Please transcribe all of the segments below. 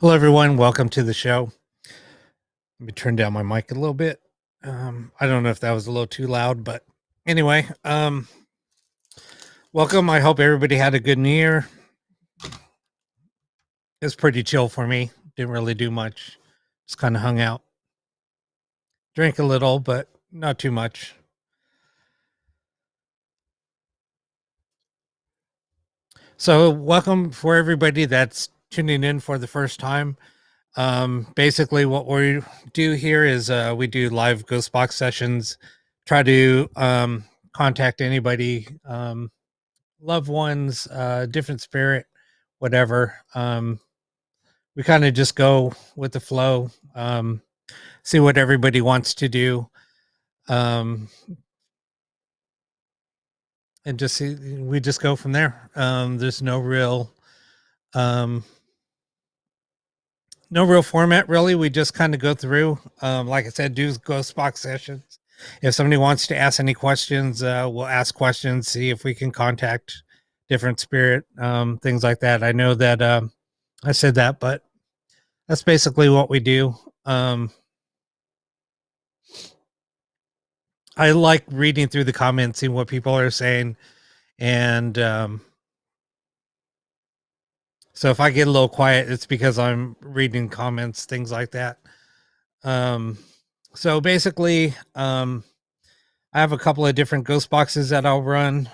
Hello, everyone. Welcome to the show. Let me turn down my mic a little bit. I don't know if that was a little too loud, but anyway, welcome. I hope everybody had a good New Year. It was pretty chill for me. Didn't really do much. Just kind of hung out. Drank a little, but not too much. So, welcome for everybody that's tuning in for the first time. Basically, what we do here is we do live ghost box sessions, try to contact anybody, loved ones, different spirit, whatever. We kind of just go with the flow, see what everybody wants to do, um, and just see. We just go from there. There's um, no real format really. We just kind of go through. Like I said, do ghost box sessions. If somebody wants to ask any questions, we'll ask questions, see if we can contact different spirit, things like that. I know that I said that, but that's basically what we do. I like reading through the comments, seeing what people are saying, and so if I get a little quiet, it's because I'm reading comments, things like that. Um, so basically, I have a couple of different ghost boxes that I'll run.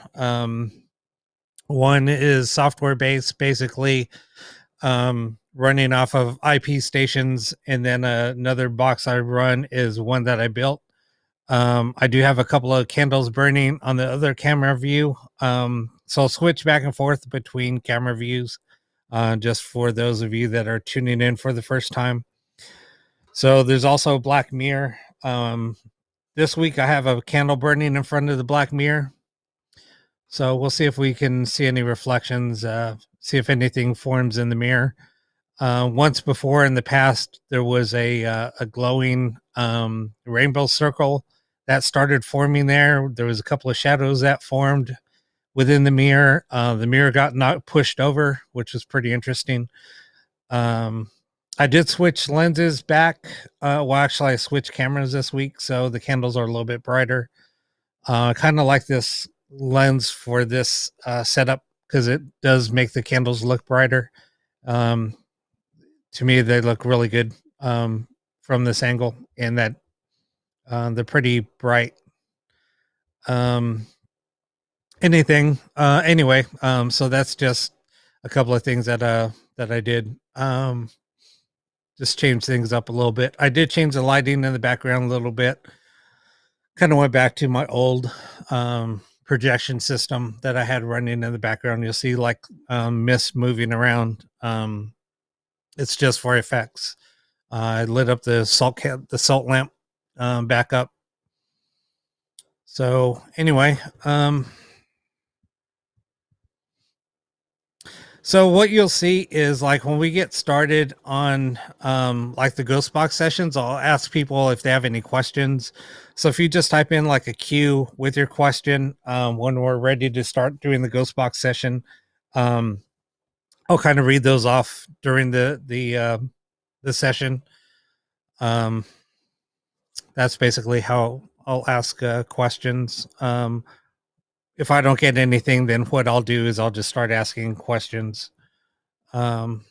One is software based, basically running off of IP stations, and then another box I run is one that I built. I do have a couple of candles burning on the other camera view, so I'll switch back and forth between camera views, just for those of you that are tuning in for the first time. So there's also Black Mirror. This week I have a candle burning in front of the Black Mirror. So we'll see if we can see any reflections, see if anything forms in the mirror. Once before in the past, there was a glowing rainbow circle that started forming there. There was a couple of shadows that formed within the mirror. The mirror got not pushed over, which was pretty interesting. I did switch lenses back. Well, actually, I switched cameras this week, so the candles are a little bit brighter. I kind of like this lens for this setup because it does make the candles look brighter. Um, to me, they look really good from this angle, and that they're pretty bright. Um, anything anyway, so that's just a couple of things that I did. Just change things up a little bit. I did change the lighting in the background a little bit. Kind of went back to my old projection system that I had running in the background. You'll see like mist moving around. It's just for effects. I lit up the salt lamp back up. So anyway, so what you'll see is like when we get started on like the ghost box sessions, I'll ask people if they have any questions. So if you just type in like a Q with your question, when we're ready to start doing the ghost box session, um, I'll kind of read those off during the session. Um, that's basically how I'll ask questions. If I don't get anything, then what I'll do is I'll just start asking questions. Um,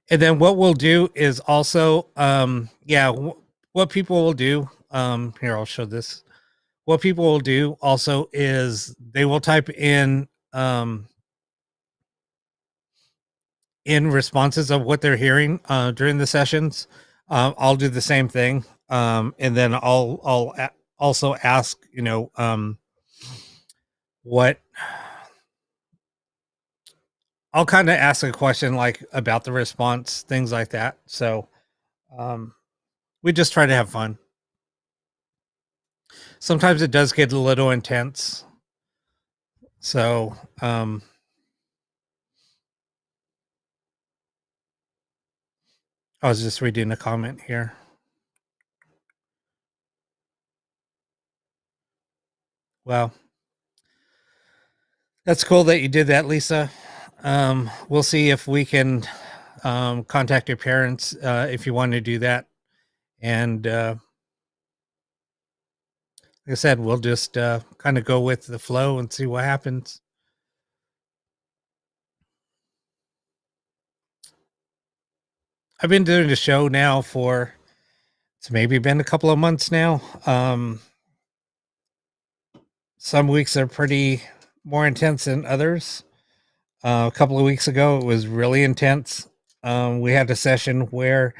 and then what we'll do is also, what people will do. Here, I'll show this. What people will do also is they will type in responses of what they're hearing during the sessions. I'll do the same thing, and then I'll also ask, what I'll kind of ask a question like about the response, things like that. So um, we just try to have fun. Sometimes it does get a little intense. So I was just reading a comment here. Well, that's cool that you did that, Lisa. We'll see if we can contact your parents if you want to do that. And like I said, we'll just kind of go with the flow and see what happens. I've been doing the show now for it's maybe been a couple of months now. Some weeks are pretty more intense than others. A couple of weeks ago, it was really intense. We had a session where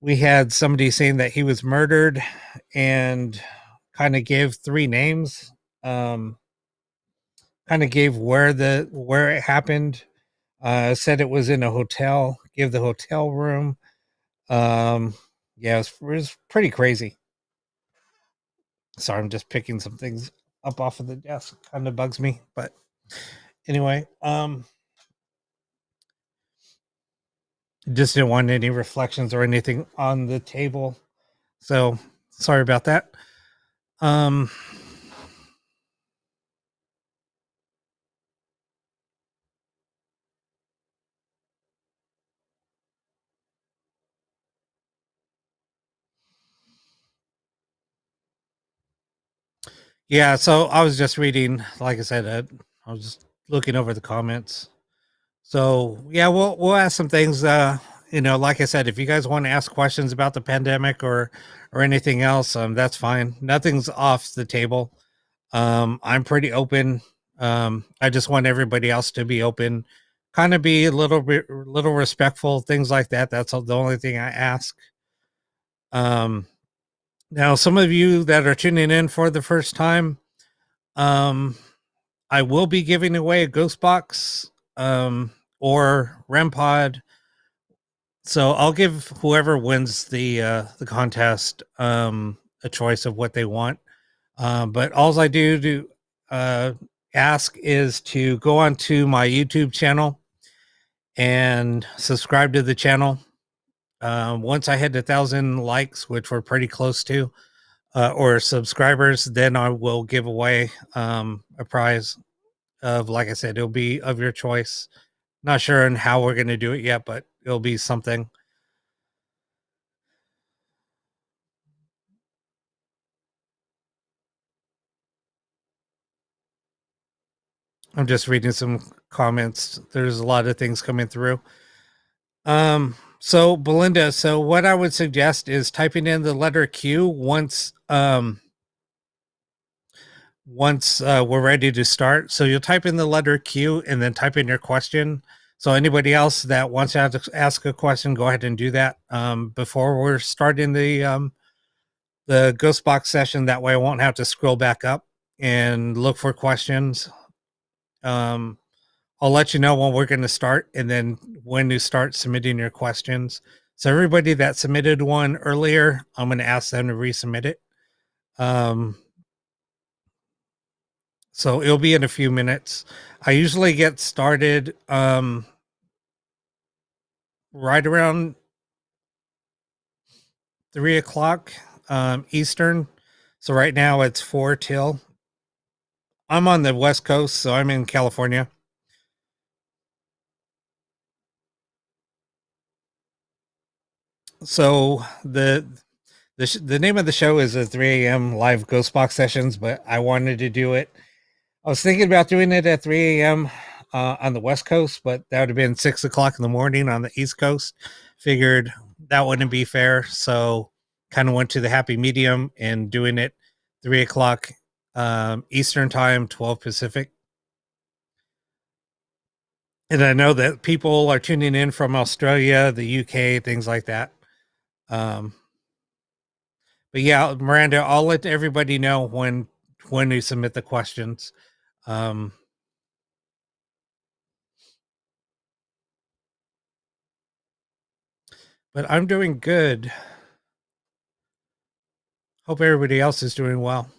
we had somebody saying that he was murdered and kind of gave three names. Um, kind of gave where it happened. Said it was in a hotel. Give the hotel room. Um, yeah, it was pretty crazy. Sorry, I'm just picking some things up off of the desk. Kind of bugs me, but anyway, just didn't want any reflections or anything on the table. So sorry about that. Um, yeah, so I was just reading, like I said, I was just looking over the comments. So yeah, we'll ask some things. Like I said, if you guys want to ask questions about the pandemic or anything else, that's fine. Nothing's off the table. I'm pretty open. I just want everybody else to be open, kind of be a little respectful, things like that. That's the only thing I ask. Um, Now, some of you that are tuning in for the first time, um, I will be giving away a ghost box or REM pod. So I'll give whoever wins the contest a choice of what they want. But all I do to ask is to go onto my YouTube channel and subscribe to the channel. Once I hit 1,000 likes, which we're pretty close to, or subscribers, then I will give away a prize of, like I said, it'll be of your choice. Not sure on how we're going to do it yet, but it'll be something. I'm just reading some comments. There's a lot of things coming through. So Belinda, so what I would suggest is typing in the letter Q once we're ready to start. So you'll type in the letter Q and then type in your question. So anybody else that wants to ask a question, go ahead and do that before we're starting the ghost box session. That way I won't have to scroll back up and look for questions. Um, I'll let you know when we're going to start and then when to start submitting your questions. So everybody that submitted one earlier, I'm going to ask them to resubmit it. Um, so it'll be in a few minutes. I usually get started right around 3 o'clock Eastern. So right now it's 4 till. I'm on the West Coast, so I'm in California. So the name of the show is a 3 a.m. live ghost box sessions, but I wanted to do it. I was thinking about doing it at 3 a.m. On the West Coast, but that would have been 6 o'clock in the morning on the East Coast. Figured that wouldn't be fair, so kind of went to the happy medium and doing it 3 o'clock Eastern time, 12 Pacific. And I know that people are tuning in from Australia, the UK, things like that. Um, but yeah, Miranda, I'll let everybody know when you submit the questions. Um, but I'm doing good. Hope everybody else is doing well.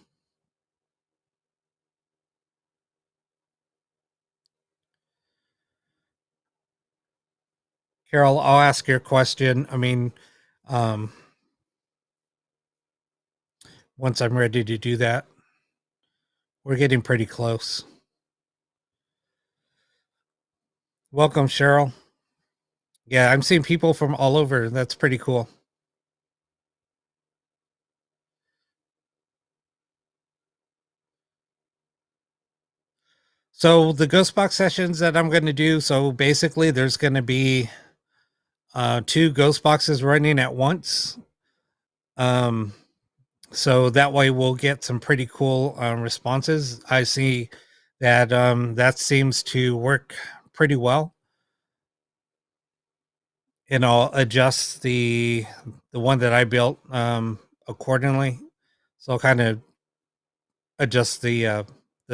Carol, I'll ask your question. I mean, um, once I'm ready to do that, we're getting pretty close. Welcome, Cheryl. Yeah, I'm seeing people from all over. That's pretty cool. So the ghost box sessions that I'm going to do. So basically, there's going to be two ghost boxes running at once. Um, so that way we'll get some pretty cool responses. I see that that seems to work pretty well, and I'll adjust the one that I built accordingly. So I'll kind of adjust the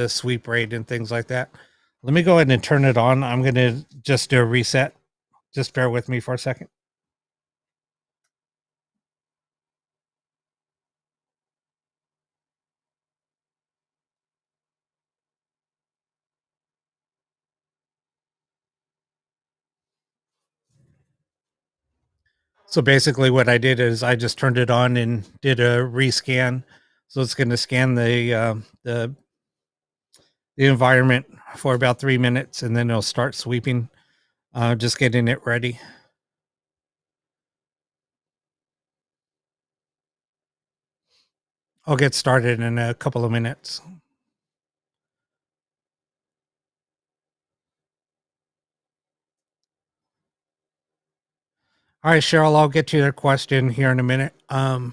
sweep rate and things like that. Let me go ahead and turn it on. I'm going to just do a reset. Just bear with me for a second. So basically, what I did is I just turned it on and did a rescan. So it's going to scan the environment for about 3 minutes, and then it'll start sweeping. Just getting it ready. I'll get started in a couple of minutes. All right, Cheryl, I'll get to your question here in a minute. I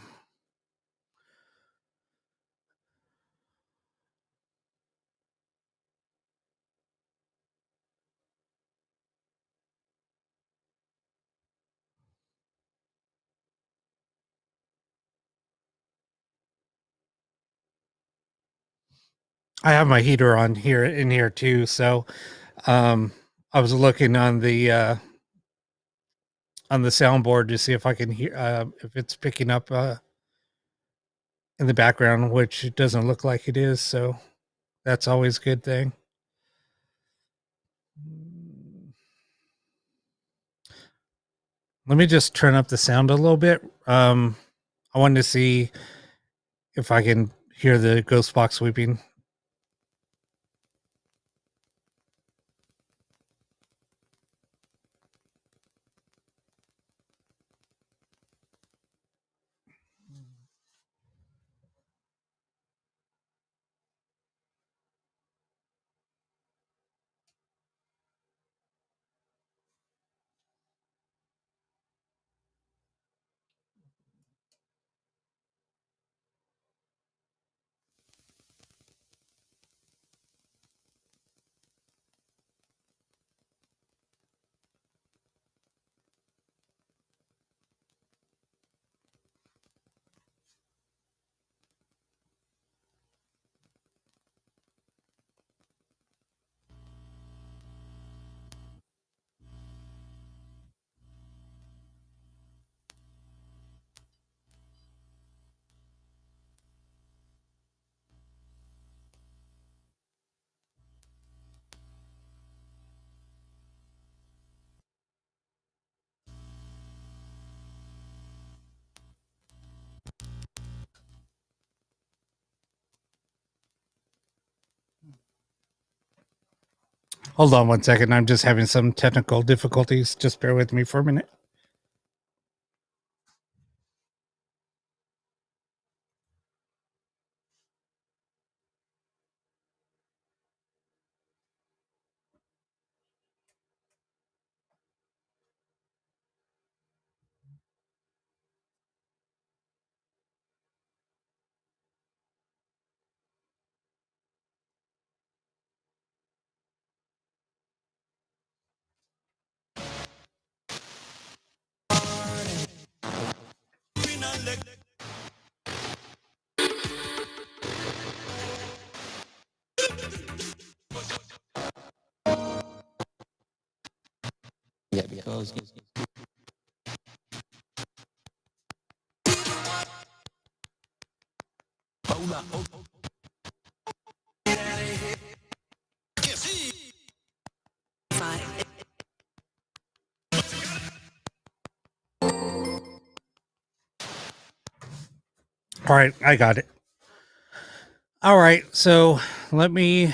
have my heater on here in here too, so I was looking on the soundboard to see if I can hear if it's picking up in the background, which it doesn't look like it is. So that's always a good thing. Let me just turn up the sound a little bit. I wanted to see if I can hear the ghost box sweeping. Hold on one second. I'm just having some technical difficulties. Just bear with me for a minute. Yeah, because All right, I got it. All right, so let me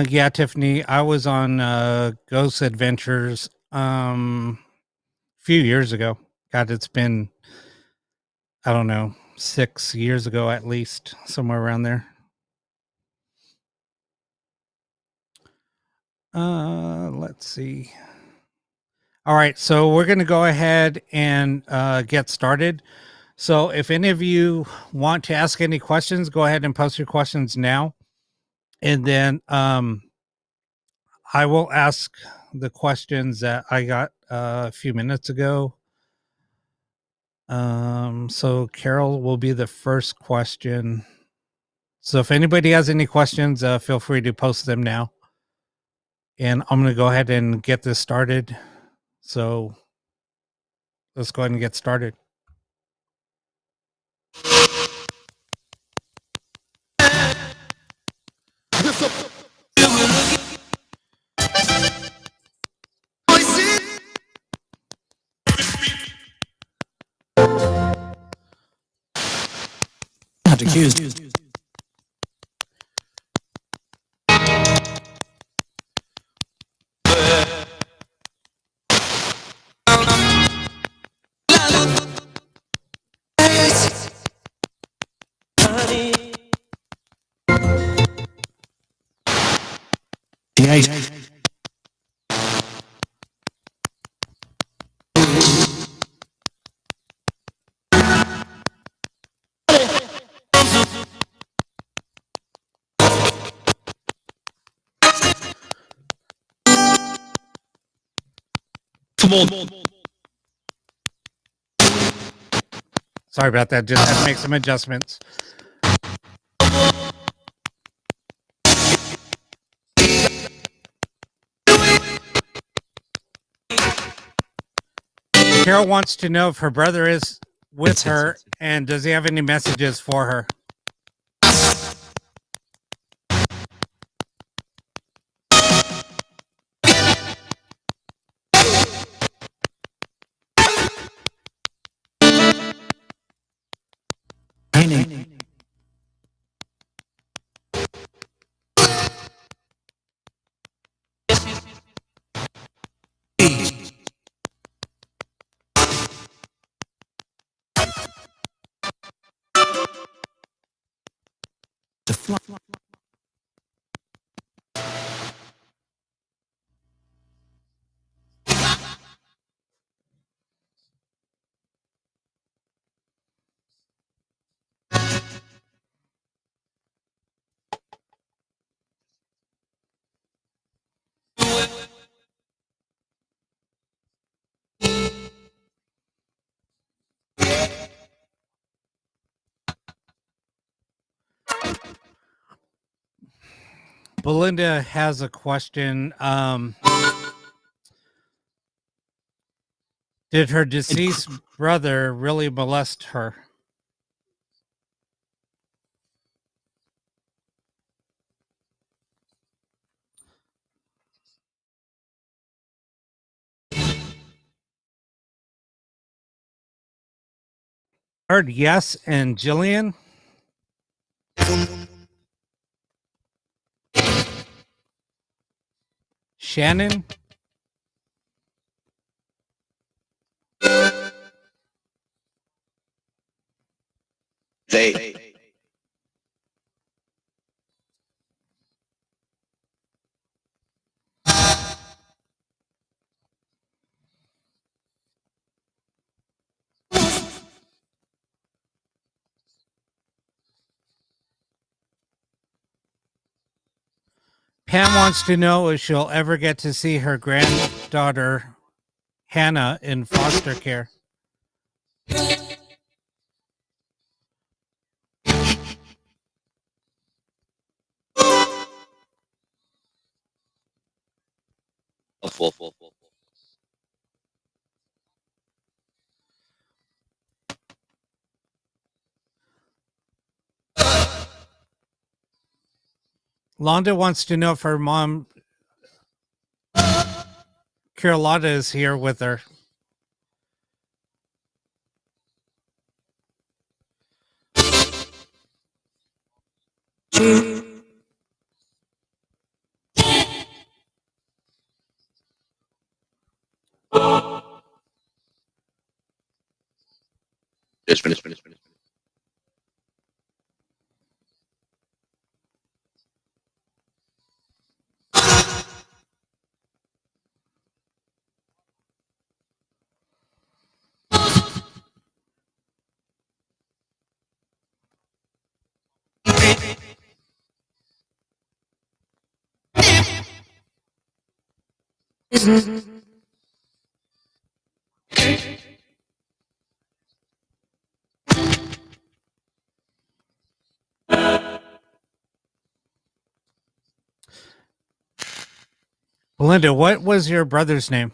yeah, Tiffany, I was on Ghost Adventures a few years ago. God, it's been I don't know, 6 years ago at least, somewhere around there. Let's see. All right, so we're going to go ahead and get started. So if any of you want to ask any questions, go ahead and post your questions now. And then I will ask the questions that I got a few minutes ago. So Carol will be the first question. So if anybody has any questions, feel free to post them now. And I'm going to go ahead and get this started. So let's go ahead and get started. Not accused. The Come on. Sorry about that. Just had to make some adjustments. Carol wants to know if her brother is with her and does he have any messages for her? Training. The fly. Belinda has a question. Did her deceased brother really molest her? Heard yes, and Jillian? Shannon? They. Pam wants to know if she'll ever get to see her granddaughter, Hannah, in foster care. Londa wants to know if her mom, Carlotta, is here with her. Finish. Belinda, what was your brother's name?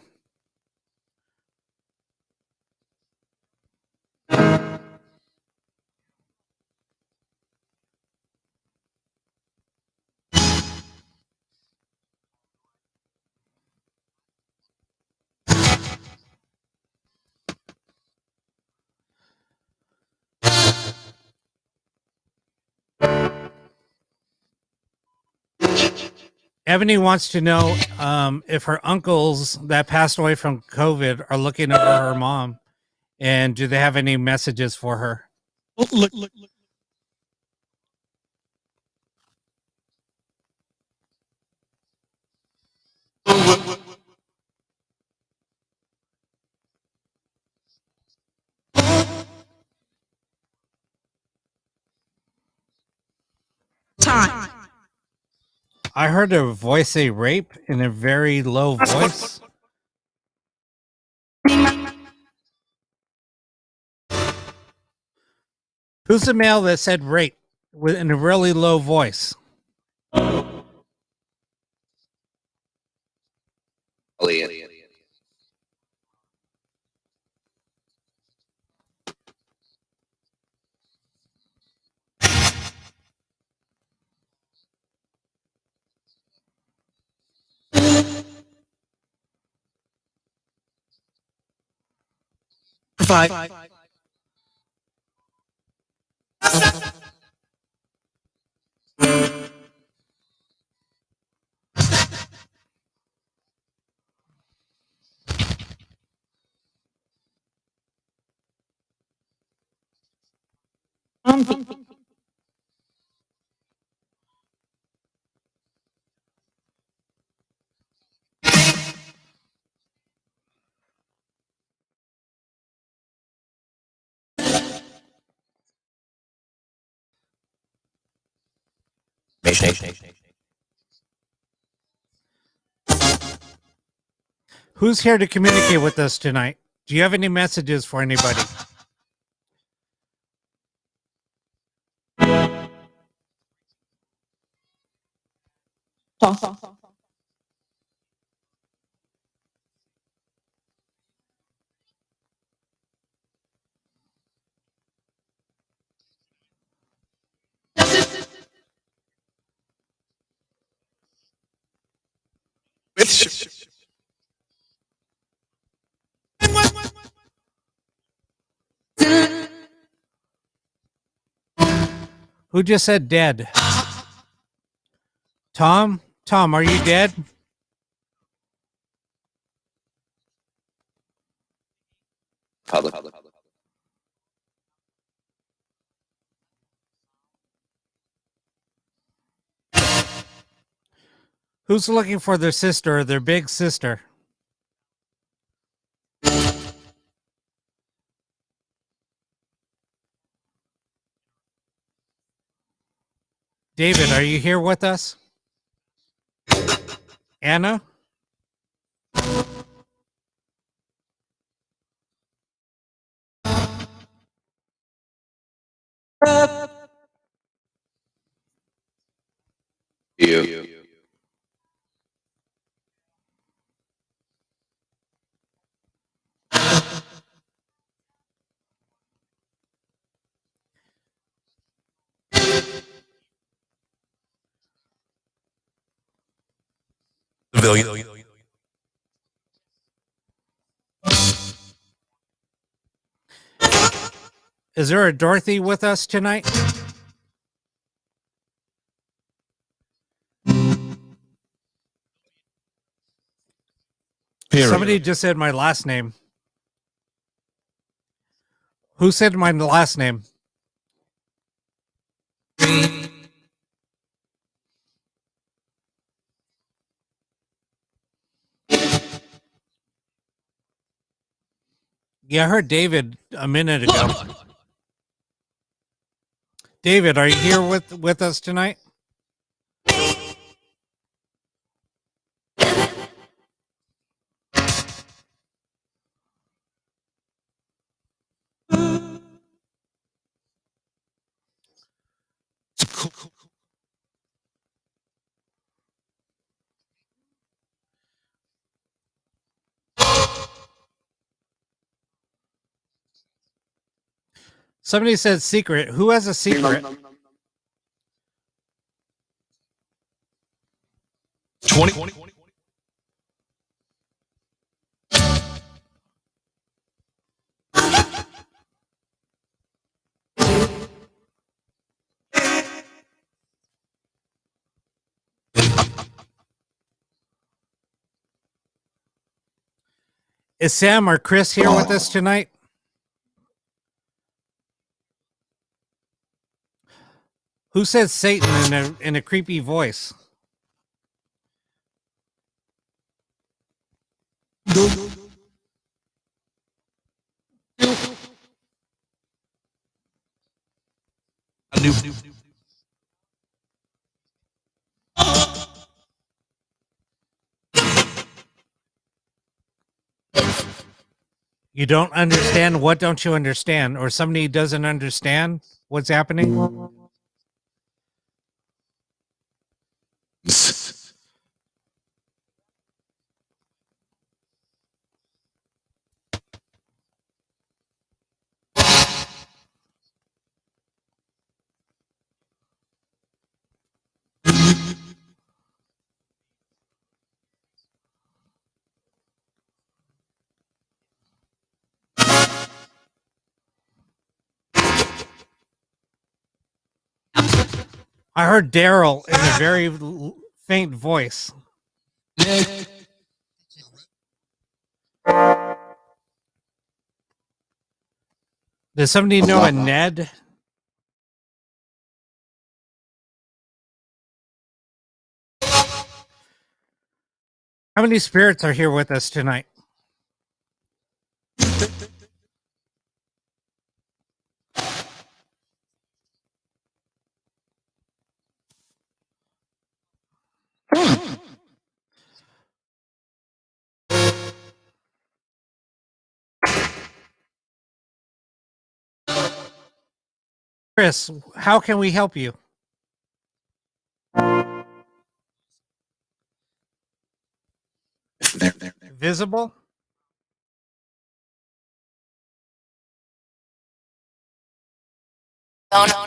Ebony wants to know if her uncles that passed away from COVID are looking over her mom, and do they have any messages for her? Look. Time. I heard a voice say rape in a very low voice. Who's the male that said rape in a really low voice? Elliot. Provide. Who's here to communicate with us tonight? Do you have any messages for anybody? Who just said dead? Tom? Tom, are you dead? Public. Who's looking for their sister or their big sister? David, are you here with us? Anna? You. Civilian. Is there a Dorothy with us tonight? Period. Somebody just said my last name. Who said my last name? Yeah, I heard David a minute ago. David, are you here with us tonight? Somebody said secret. Who has a secret? 20. Is Sam or Chris here with us tonight? Who says Satan in a creepy voice? You don't understand? What don't you understand? Or somebody doesn't understand what's happening? I heard Daryl in a very faint voice. Does somebody know a Ned? How many spirits are here with us tonight? Chris, how can we help you? Visible? No.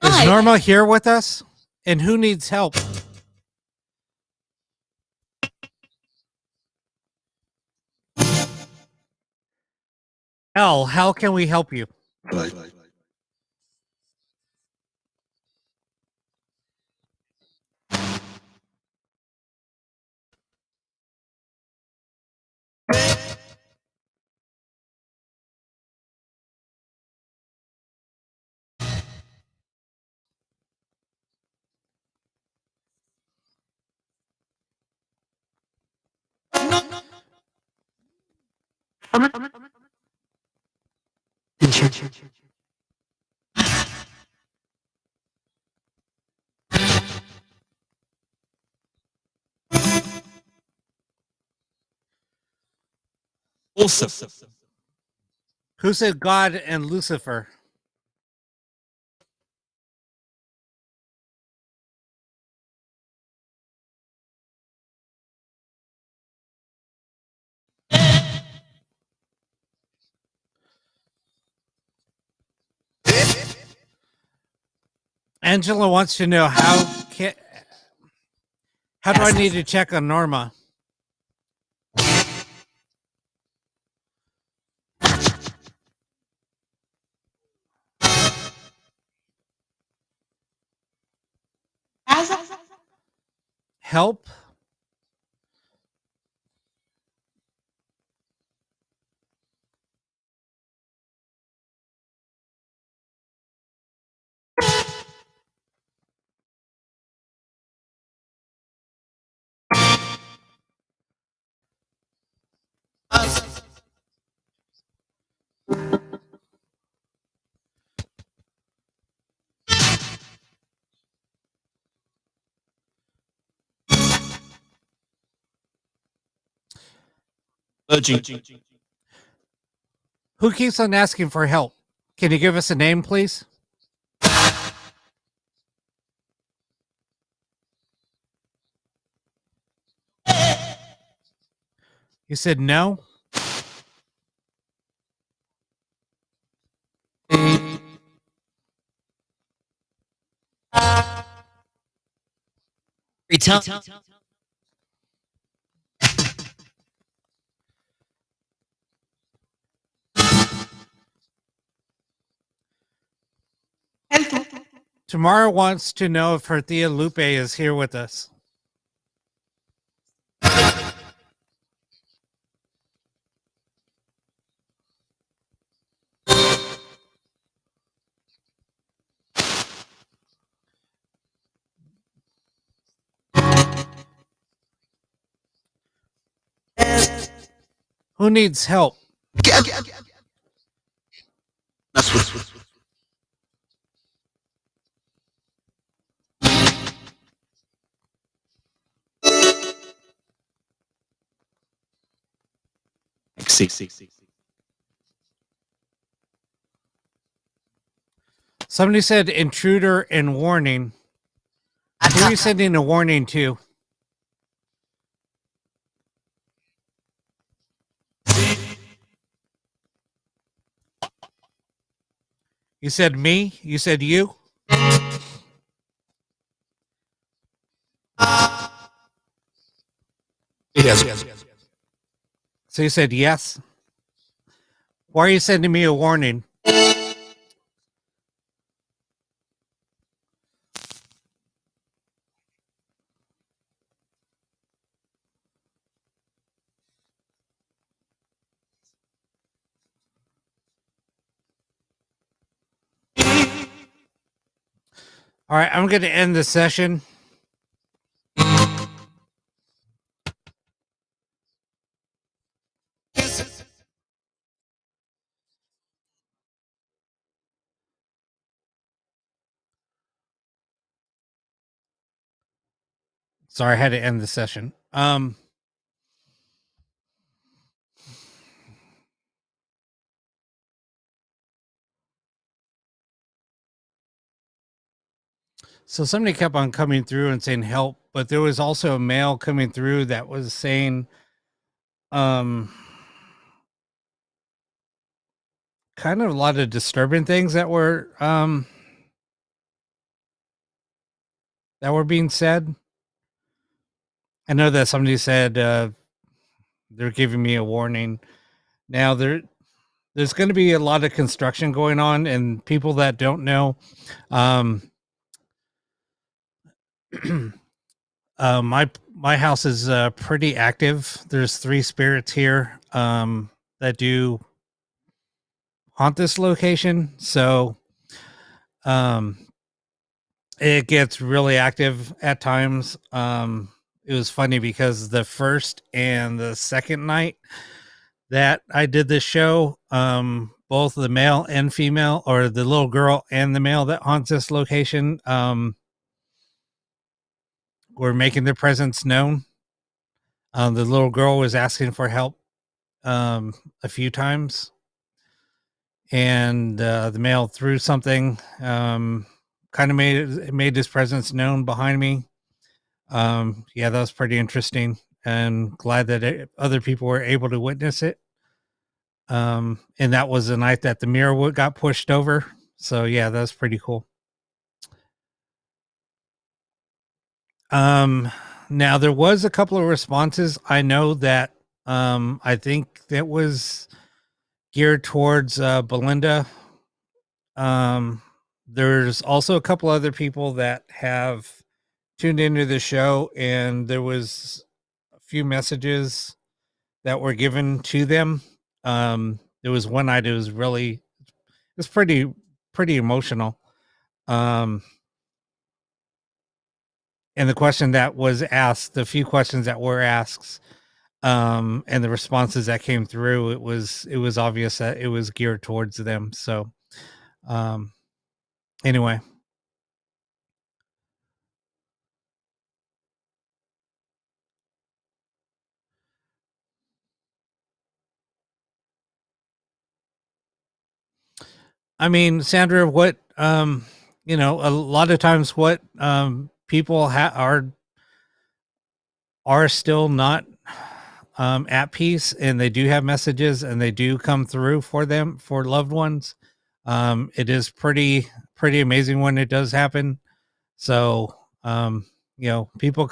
Is Norma here with us? And who needs help? L, how can we help you? Also, Who said God and Lucifer? Angela wants to know How do I need to check on Norma? Help? Who keeps on asking for help? Can you give us a name, please? You said no? Tamara wants to know if her Tia Lupe is here with us. Who needs help? Somebody said intruder and warning. Who are you sending a warning to? You said me? You said you? Yes. So you said yes? Why are you sending me a warning? All right, I'm going to end the session. Sorry, I had to end the session. So somebody kept on coming through and saying help, but there was also a mail coming through that was saying, kind of a lot of disturbing things that were being said. I know that somebody said they're giving me a warning. Now there's going to be a lot of construction going on, and people that don't know, my house is pretty active. There's 3 spirits here that do haunt this location, so it gets really active at times. It was funny because the first and the second night that I did this show, both the male and female, or the little girl and the male that haunts this location, were making their presence known. The little girl was asking for help a few times, and the male threw something, kind of made his presence known behind me. Yeah, that was pretty interesting, and glad that other people were able to witness it. And that was the night that the mirror got pushed over. So yeah, that was pretty cool. Now there was a couple of responses. I know that I think that was geared towards Belinda. There's also a couple other people that have tuned into the show, and there was a few messages that were given to them. There was one night it was really, it's pretty emotional. Um, and the question that was asked, the few questions that were asked, and the responses that came through, it was obvious that it was geared towards them. So, um, anyway. I mean, Sandra, what a lot of times what people are still not at peace, and they do have messages, and they do come through for them, for loved ones. It is pretty amazing when it does happen. So, people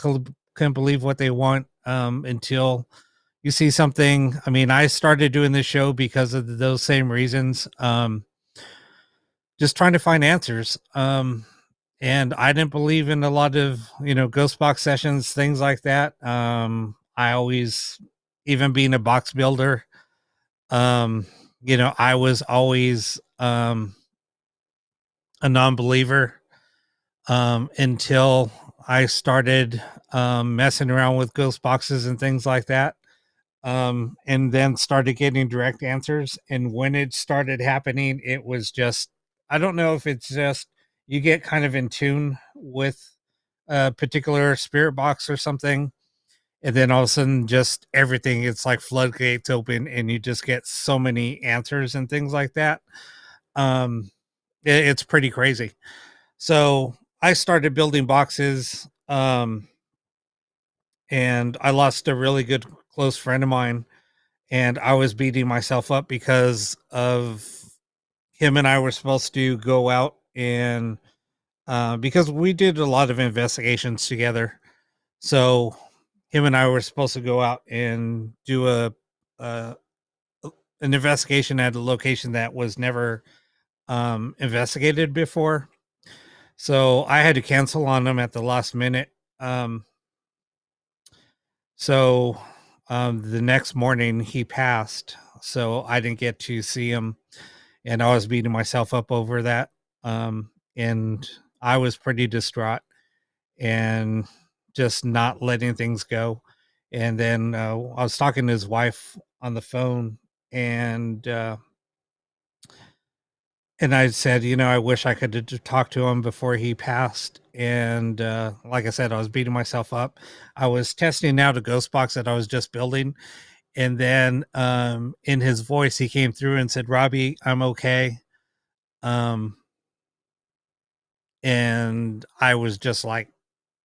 can believe what they want until you see something. I mean, I started doing this show because of those same reasons. Just trying to find answers. And I didn't believe in a lot of, ghost box sessions, things like that. I always, even being a box builder, I was always a non-believer until I started messing around with ghost boxes and things like that. And then started getting direct answers. And when it started happening, it was just, I don't know if it's just you get kind of in tune with a particular spirit box or something. And then all of a sudden, just everything, it's like floodgates open, and you just get so many answers and things like that. Um, it's pretty crazy. So I started building boxes, and I lost a really good close friend of mine, and I was beating myself up because of him and I were supposed to go out and because we did a lot of investigations together. So him and I were supposed to go out and do a an investigation at a location that was never investigated before. So I had to cancel on him at the last minute. Um, so the next morning he passed, so I didn't get to see him, and I was beating myself up over that. And I was pretty distraught and just not letting things go. And then I was talking to his wife on the phone, and I said, I wish I could have talked to him before he passed. And like I said, I was beating myself up. I was testing out a ghost box that I was just building. And then in his voice, he came through and said, "Robbie, I'm okay." Um, and I was just like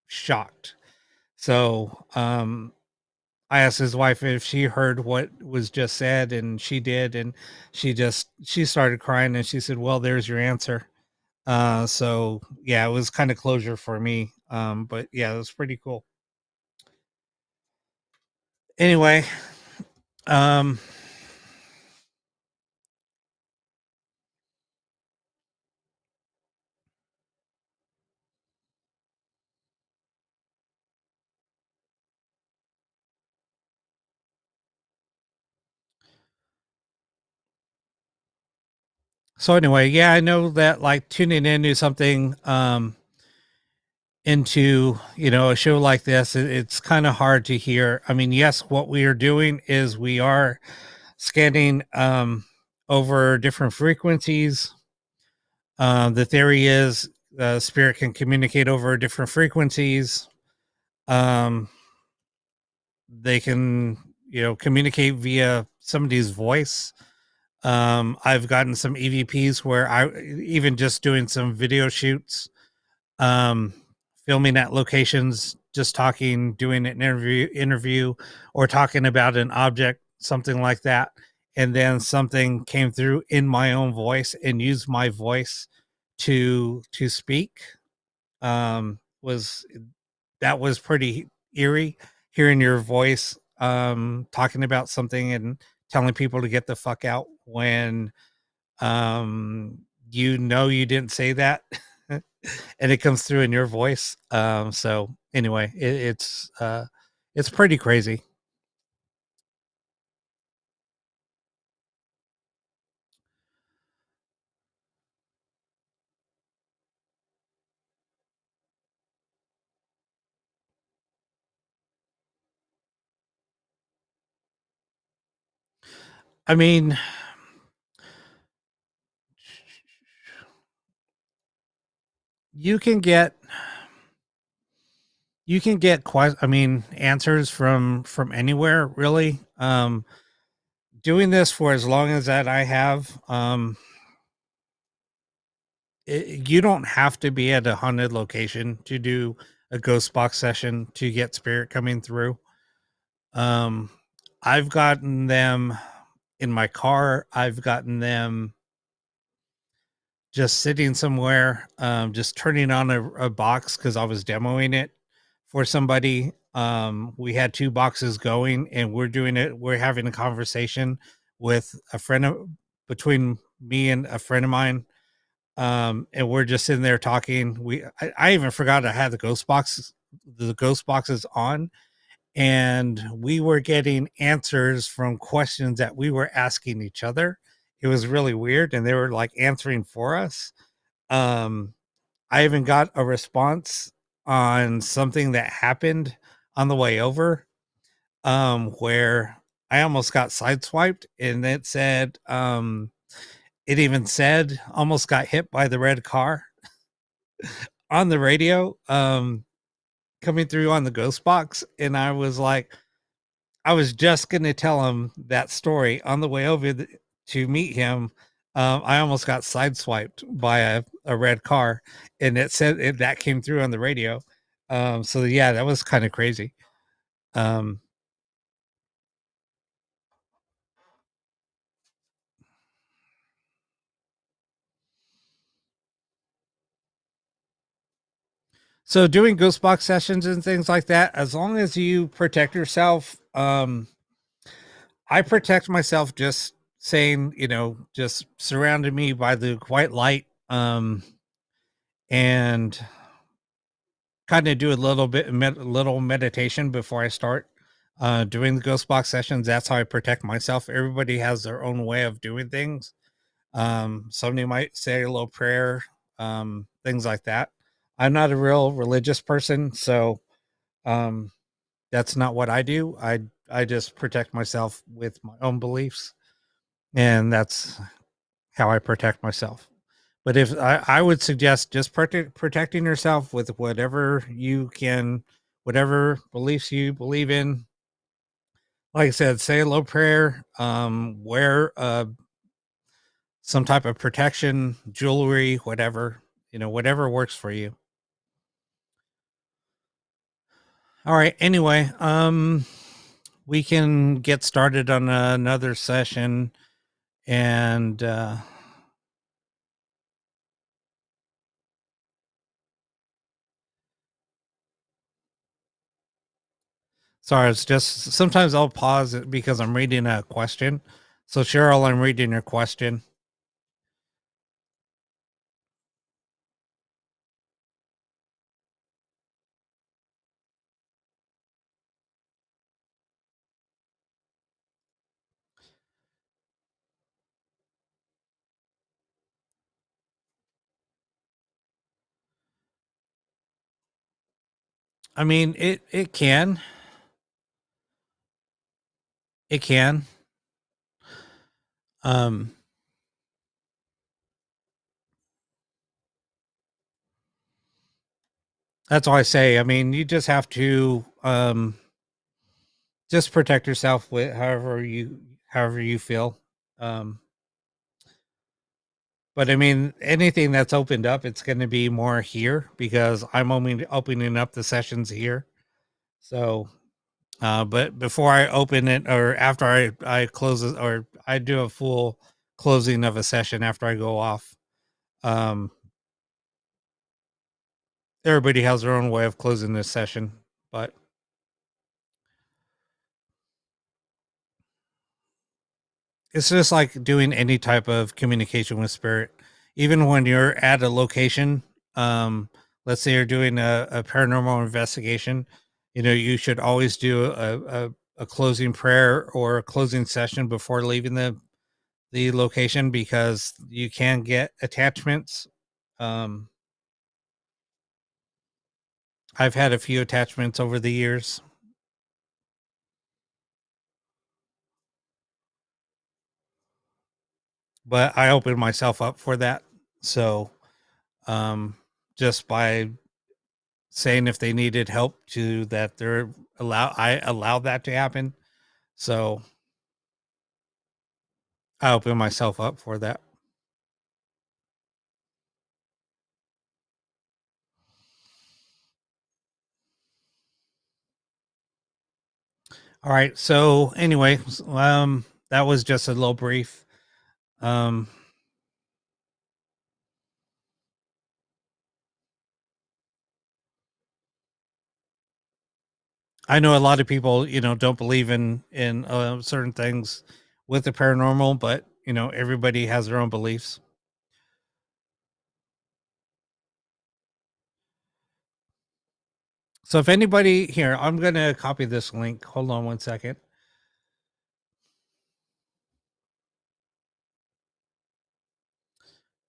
shocked. So I asked his wife if she heard what was just said, and she did. And she started crying, and she said, "Well, there's your answer." So yeah, it was kind of closure for me. But yeah, it was pretty cool. Anyway, um, so anyway, yeah, I know that like tuning into something, into, a show like this, it's kind of hard to hear. I mean, yes, what we are doing is we are scanning, over different frequencies. The theory is spirit can communicate over different frequencies. Um, they can, communicate via somebody's voice. I've gotten some EVPs where I even just doing some video shoots, um, filming at locations, just talking, doing an interview, or talking about an object, something like that. And then something came through in my own voice and used my voice to speak. Was That was pretty eerie hearing your voice talking about something and telling people to get the fuck out when um you didn't say that and it comes through in your voice. So anyway, it's pretty crazy. I mean, you can get answers from anywhere really. Doing this for as long as that I have, you don't have to be at a haunted location to do a ghost box session to get spirit coming through. Um, I've gotten them in my car. I've gotten them just sitting somewhere, just turning on a box because I was demoing it for somebody. We had two boxes going, and we're doing it. We're having a conversation with a friend of between me and a friend of mine, and we're just sitting there talking. I even forgot I had the ghost boxes on, and we were getting answers from questions that we were asking each other. It was really weird, and they were like answering for us. um I even got a response on something that happened on the way over, where I almost got sideswiped, and it even said almost got hit by the red car on the radio, coming through on the ghost box. And I was like, I was just going to tell him that story on the way over to meet him. I almost got sideswiped by a red car, and that came through on the radio. So yeah, that was kind of crazy. Um, so doing ghost box sessions and things like that, as long as you protect yourself, I protect myself just saying, just surrounded me by the white light, and kind of do a little meditation before I start doing the ghost box sessions. That's how I protect myself. Everybody has their own way of doing things. Somebody might say a little prayer, things like that. I'm not a real religious person, so um, that's not what I do. I just protect myself with my own beliefs, and that's how I protect myself. But if I would suggest just protecting yourself with whatever you can, whatever beliefs you believe in. Like I said, say a little prayer, wear some type of protection, jewelry, whatever, whatever works for you. All right. Anyway, we can get started on another session, and sorry, it's just sometimes I'll pause it because I'm reading a question. So Cheryl, I'm reading your question. I mean, it can. It can. Um, that's why I say, I mean, you just have to just protect yourself with however you feel. Um, but I mean, anything that's opened up, it's going to be more here because I'm only opening up the sessions here. So, but before I open it or after I close it or I do a full closing of a session after I go off, um, everybody has their own way of closing this session, but it's just like doing any type of communication with spirit. Even when you're at a location, let's say you're doing a paranormal investigation, you should always do a closing prayer or a closing session before leaving the location, because you can get attachments. Um, I've had a few attachments over the years, but I opened myself up for that. So, um, just by saying if they needed help to that I allow that to happen. So I open myself up for that. All right. So anyway, that was just a little brief. Um, I know a lot of people, don't believe in certain things with the paranormal, but everybody has their own beliefs. So if anybody here, I'm gonna copy this link. Hold on one second.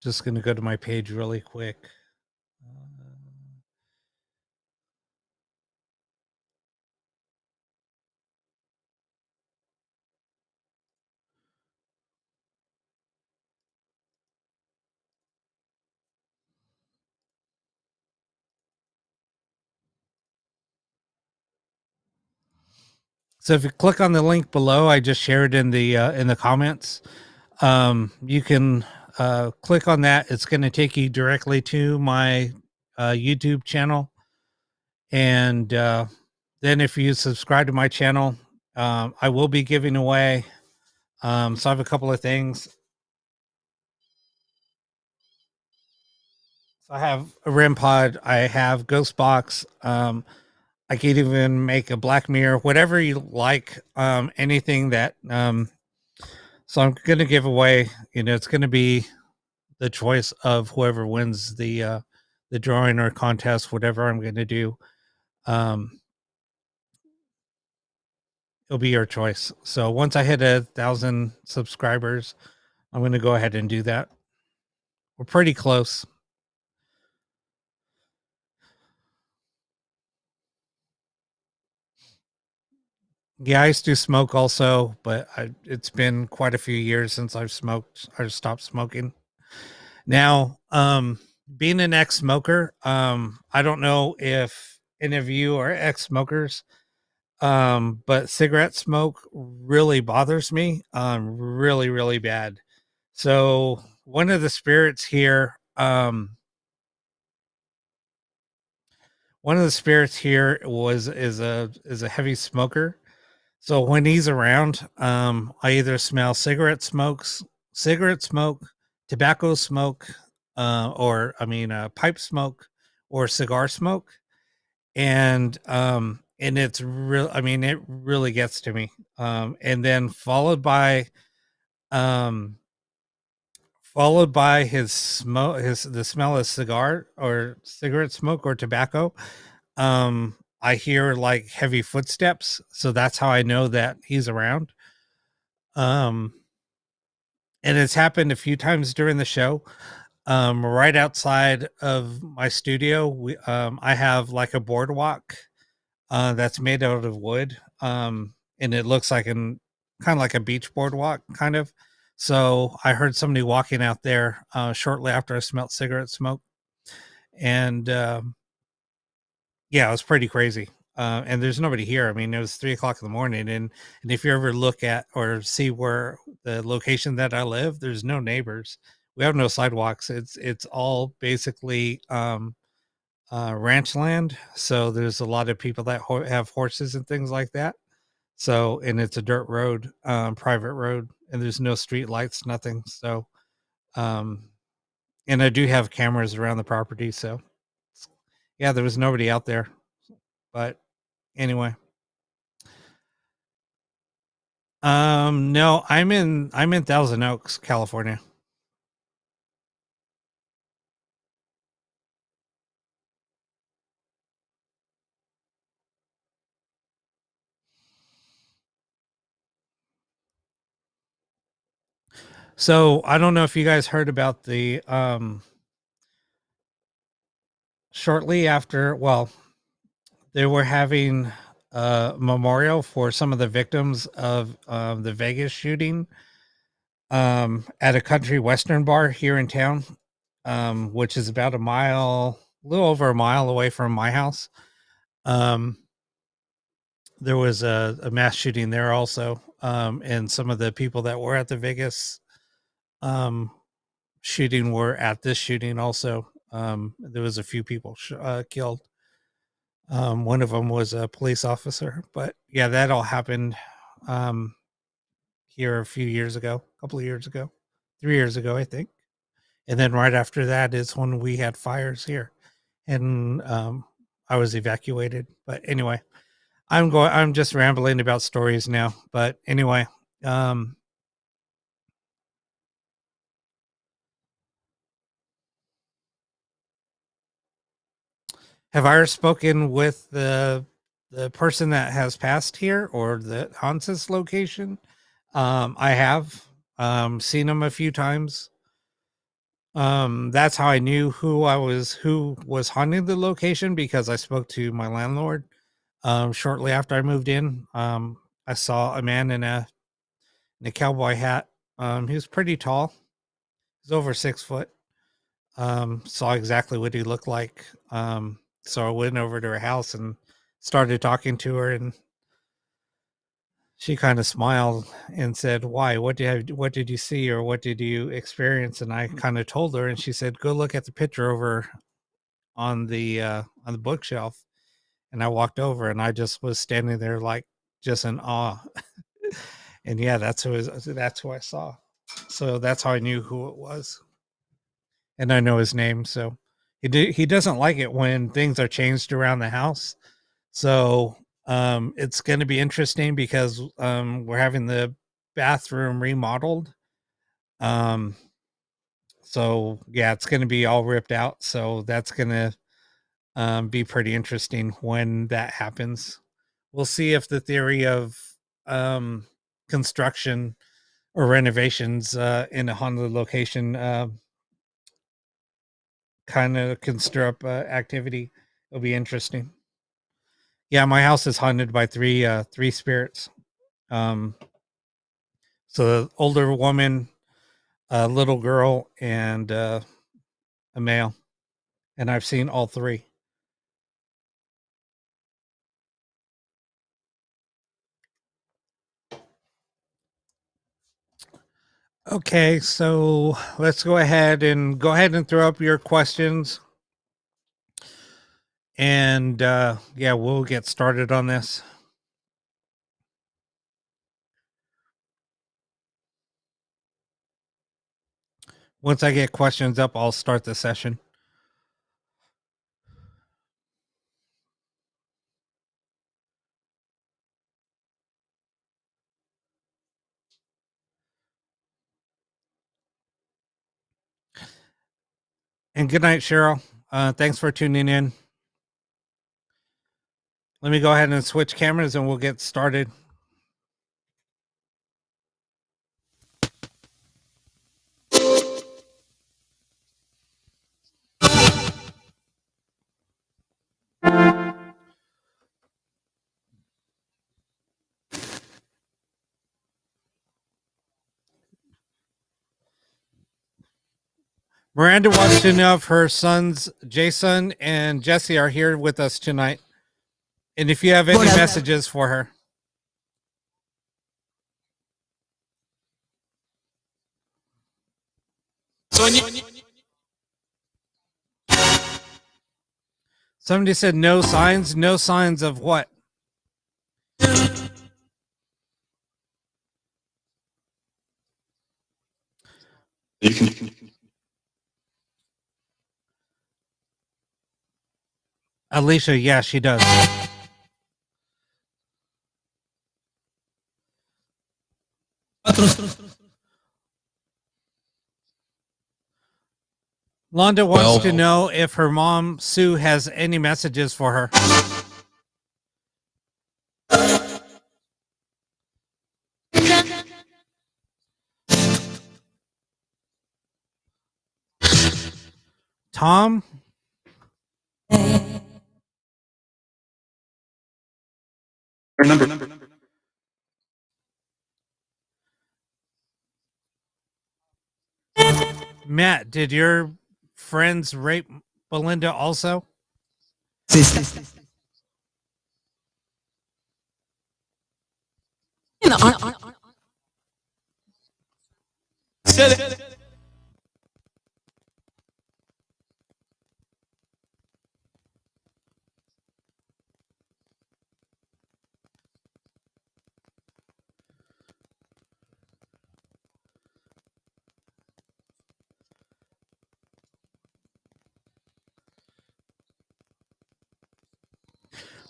Just gonna go to my page really quick. So if you click on the link below, I just shared in the comments. You can click on that. It's going to take you directly to my YouTube channel, and then if you subscribe to my channel, I will be giving away. So I have a couple of things. So I have a REM pod. I have Ghost Box. I can even make a Black Mirror, whatever you like. Anything that. So I'm going to give away. It's going to be the choice of whoever wins the drawing or contest, whatever I'm going to do. Um, it'll be your choice. So once I hit 1,000 subscribers, I'm going to go ahead and do that. We're pretty close. Yeah, I used to smoke also, but it's been quite a few years since I've smoked. I stopped smoking. Now, being an ex-smoker, I don't know if any of you are ex-smokers, but cigarette smoke really bothers me, really, really bad. So one of the spirits here, is a heavy smoker. So when he's around, I either smell cigarette smoke, tobacco smoke, or I mean, pipe smoke or cigar smoke, and it's real. I mean, it really gets to me. And then um, followed by his smoke, the smell of cigar or cigarette smoke or tobacco. I hear like heavy footsteps, so that's how I know that he's around. Um, and it's happened a few times during the show. Right outside of my studio, I have like a boardwalk that's made out of wood, and it looks like an kind of like a beach boardwalk, kind of. So I heard somebody walking out there shortly after I smelled cigarette smoke, and yeah, it was pretty crazy. And there's nobody here. I mean, it was 3 o'clock in the morning, and if you ever look at or see where the location that I live, there's no neighbors. We have no sidewalks. It's all basically ranch land. So there's a lot of people that have horses and things like that. So and it's a dirt road, private road, and there's no street lights, nothing. So um, and I do have cameras around the property. So yeah, there was nobody out there, but anyway. No, I'm in Thousand Oaks, California. So I don't know if you guys heard about the shortly after, well, they were having a memorial for some of the victims of the Vegas shooting at a country western bar here in town, which is about a little over a mile away from my house. Um, there was a mass shooting there also, and some of the people that were at the Vegas um, shooting were at this shooting also. There was a few people killed. One of them was a police officer, but yeah, that all happened um, here a few years ago, a couple of years ago, 3 years ago, I think. And then right after that is when we had fires here, and I was evacuated. But anyway, I'm just rambling about stories now. But anyway, um, have I ever spoken with the person that has passed here or the Hans's location? I have seen him a few times. That's how I knew who was haunting the location because I spoke to my landlord shortly after I moved in. I saw a man in a cowboy hat. He was pretty tall. He's over 6 foot. Saw exactly what he looked like. So I went over to her house and started talking to her, and she kind of smiled and said, "Why? What did you see, or what did you experience?" And I kind of told her, and she said, "Go look at the picture over on the bookshelf." And I walked over, and I just was standing there like just in awe. And yeah, that's who I saw. So that's how I knew who it was, and I know his name. So he doesn't like it when things are changed around the house. So it's going to be interesting because we're having the bathroom remodeled. Um, so yeah, it's going to be all ripped out. So that's going to be pretty interesting when that happens. We'll see if the theory of um, construction or renovations in a haunted location kind of can stir up activity. It'll be interesting. Yeah, my house is haunted by three spirits. Um, so, older woman, a little girl, and a male, and I've seen all three. Okay, so let's go ahead and throw up your questions, and yeah, we'll get started on this. Once I get questions up, I'll start the session. And good night, Cheryl. Thanks for tuning in. Let me go ahead and switch cameras, and we'll get started. Miranda wants to know if her sons Jason and Jesse are here with us tonight, and if you have any messages for her. Somebody said no signs. No signs of what? You can. Alicia, yeah, she does. Londa wants to know if her mom, Sue, has any messages for her. Tom? Number. Matt, did your friends rape Belinda also?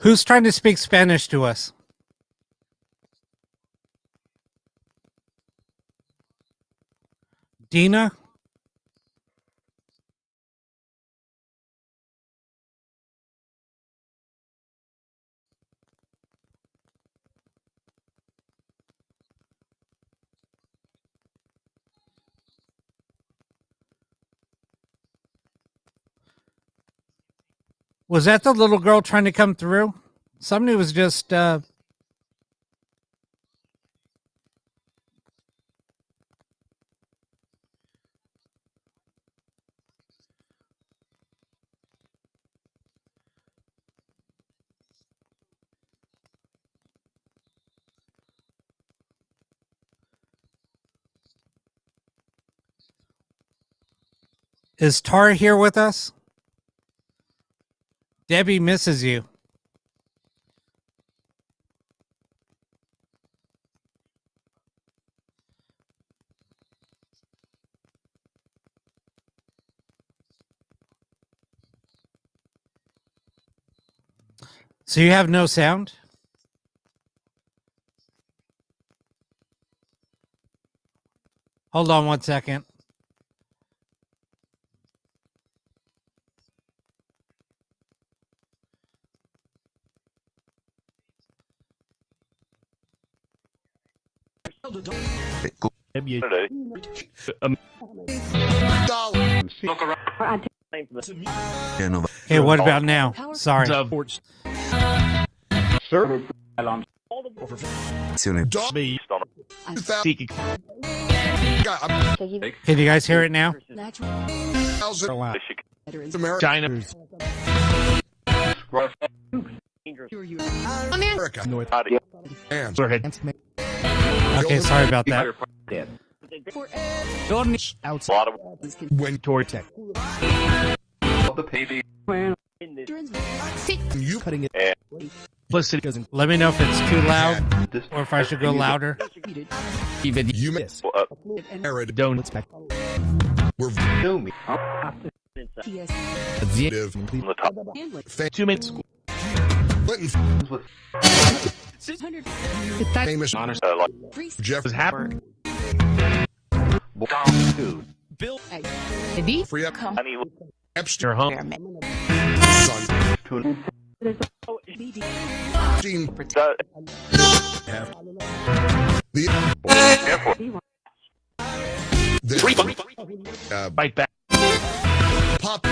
Who's trying to speak Spanish to us? Dina? Was that the little girl trying to come through? Somebody was just Is Tara here with us? Debbie misses you. So you have no sound? Hold on 1 second. Okay, what about now? Sorry. Can you guys hear it now? China. Okay, sorry about that. When Tortec. You Cutting it. Listen, Let me know if it's too loud or if I should go louder. even you miss. married. Don't expect We're the 2 minutes. Clinton famous Jeff Was happening. Bill free up Epstein Your home. son Dean the Bite back. pop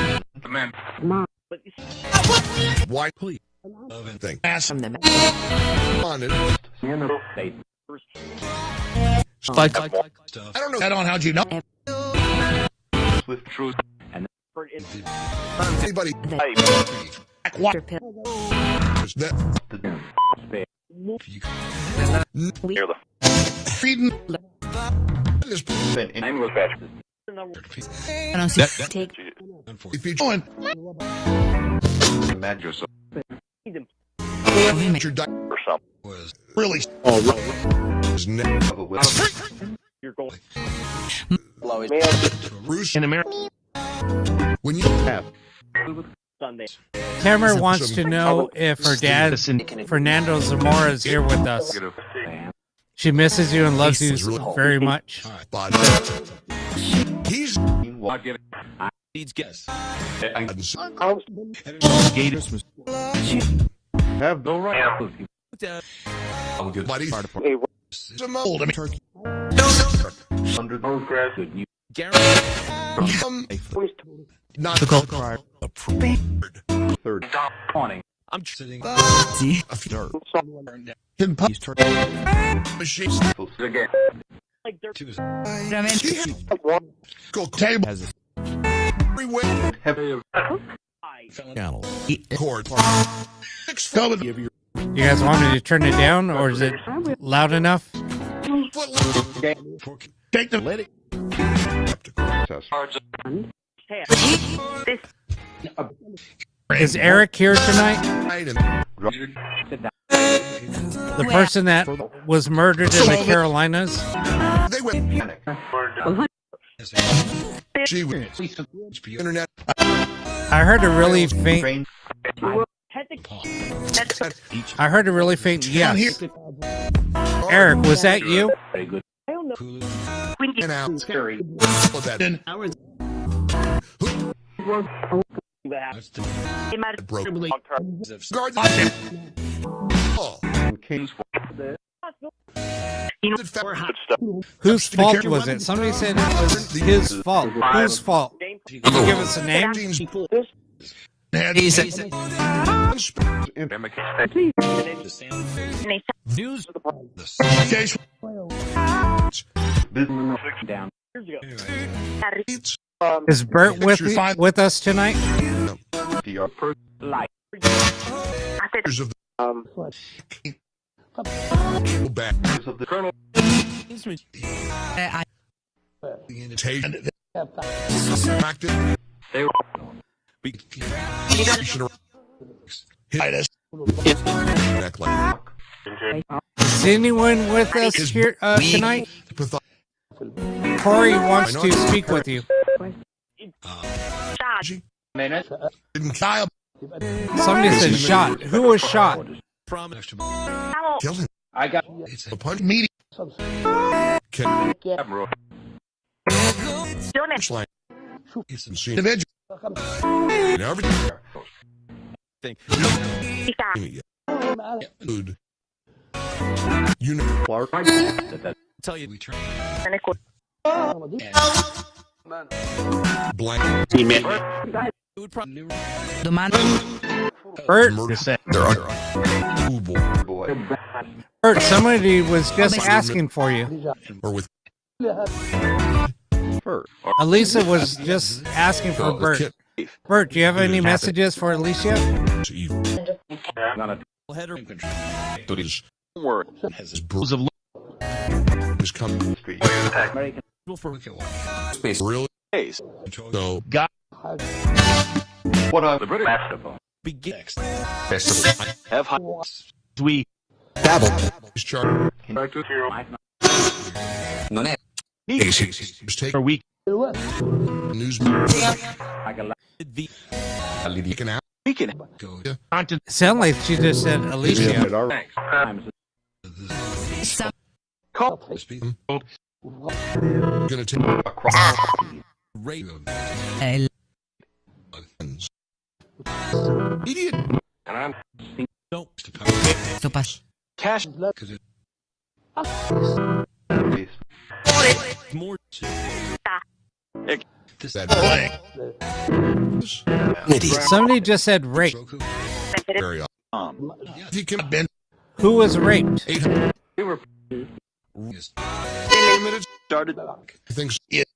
white thing from the on it. Like, I don't know. how'd you know? Anybody water pill. that Reading. is Take if you Going. your diet Really. is Bruce In America. when you have Tamara wants to know if her dad, Listen. Fernando Zamora, is here with us. She misses you and loves you very much. but he's Needs guess. Gators. Have no right. Buddy. Some old turkey. Under those grass, you guarantee. Not the cold cry. Third. Awning. I'm sitting. A dirt. Hidden puppies. Machines. Again. Go table. Everywhere. Heavy. Channel. Cord. Coming. You guys want me to turn it down, or is it loud enough? Take the. Let it. Is Eric here tonight? The person that was murdered in the Carolinas? They went. She was. Internet. I heard a really faint. I heard a really faint yes. Eric, was that you? And out. Scary. That broke. Guard the. Oh. Whose fault was it? Somebody said it was his fault. Whose fault? Can you give us a name? News. Down. Is Bert with us tonight? Light. Back. The Colonel. They were. Is anyone with us here tonight? Corey wants to speak with you. Somebody said shot. Who was shot? Kill him. I got It's a punch. Meaty. Line. It's individual. Food. You know, Clark. Tell you we try. blank. Bert, Ooh, boy. Bert, somebody was just asking for you. Or with Elisa was just asking for Bert. Bert, do you have any messages for Alicia? Header. His bruise of is coming. Space. Really? So, Got. what up? The British basketball. Begin. Have high. We. He's charged. Mistake. For week. News. I got the. Taken out. Weekend. Go. Sound like she just said Alicia. Call. Gonna take idiot. And I'm. Don't. Cash. More. That Somebody just said rape. very he can bend Who was raped? 800 we were. minutes. Started. Things it.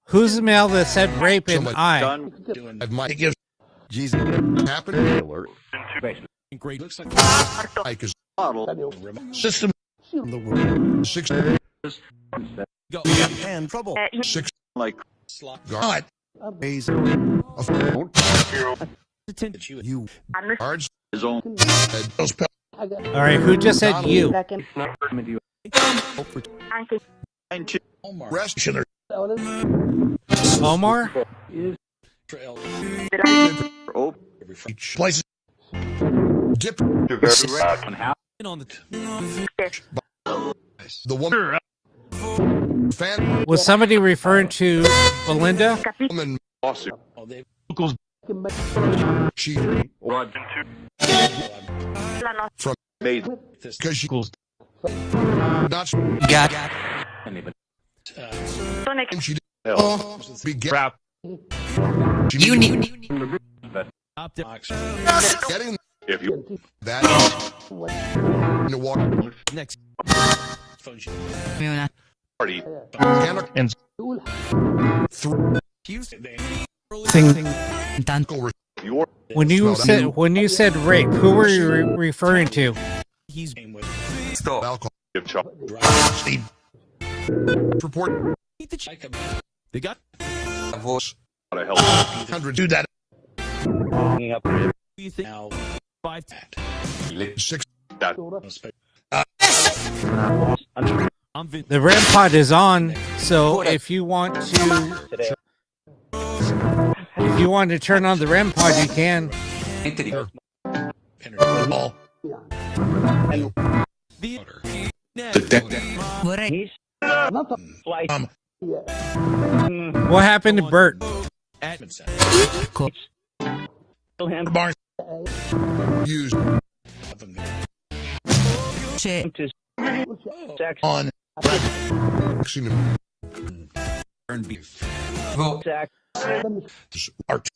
Who's the male that said rape in Somebody I? Done doing. I might give Jesus happened. Alert. Great. Looks like Like is bottle. system. 6 Go. And trouble. 6 Like. God. Amazing. A phone. You. Cards. His own. Those All right, who just said you? rest. Omar? Each places. Dip. On the The woman. Fan Was somebody referring to Belinda? woman lawsuit. She from because she not Got and she began you need getting if you that in the water next party and through your When you said rape, who were you referring to? he's alcohol Steve report they got a voice 100 do that you think now 5 6 The REM pod is on, so if you want to turn on the REM pod, you can. all What happened to Bert? bars used on art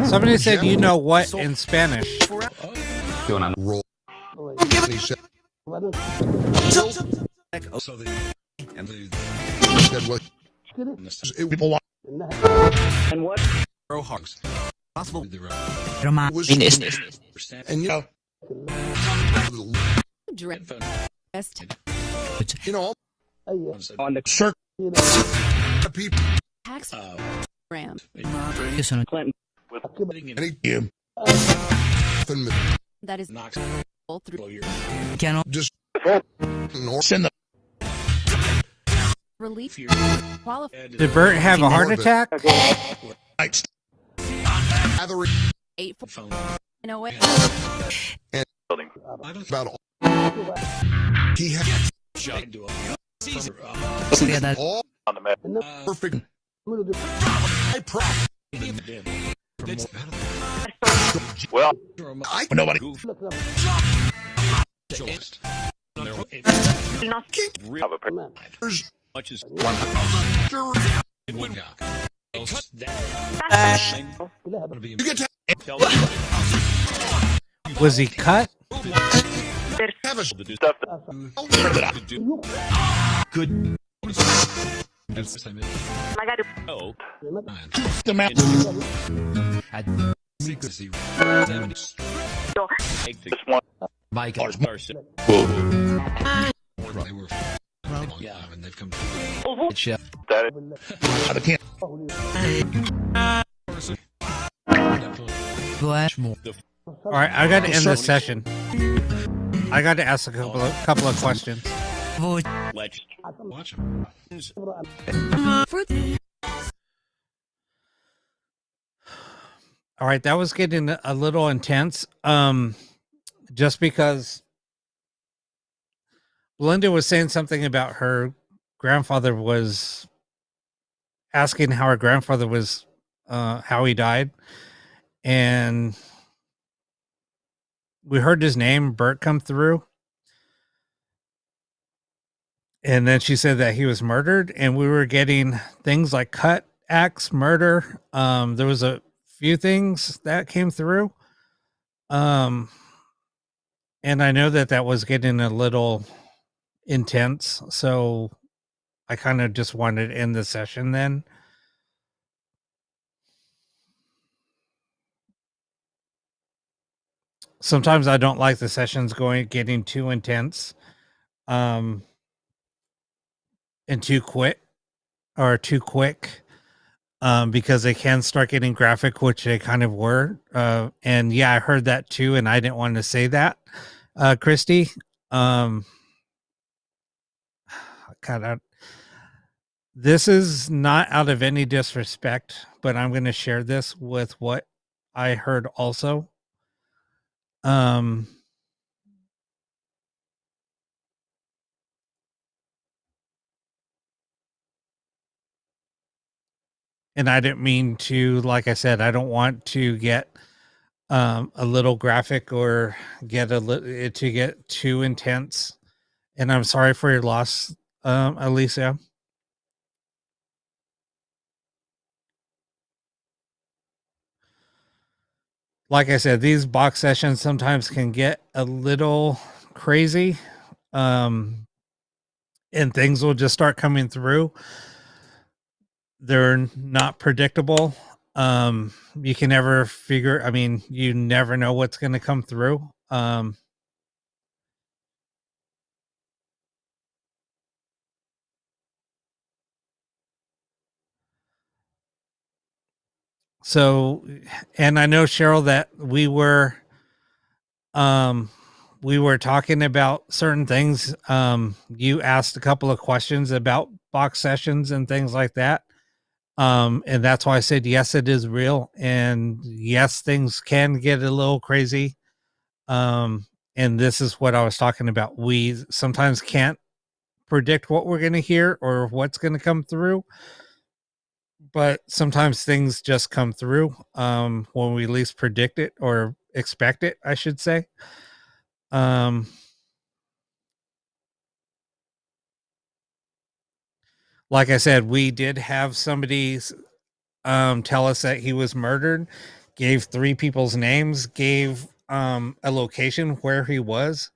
Somebody said you know what in Spanish. roll he said it people want possible was and you know you know on the circle people Tax ram. any you That is all through just nor send the relief. Qualified Did Bert have a heart attack? nights gathering 8 in a way. about all he had all perfect I well I nobody much as you get to Was he cut? have a good the man Mike Carson. yeah and they've come I can't All right, I got to end this session. I got to ask a couple of questions. let's watch him All right, that was getting a little intense. Just because Belinda was saying something about her grandfather was asking how her grandfather was, how he died, and we heard his name, Bert, come through, and then she said that he was murdered, and we were getting things like cut, axe, murder. There was a few things that came through. And I know that was getting a little intense, so I kind of just wanted to end the session then. Sometimes I don't like the sessions getting too intense, and too quick, because they can start getting graphic, which they kind of were. And yeah, I heard that too, and I didn't want to say that, Christy. Kind of. This is not out of any disrespect, but I'm going to share this with what I heard also. and I didn't mean to, like I said, I don't want to get a little graphic or get it to get too intense. And I'm sorry for your loss, Alicia. Like I said, these box sessions sometimes can get a little crazy. Um, and things will just start coming through. They're not predictable. You can never figure, I mean, you never know what's going to come through. So, and I know, Cheryl, that um, we were talking about certain things. You asked a couple of questions about box sessions and things like that. And that's why I said, yes, it is real. And yes, things can get a little crazy. And this is what I was talking about. We sometimes can't predict what we're going to hear or what's going to come through, but sometimes things just come through when we least predict it or expect it, I should say. Um, like I said, we did have somebody tell us that he was murdered, gave 3 people's names, gave a location where he was,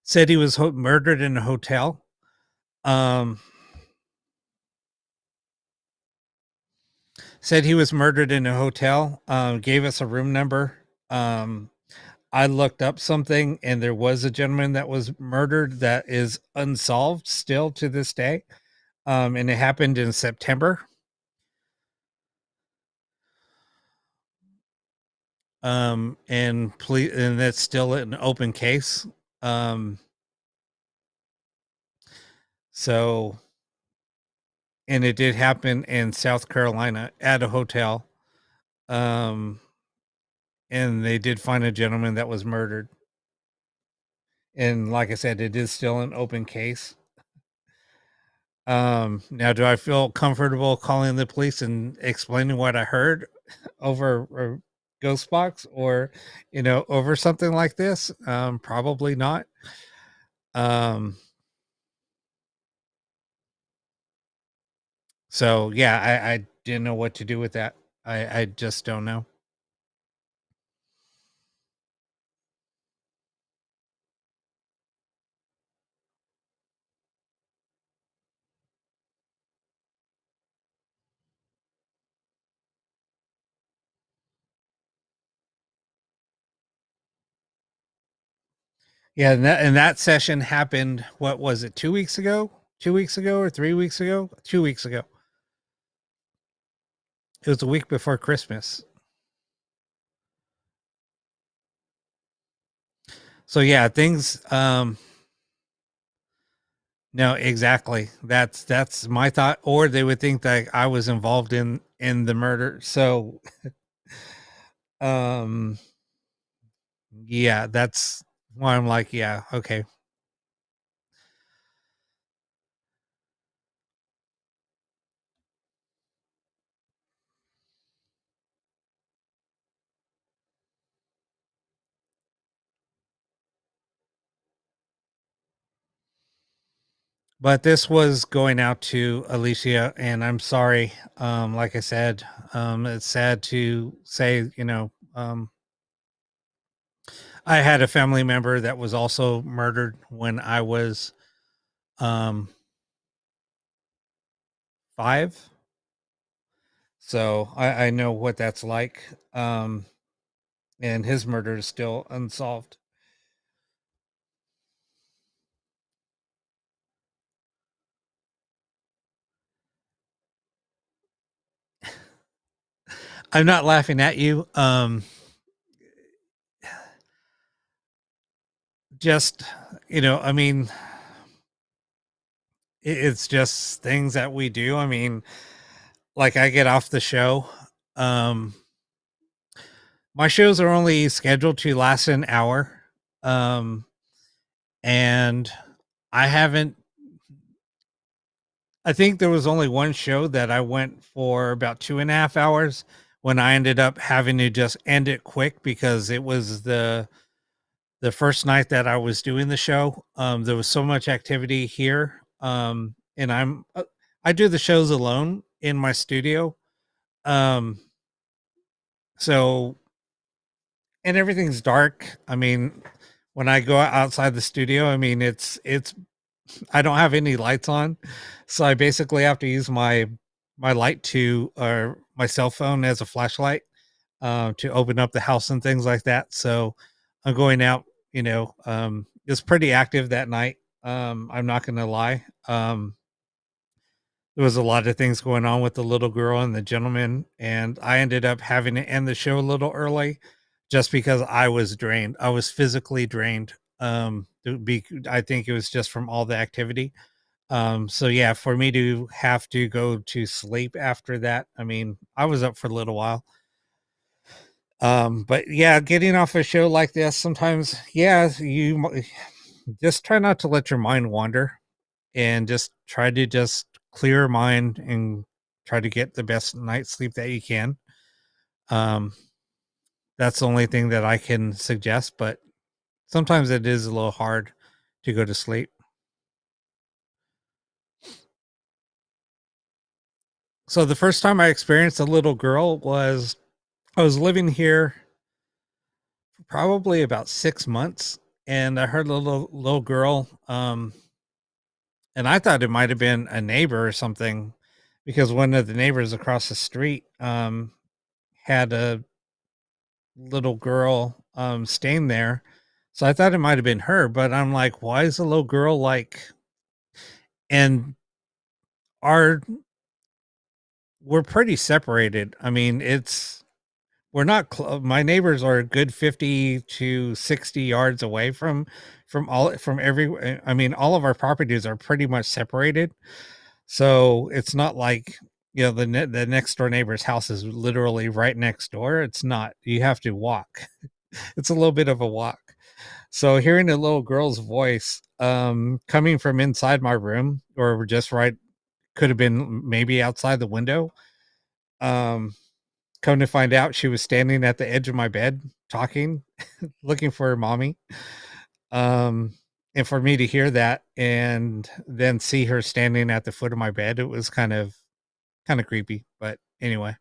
said he was murdered in a hotel. Um, said he was murdered in a hotel, gave us a room number. I looked up something and there was a gentleman that was murdered that is unsolved still to this day. And it happened in September. And that's still an open case. Um, so, and it did happen in South Carolina at a hotel. Um, and they did find a gentleman that was murdered. And like I said, it is still an open case. Now, do I feel comfortable calling the police and explaining what I heard over a ghost box or, over something like this? Probably not. Um, so yeah, I didn't know what to do with that. I just don't know. Yeah, and that session happened. What was it? 2 weeks ago? 2 weeks ago or 3 weeks ago? 2 weeks ago. It was a week before Christmas. So yeah, things. No, exactly. That's my thought. Or they would think that I was involved in the murder. So, um, yeah, that's why I'm like, yeah, okay. But this was going out to Alicia, and I'm sorry. Like I said, it's sad to say, I had a family member that was also murdered when I was, um, 5. So I know what that's like. And his murder is still unsolved. I'm not laughing at you. Just, I mean, it's just things that we do. I mean, like I get off the show. Um, my shows are only scheduled to last an hour. Um, and I haven't, I think there was only one show that I went for about 2.5 hours when I ended up having to just end it quick because it was the first night that I was doing the show. There was so much activity here. And I do the shows alone in my studio. Um, so and everything's dark. I mean, when I go outside the studio, I mean it's I don't have any lights on, so I basically have to use my light to or my cell phone as a flashlight to open up the house and things like that. So I'm going out. It's pretty active that night. I'm not going to lie. There was a lot of things going on with the little girl and the gentleman, and I ended up having to end the show a little early just because I was drained. I was physically drained. I think it was just from all the activity. So yeah, for me to have to go to sleep after that, I mean, I was up for a little while. But yeah, getting off a show like this, sometimes, yeah, just try not to let your mind wander and just try to just clear your mind and try to get the best night's sleep that you can. Um, that's the only thing that I can suggest, but sometimes it is a little hard to go to sleep. So the first time I experienced a little girl was I was living here for probably about 6 months, and I heard a little girl. And I thought it might have been a neighbor or something because one of the neighbors across the street had a little girl staying there. So I thought it might have been her, but I'm like, why is the little girl like and our we're pretty separated. I mean, we're not my neighbors are a good 50 to 60 yards away from every I mean, all of our properties are pretty much separated. So it's not like, the next door neighbor's house is literally right next door. It's not. You have to walk. It's a little bit of a walk. So hearing a little girl's voice coming from inside my room or just right could have been maybe outside the window. Um Come to find out she was standing at the edge of my bed talking, looking for her mommy. Um and for me to hear that and then see her standing at the foot of my bed, it was kind of creepy, but anyway.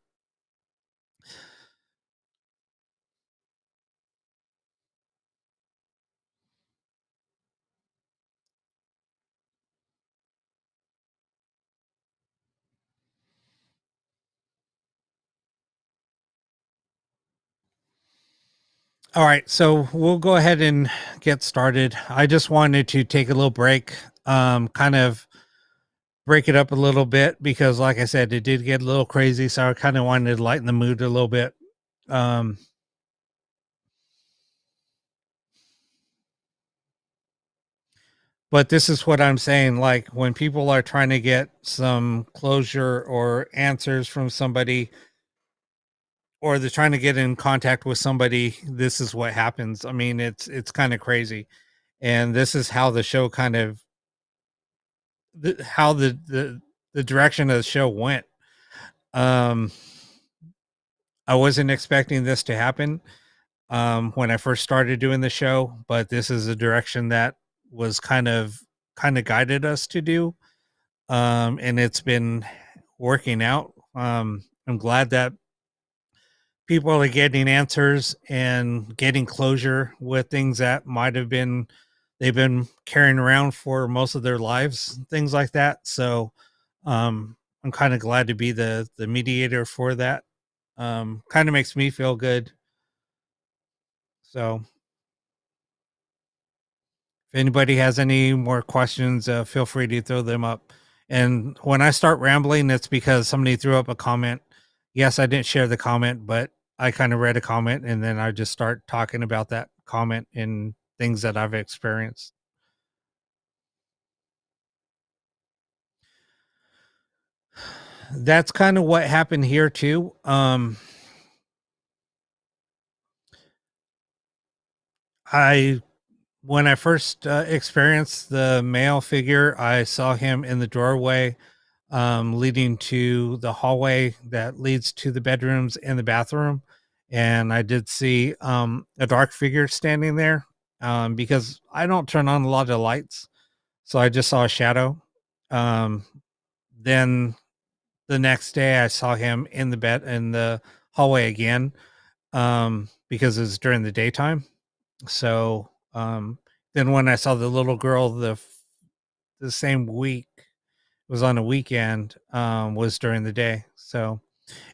All right, so we'll go ahead and get started. I just wanted to take a little break, kind of break it up a little bit because, like I said, it did get a little crazy. So I kind of wanted to lighten the mood a little bit. Um, but this is what I'm saying. Like when people are trying to get some closure or answers from somebody, or they're trying to get in contact with somebody, this is what happens. I mean, it's kind of crazy, and this is how the show kind of how the direction of the show went. Um, I wasn't expecting this to happen when I first started doing the show, but this is a direction that was kind of guided us to do, and it's been working out. I'm glad that people are getting answers and getting closure with things that might have been they've been carrying around for most of their lives, things like that. So I'm kind of glad to be the mediator for that. Kind of makes me feel good. So if anybody has any more questions, feel free to throw them up. And when I start rambling, it's because somebody threw up a comment. Yes, I didn't share the comment, but I kind of read a comment and then I just start talking about that comment and things that I've experienced. That's kind of what happened here too. I When I first experienced the male figure, I saw him in the doorway leading to the hallway that leads to the bedrooms and the bathroom. And I did see a dark figure standing there because I don't turn on a lot of lights. So I just saw a shadow. Then the next day I saw him in the bed in the hallway again because it was during the daytime. So then when I saw the little girl the same week, it was on a weekend, was during the day. So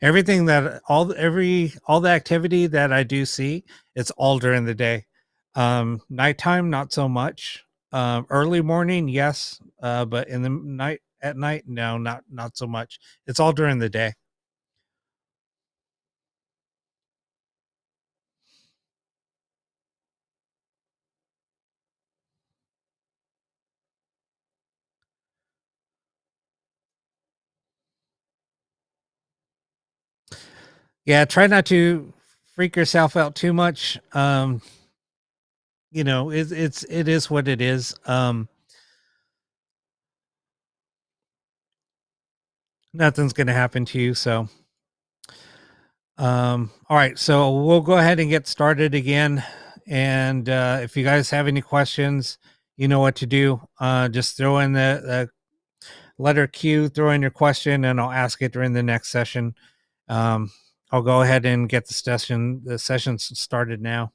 everything that all the activity that I do see, it's all during the day. Nighttime, not so much. Early morning, yes, but in the night at night, no, not so much. It's all during the day. Yeah, try not to freak yourself out too much. It is what it is. Nothing's gonna happen to you. So all right, so we'll go ahead and get started again. And if you guys have any questions, you know what to do. Just throw in the letter Q, throw in your question, and I'll ask it during the next session. I'll go ahead and get the session started now.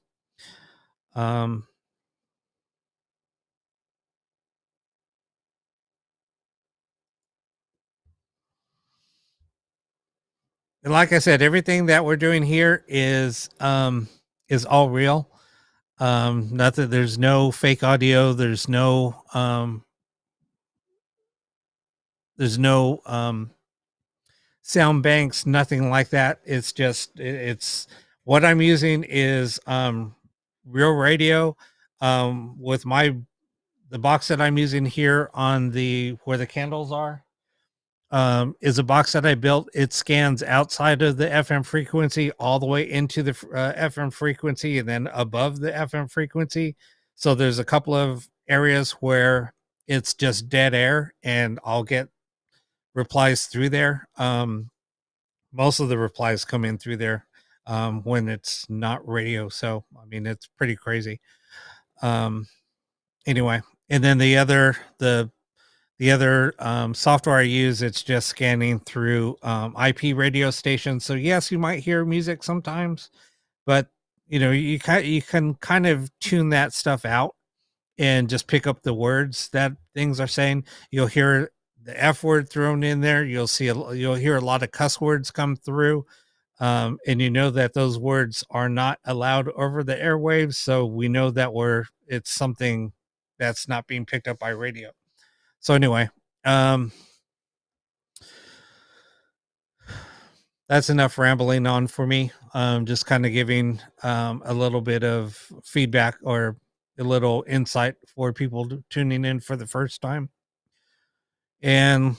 Um, and like I said, everything that we're doing here is all real. Nothing. There's no fake audio. There's no sound banks, nothing like that. It's just it's what I'm using is real radio with the box that I'm using here on the where the candles are is a box that I built. It scans outside of the FM frequency all the way into the FM frequency and then above the FM frequency. So there's a couple of areas where it's just dead air and I'll get replies through there. Most of the replies come in through there when it's not radio. So, I mean, it's pretty crazy. Um, anyway, and then the other software I use, it's just scanning through IP radio stations. So yes, you might hear music sometimes, but you can kind of tune that stuff out and just pick up the words that things are saying. You'll hear the F word thrown in there. You'll hear a lot of cuss words come through. And you know that those words are not allowed over the airwaves. So we know that it's something that's not being picked up by radio. So anyway, that's enough rambling on for me. Just kind of giving a little bit of feedback or a little insight for people tuning in for the first time. And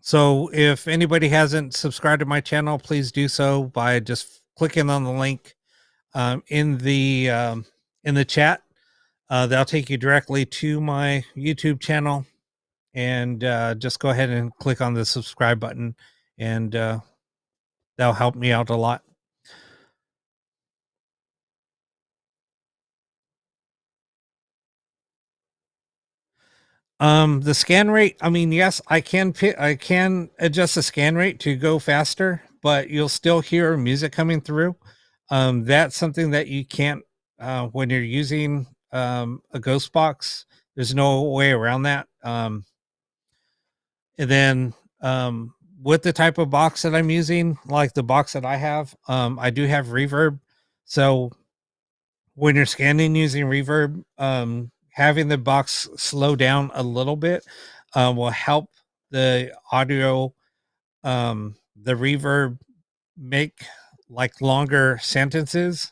so if anybody hasn't subscribed to my channel, please do so by just clicking on the link in the chat. That'll take you directly to my YouTube channel, and just go ahead and click on the subscribe button, and that'll help me out a lot. The scan rate, I mean, yes, I can adjust the scan rate to go faster, but you'll still hear music coming through. That's something that you can't when you're using a ghost box. There's no way around that. And then with the type of box that I'm using, like the box that I have, I do have reverb. So when you're scanning using reverb, having the box slow down a little bit will help the audio, the reverb make like longer sentences.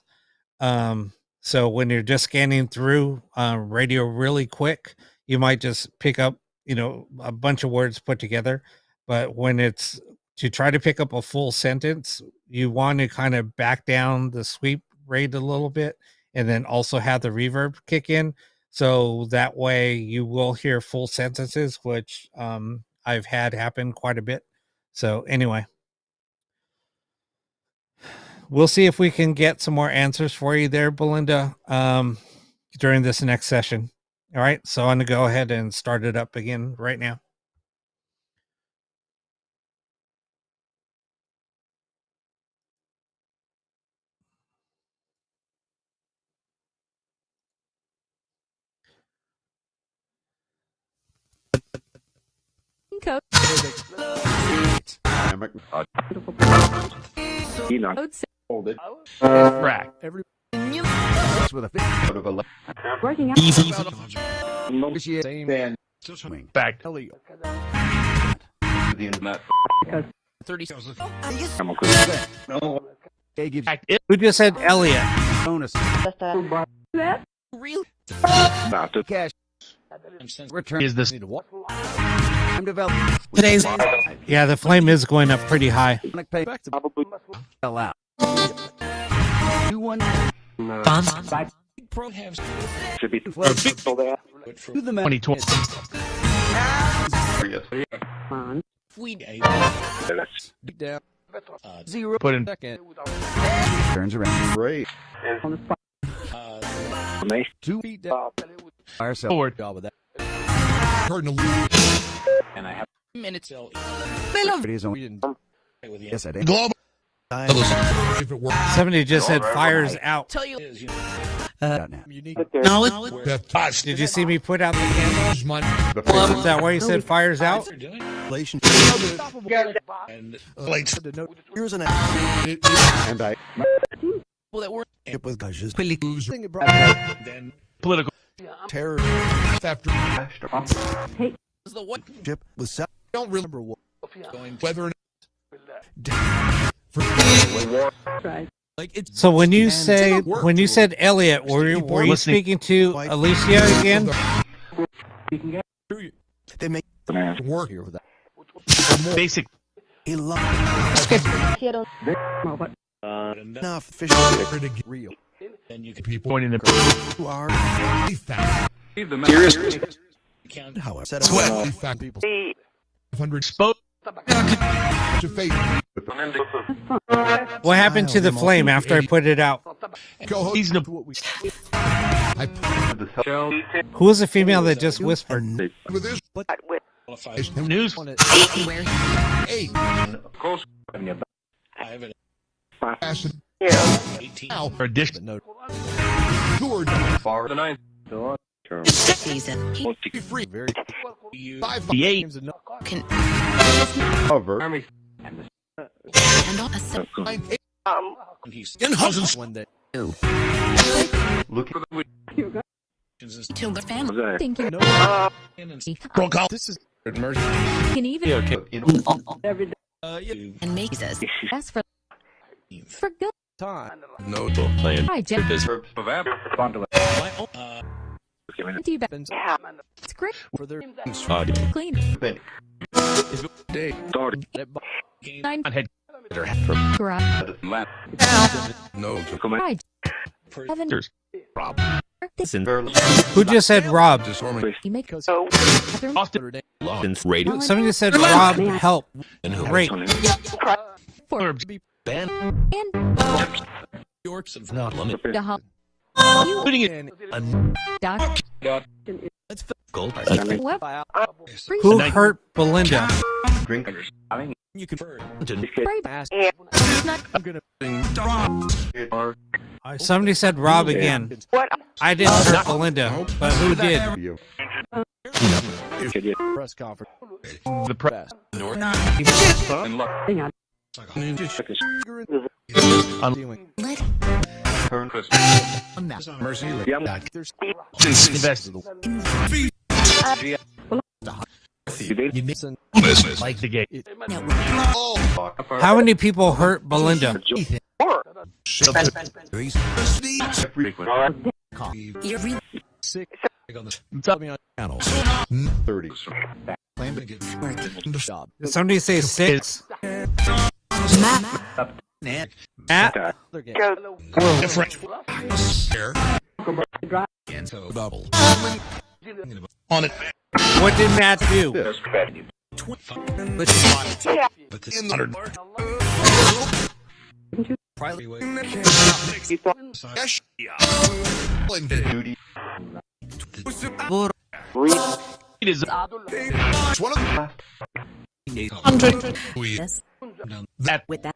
So when you're just scanning through radio really quick, you might just pick up, a bunch of words put together. But when it's to try to pick up a full sentence, you want to kind of back down the sweep rate a little bit and then also have the reverb kick in. So that way you will hear full sentences, which I've had happen quite a bit. So anyway, we'll see if we can get some more answers for you there, Belinda, during this next session. All right. So I'm going to go ahead and start it up again right now. Code. Hold it. Rack. Every With a out of a Working out. Easy. same then Still swimming. Back. Ellie. the internet. 30. No. They give Back. It. Who just said Elliot? bonus Real. cash return. Is this Need to what? I'm developing. Today's. Yeah, the flame is going up pretty high. Pay back to fell out. 2-1 pro have Should be to the man. 2020? We Beat down. uh, 0 put in second. Turns around. great. 2 feet down. Fire cell. forward. Job with that. Minutes. So It is on. we didn't with the Yes, I did. global. Somebody just said fires out. Tell you is, you know, Out now. unique knowledge. Did you see me put out the candle? Is that why you said fires out? They're doing and Here's an And I well that were it was guys. then political Terror. is the what Ship was set. Don't remember what. going Whether like it's So when you said Elliot, were you Listening. speaking to Alicia again? they make work here with that. basic He loves enough enough fish to get real. then you can point in the You are count however set up people. 500 spoke To fate. What happened to the flame after I put it out? reasonable. What we Who was the female that just whispered? with this Qualified news. on it. Where? Eight. I have an Acid. 18 for addition. No. toured far the ninth. Season. He Be free. Very. You 5 the 8 games enough. can Cover. handle a sub. 9, 8. he's One day. Look at the To the family. Thank you. No. broke out. This is Can even You and makes us ask for good. time. no playing. Hi, Jeff. This Do you bet? Happens It's great. for their Clean. day. game 9 on head garage. No. Hi, Evan. Rob. Who just said Rob? You make Because bathroom. Austin Radio. Somebody just said Rob. Help. Great. For be banned and Yorks of not limited the hub. You putting it in doc. let's gold Web. Free. Who hurt Belinda? Drinkers. you can Free. ask. Not I'm gonna Somebody said Rob again. I didn't hurt Belinda, but who did? You. press conference. the press Dealing. Let Turn. mercy There's invested you need some like the game network. How many people hurt Belinda? You're real. sick. top Me on channels. 30. Job. Did somebody say 6? Matt? Other game. different Double. On it. What did Matt do? But in the it is that With that.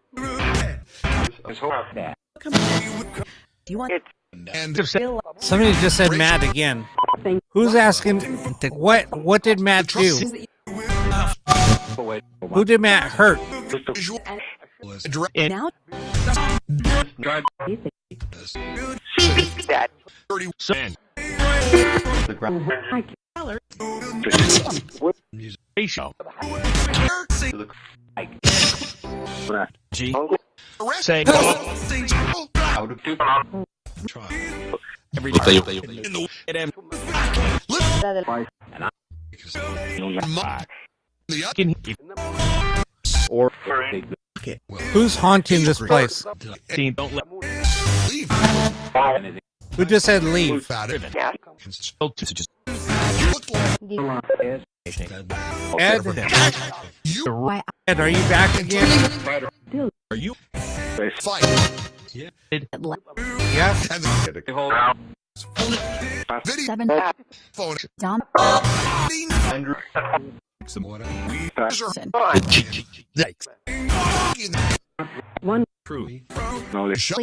Do you want it? and Somebody just said Matt again. Who's asking? What did Matt do? Who did Matt hurt? and Now? ratio. G. Say every day. Or Who's haunting this place? don't let Who just said leave? Ed? Why? Ed, are you back again? Are you? Yes. Seven. Dom. One. Shut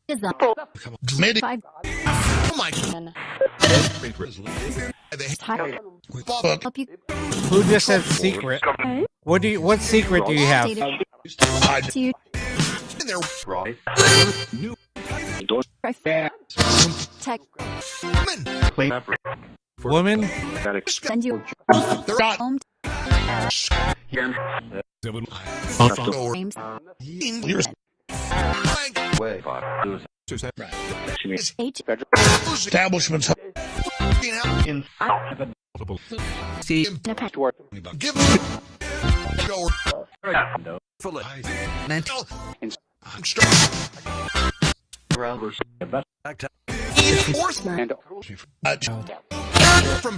Is up. Five. Oh my Tired. Help you. Who just said secret? What secret do you have? To you. Tech. Woman? Send you. Home. James. H. Establishments. See. Give mental from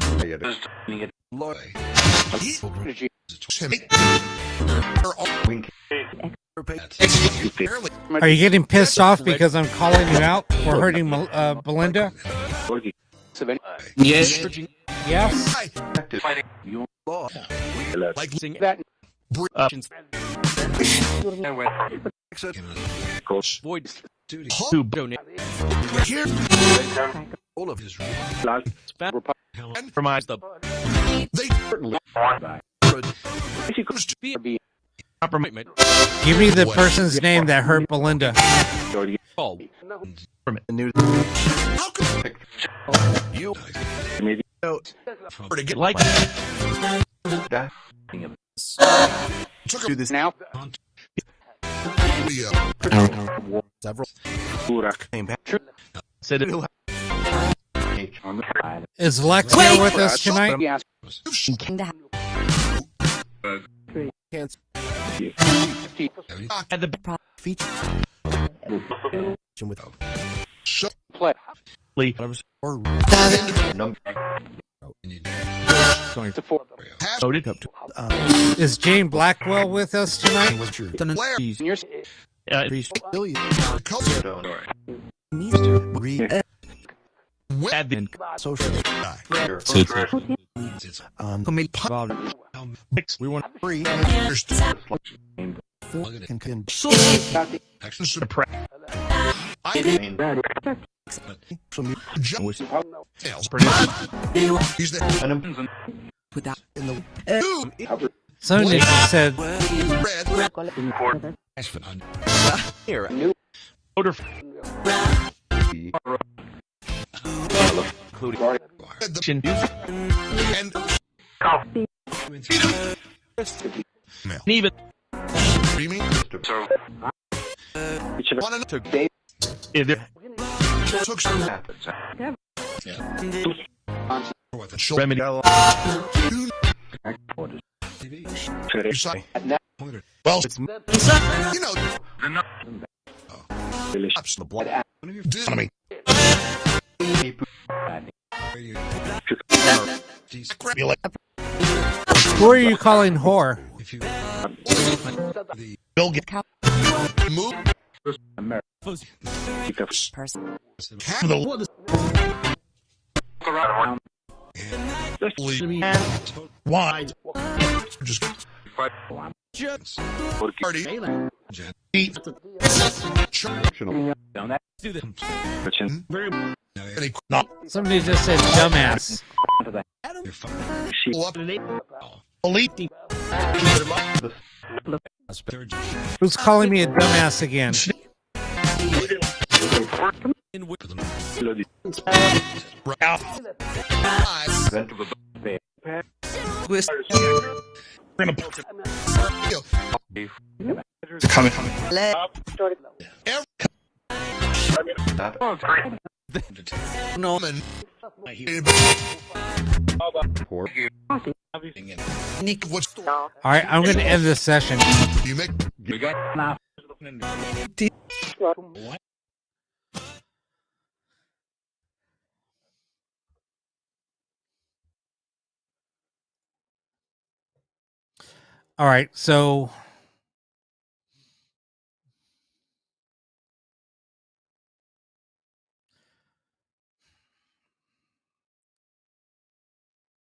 Are you getting pissed off because I'm calling you out for hurting Belinda? Yes. Yes. like Void to donate. here All of his compromise the they compromise. Give me the person's name that hurt Belinda. Call from the news. how come You to get like took do a this now. Several came back. Said it. Is Lex here with us tonight? At the Feature. with so Lee. Going to noted up to Is Jane Blackwell with us tonight? Blair years. At the social mix. We want free. He's the Without. Somebody just said red Here. Order. Including and even dreaming one took if there took some remedy. well, you know, The blood. Disney. Who are you calling whore? Bill get move. person. The wide. Just party. Eat. Not Somebody just said dumbass. elite. Who's calling me a dumbass again? No. What's All right, I'm going to end this session. you make? All right, so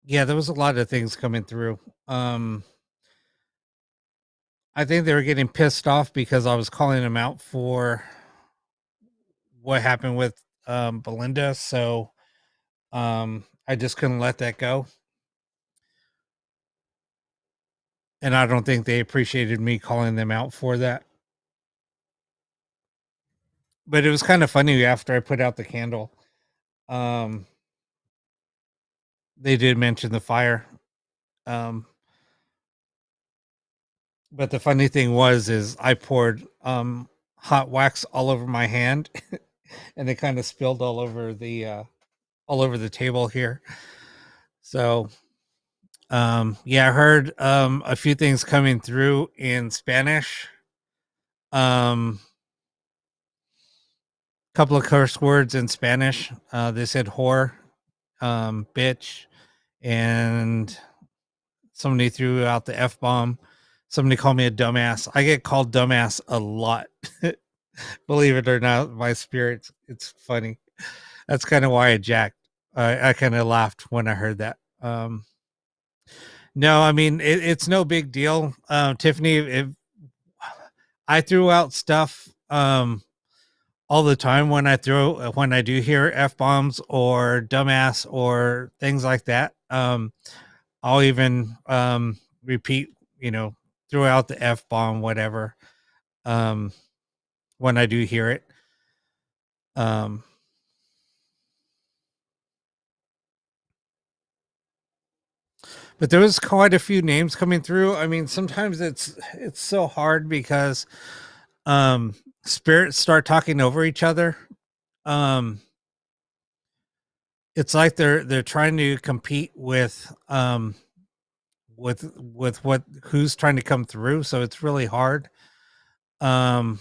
yeah, there was a lot of things coming through. I think they were getting pissed off because I was calling them out for what happened with Belinda, so I just couldn't let that go. And I don't think they appreciated me calling them out for that. But it was kind of funny after I put out the candle. They did mention the fire. But the funny thing is I poured hot wax all over my hand and it kind of spilled all over the table here. So yeah, I heard a few things coming through in Spanish. Couple of curse words in Spanish. They said whore, bitch, and somebody threw out the F-bomb. Somebody called me a dumbass. I get called dumbass a lot. Believe it or not, my spirit, it's funny. That's kind of why I jacked. I kind of laughed when I heard that. No, I mean, it's no big deal. Tiffany, if I threw out stuff all the time when I do hear F-bombs or dumbass or things like that. I'll even repeat, throw out the F-bomb, whatever, when I do hear it. But there was quite a few names coming through. I mean, sometimes it's so hard because spirits start talking over each other. It's like they're trying to compete with who's trying to come through, so it's really hard. I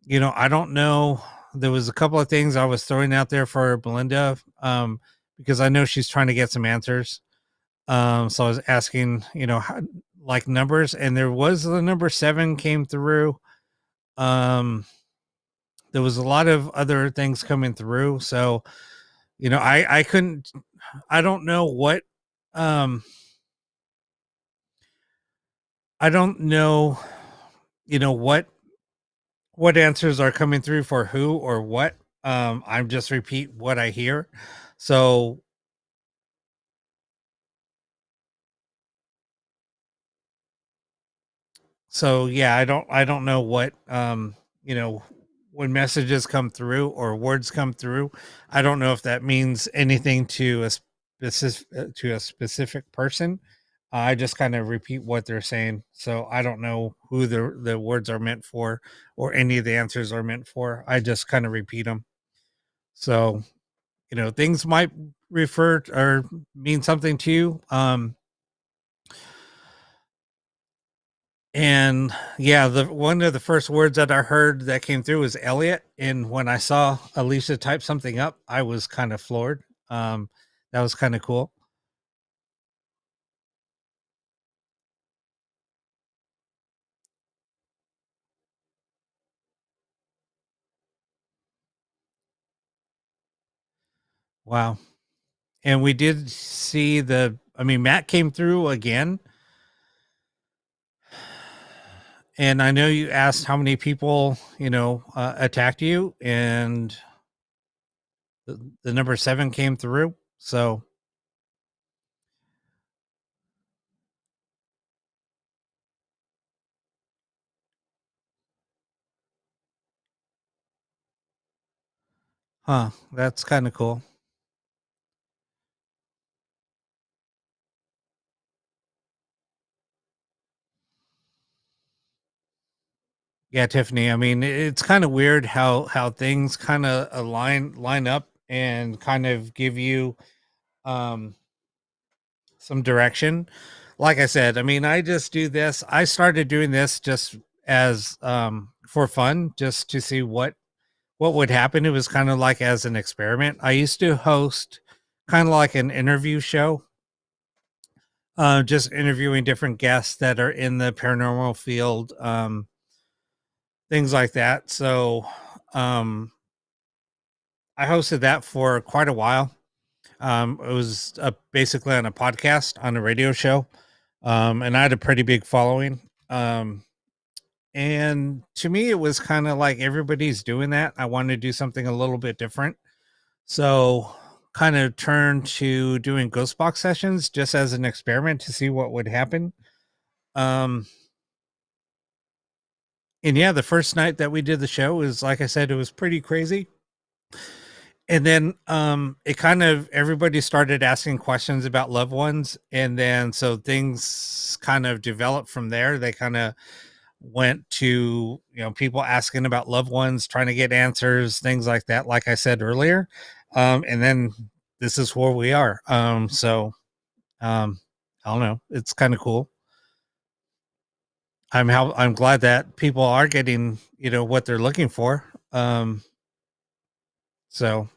don't know. There was a couple of things I was throwing out there for Belinda, because I know she's trying to get some answers. So I was asking, like numbers, and there was the number 7 came through. There was a lot of other things coming through. So, I couldn't, I don't know what, I don't know, what answers are coming through for who or what. I'm just repeat what I hear. So yeah, I don't know what when messages come through or words come through, I don't know if that means anything to a specific person. I just kind of repeat what they're saying. So I don't know who the words are meant for or any of the answers are meant for. I just kind of repeat them. So, things might refer or mean something to you. And yeah, the one of the first words that I heard that came through was Elliot. And when I saw Alicia type something up, I was kind of floored. That was kind of cool. Wow. And we did see I mean, Matt came through again. And I know you asked how many people, attacked you, and the number 7 came through. So, that's kind of cool. Yeah, Tiffany. I mean, it's kind of weird how things kind of line up and kind of give you um some direction. Like I said, I mean, I just do this. I started doing this just as for fun, just to see what would happen. It was kind of like as an experiment. I used to host kind of like an interview show, just interviewing different guests that are in the paranormal field, things like that. So um, I hosted that for quite a while. It was basically on a podcast, on a radio show, and I had a pretty big following. And to me, it was kind of like everybody's doing that. I wanted to do something a little bit different. So kind of turned to doing ghost box sessions just as an experiment to see what would happen. Um, and yeah, the first night that we did the show was, like I said, it was pretty crazy. And then it kind of everybody started asking questions about loved ones, and then so things kind of developed from there. They kind of went to people asking about loved ones, trying to get answers, things like that, like I said earlier. And then this is where we are. I don't know, it's kind of cool. I'm glad that people are getting what they're looking for. So,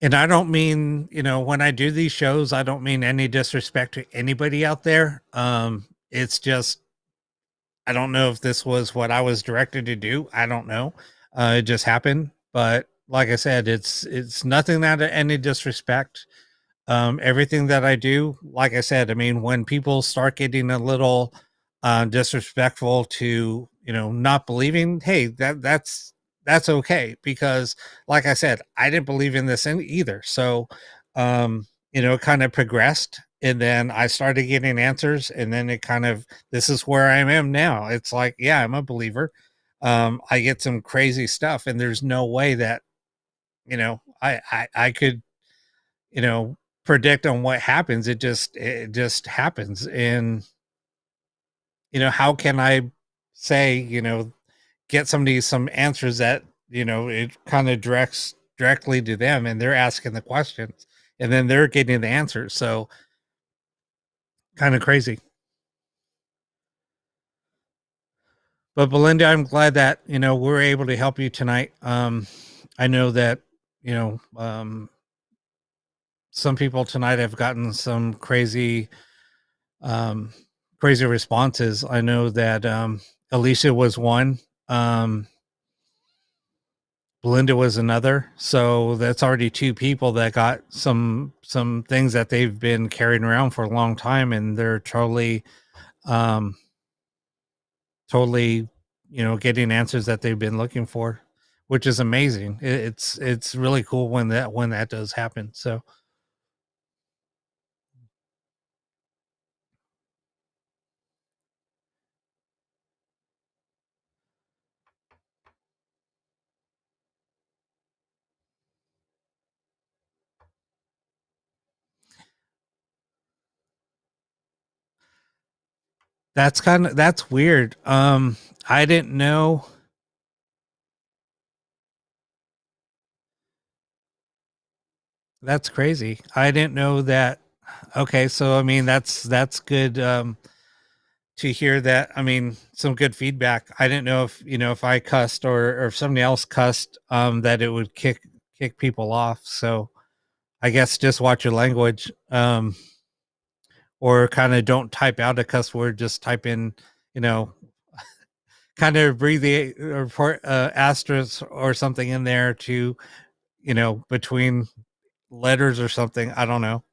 and I don't mean, when I do these shows, I don't mean any disrespect to anybody out there. It's just I don't know if this was what I was directed to do. I don't know. It just happened. But like I said, it's nothing out of any disrespect. Everything that I do, like I said, I mean, when people start getting a little disrespectful to, not believing, hey, that's okay, because like I said, I didn't believe in this either. So, it kind of progressed, and then I started getting answers, and then it kind of this is where I am now. It's like, yeah, I'm a believer. I get some crazy stuff, and there's no way that I could you know predict on what happens. It just happens. And how can I say, get somebody some answers that it kind of directly to them, and they're asking the questions, and then they're getting the answers. So kind of crazy. But Belinda, I'm glad that we're able to help you tonight. I know that you know some people tonight have gotten some um, crazy responses. I know that Alicia was one. Um, Belinda was another. So that's already two people that got some things that they've been carrying around for a long time, and they're um, totally, getting answers that they've been looking for, which is amazing. It's really cool when that does happen. So that's weird. I didn't know. That's crazy. I didn't know that. Okay, so I mean that's good. to hear that. I mean, some good feedback. I didn't know if if I cussed or if somebody else cussed, that it would kick people off. So I guess just watch your language, or kind of don't type out a cuss word. Just type in, you know, kind of abbreviate or asterisk or something in there to, between letters or something. I don't know.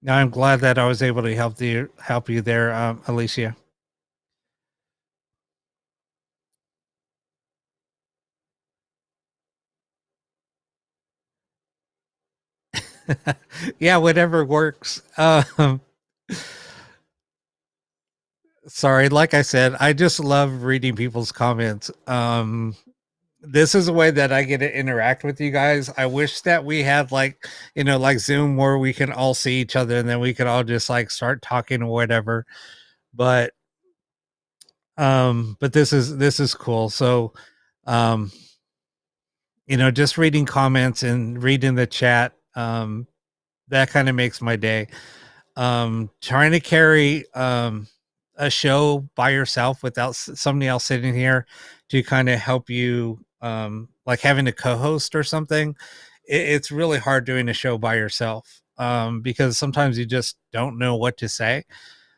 Now I'm glad that I was able to help you there, Alicia. Yeah, whatever works. Sorry, like I said, I just love reading people's comments. This is a way that I get to interact with you guys. I wish that we had like, like Zoom where we can all see each other and then we could all just like start talking or whatever. But this is cool. So just reading comments and reading the chat, that kind of makes my day. Trying to carry a show by yourself without somebody else sitting here to kind of help you, like having a co-host or something. It's really hard doing a show by yourself, because sometimes you just don't know what to say.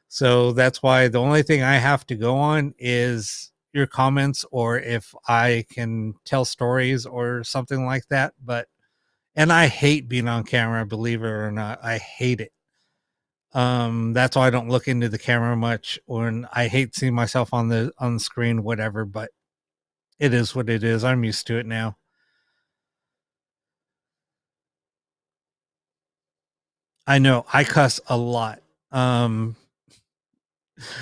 So that's why the only thing I have to go on is your comments, or if I can tell stories or something like that. And I hate being on camera, believe it or not. I hate it. That's why I don't look into the camera much, and I hate seeing myself on the screen, whatever, but it is what it is. I'm used to it now. I know I cuss a lot.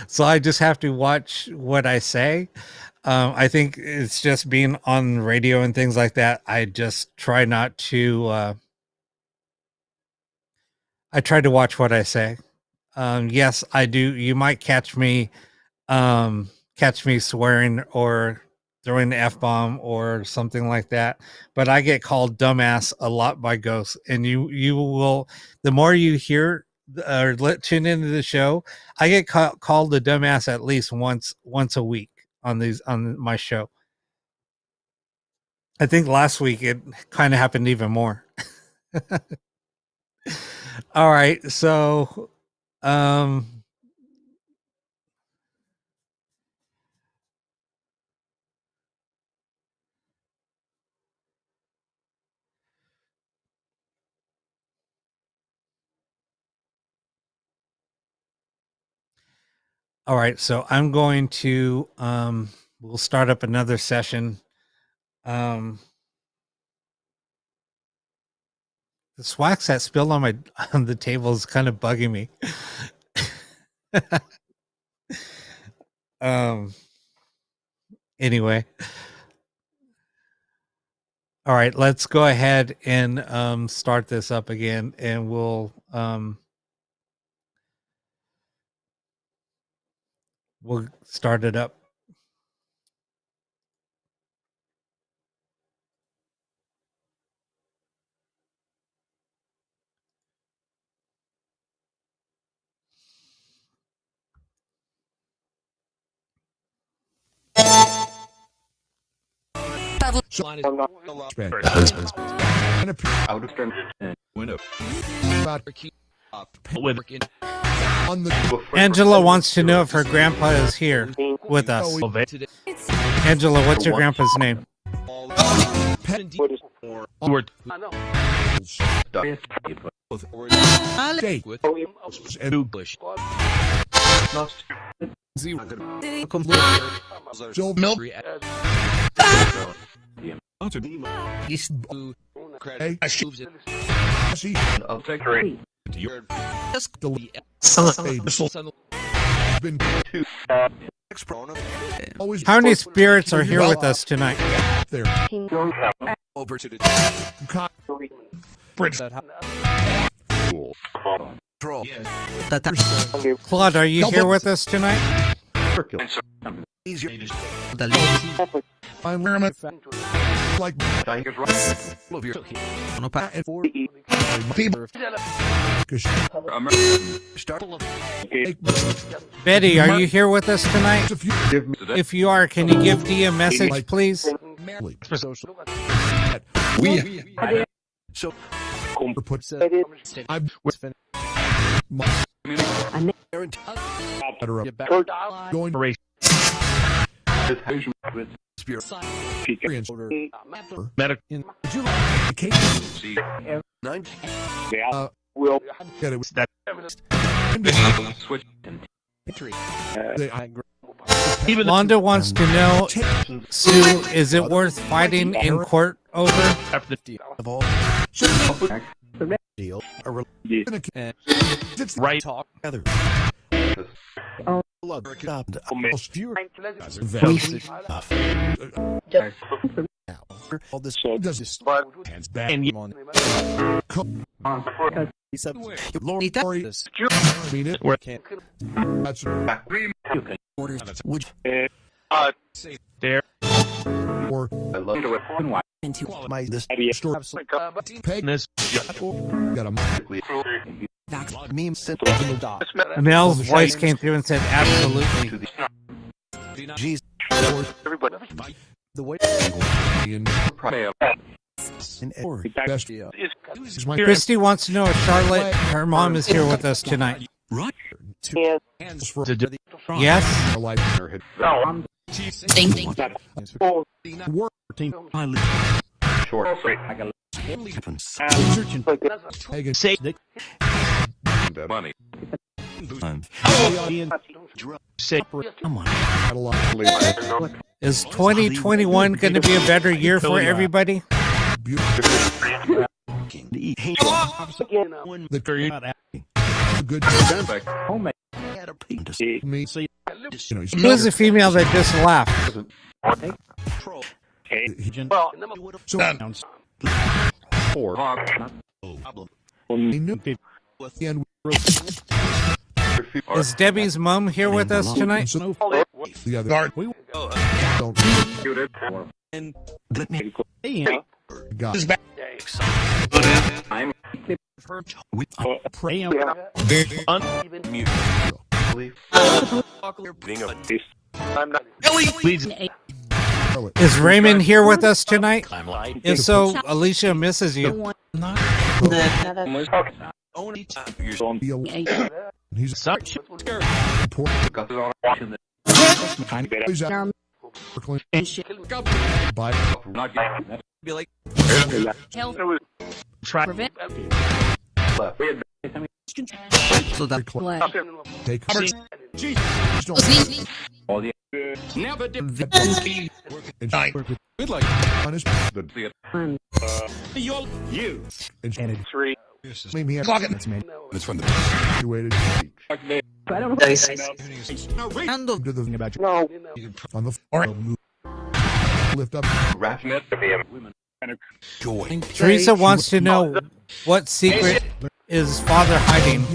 So I just have to watch what I say. I think it's just being on radio and things like that. I just try not to, I try to watch what I say. Yes, I do. You might catch me swearing or throwing the F-bomb or something like that. But I get called dumbass a lot by ghosts, and you will, the more you hear or tune into the show, I get called a dumbass at least once a week on my show. I think last week it kind of happened even more. All right, so all right, so I'm going to we'll start up another session. The wax that spilled on the table is kind of bugging me. Anyway. All right, let's go ahead and start this up again, and we'll start it up. Angela wants to know if her grandpa is here with us. Angela, what's your grandpa's name? How many spirits are here with us tonight? Claude, are you here with us tonight? Like Betty, are you here with us tonight? If you are, can you give Dee a message, please? Londa wants to know, Sue, is it worth fighting in court over? Right. There. Mel's voice came through and said, absolutely. Christy wants to know if Charlotte, her mom, is here with us tonight. Yes? Is 2021 going to be a better year for everybody? Who is the female that just laughed? Is Debbie's mom here with us tonight? Is Raymond here with us tonight? If so, Alicia misses you. Teresa wants to know what secret is father hiding.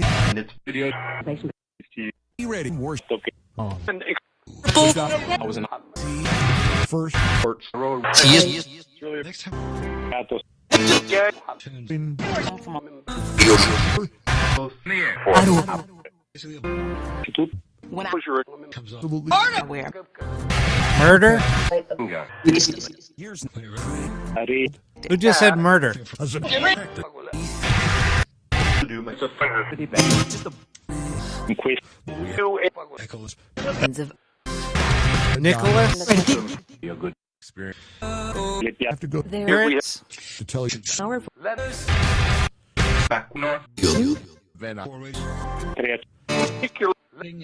Murder? Who just said murder? Nicholas? Have to go Spirits? to tell you.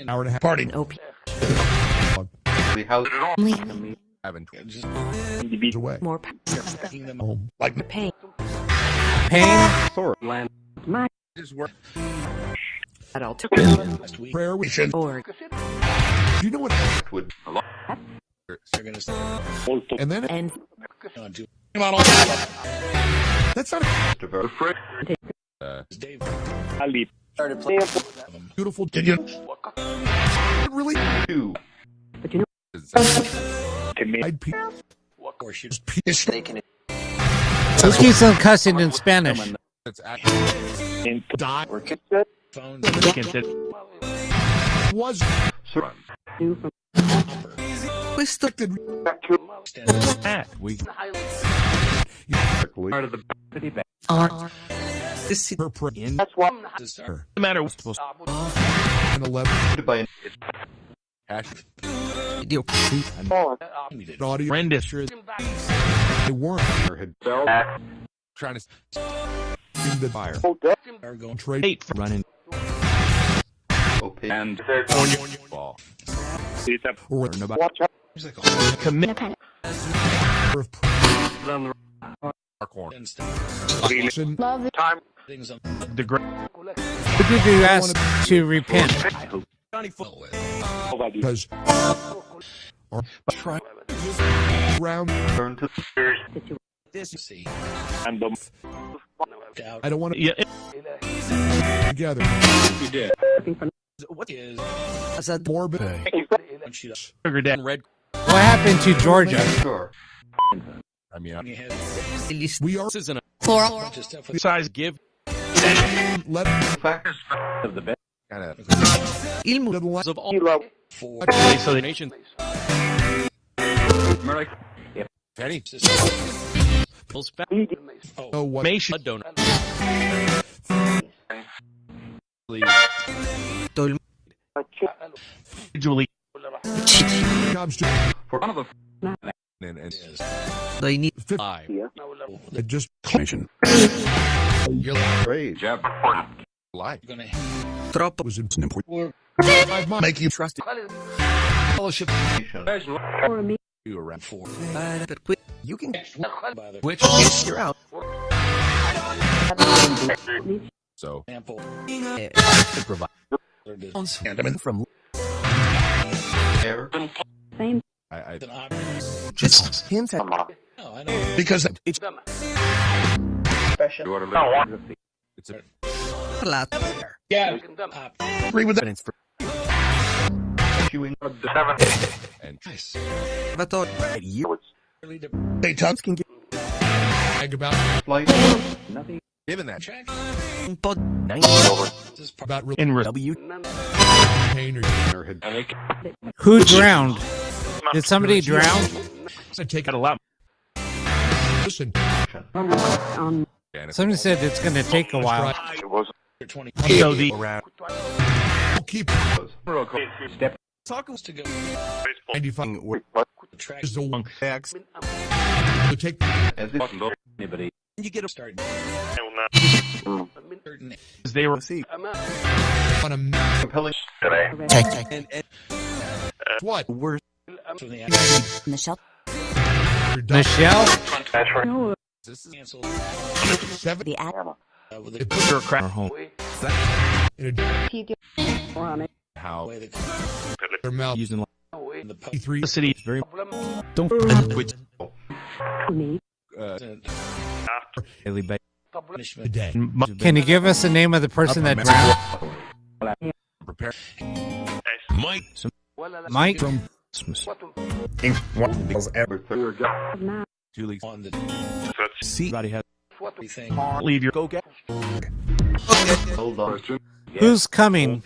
Hour and a half party. Away. More Home. Like pain. Pain? Adult. prayer we should. Or Do you know what would and then and that's not a Started playing. Beautiful. Did you? Really? Two. But you know, I'd pe- Or should Is they can Who keeps on cussing in Spanish? die work it. Phones. was do from Questo At we part of the this is her print that's what the matter was supposed and 11 by video audio. horrendous. They weren't. Had trying to in the fire. Are going Trade hate for running and ball. or Commit of things on the great Who did you ask to repent? because try round turn to this. See, I don't want to yeah. together working for What is as a morbid sugar dad red? What happened to Georgia? I mean list we are This isn't a Floral. bunch of stuff with size give. let Of the best kind of il mu little of all for Okay. so the nation. Penny Bills back. know Oh, what Mason donor. tol Julie comes to and do I need I it just you're great life gonna troppo was important make you trust fellowship for me. you around for per cui you can by the which you're out so example. to provide and from air Same. I An object. just hint at No, I know. because it's It's a la yeah. agree with that evidence for queuing and Nice. vator you Really the they talk can get think about life given that check. un po' This is part about in risk. W pain or had Who drowned? Did somebody drown? take Got a lot. listen On Somebody said it's going to take a while. For 20. So the around keep step talking to go 95 the track is the one X to take anybody. You get a start. Certain as they receive on a compelling and what worse from the Michelle. Michelle? no, this is canceled. 7 The ad. With it the puts your crack home in a on it. how way the their mouth using the post 3 the city very problem. don't which Me. daily base a Punishment. day Can you give us the name of the person that drowned? prepare Mike? from Now. Julie On the see body has everything. leave your go get hold on Who's coming?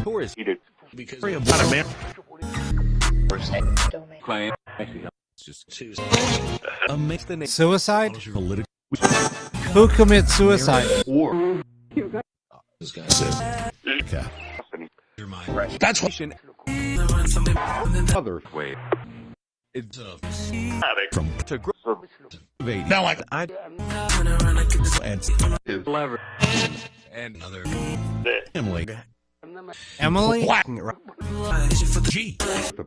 tourist Because worry about a man just choose. amidst the Suicide? political Who commits suicide? or You got This guy okay. your mind. That's what other way it's from to grow now like I and lever And another Emily Emily? whacking it right G the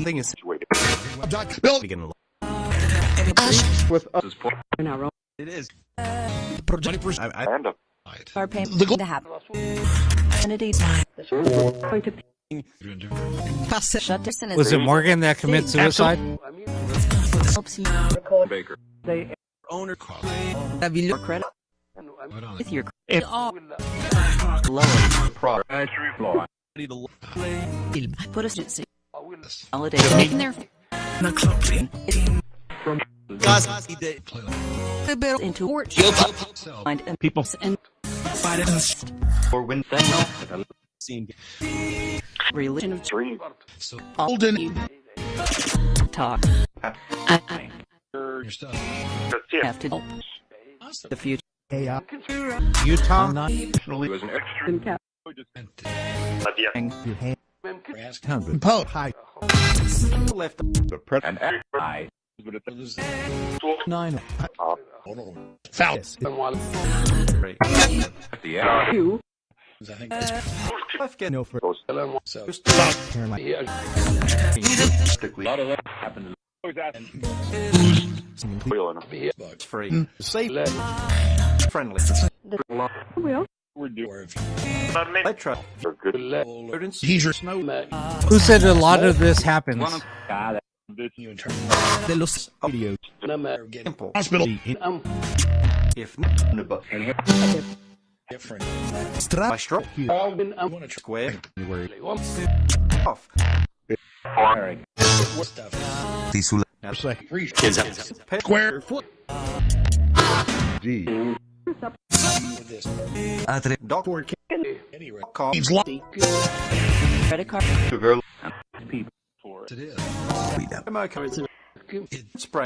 thing is Bill begin with in our own. it is 20% I Our pay The goal- to have. Kennedy. Going to pass it Shutterson is Was it Morgan that commits suicide? helps you. they owner meraviglioso credit. with your If lower. the Put us at holiday. Making their into porch. Find and people and or when seen religion of Golden talk. I have to help the future. Utah. And cap. Pope high left The president. 9 foul You. left get no for free safe friendly Will. Petra He's your snow Who said a lot of this happens? de los videos simple hospital. if Different. by stroke square off Stuff. now Square. foot G. With this. dog Any rate. call He's locked. Credit card. It is. spray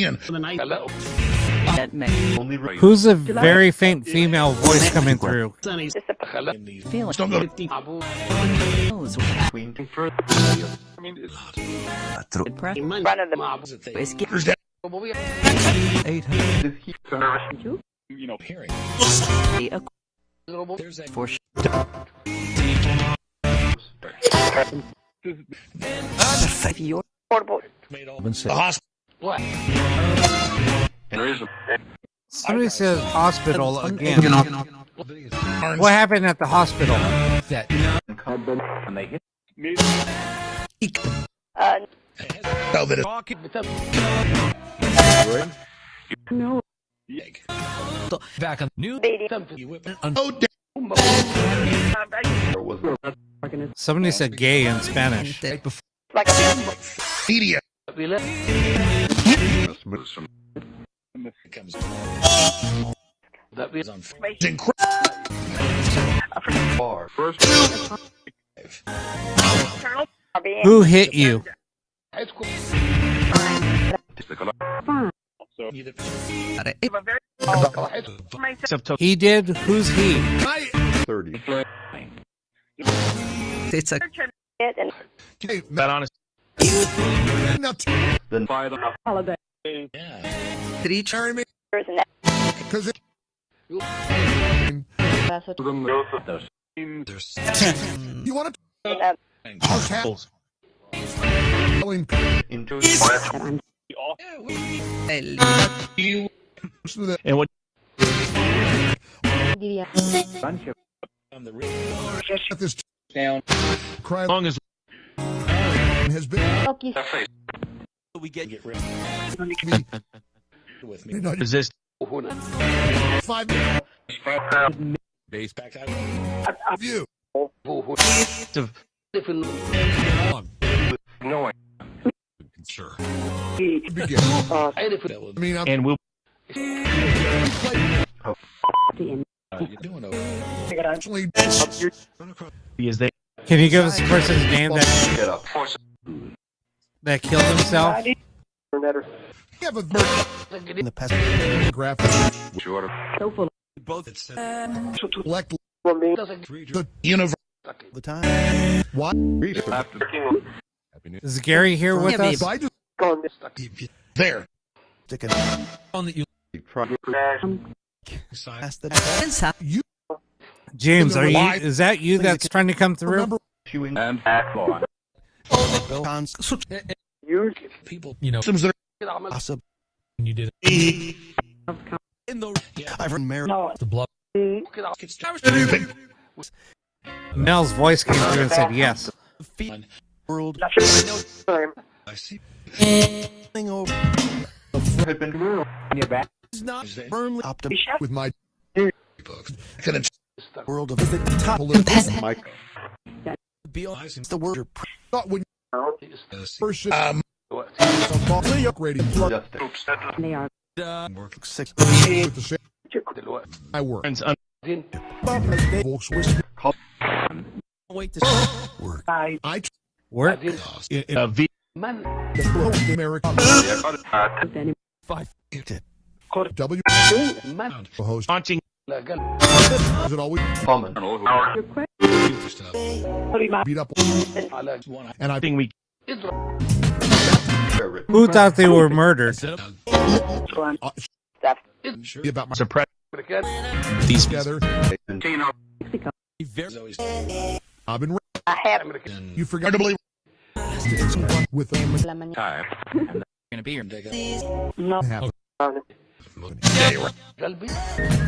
That may Only Who's a very faint female voice coming through? In these. feel it. don't go Knows between. press. Is it they? Is get There's that. 800 Hearing. a There's that. for if you're Made all. The hospital. Somebody says hospital again. Orange. What happened at the hospital? Tell that No. Egg. back on new You whip it. Oh, Somebody said gay in Spanish. right before media. It comes. On Bar. Who hit you? Fine. either. He did? Who's he? 30. it's a That honest. Then Holiday. Yeah. three charming because it. There's. You want to Hospitals. into That I'm and what On the ring. this down cry long as has been we get Get rid with me. not resist 5 Base back out. view Sure. begin. That will. I mean, I'm, and we'll in. You doing over? actually is they Can you give us the person's name get up. that killed himself? Have a bird in the past graphic So full. both It's select three. the universe. the time What? Is Gary here with Yeah, us? I just there. sticking on that you Side. past the You James, are you? Is that you that's trying to come through? remember you cons People. you know systems that awesome You did in the Yeah. I've married the blood Get started. are Mel's voice came through and said yes. feet world I see. thing over had been is not Is that- firmly optimistic with my World of the top political Mike. The word thought when first upgrading They are six with the same I work. Wait to work. I Work. the American with any W host Launching. is it always common request. beat up and I Thing we Who thought they were murdered? about my suppress these together Mexico. I've been you forgot to believe with them Gonna be here. half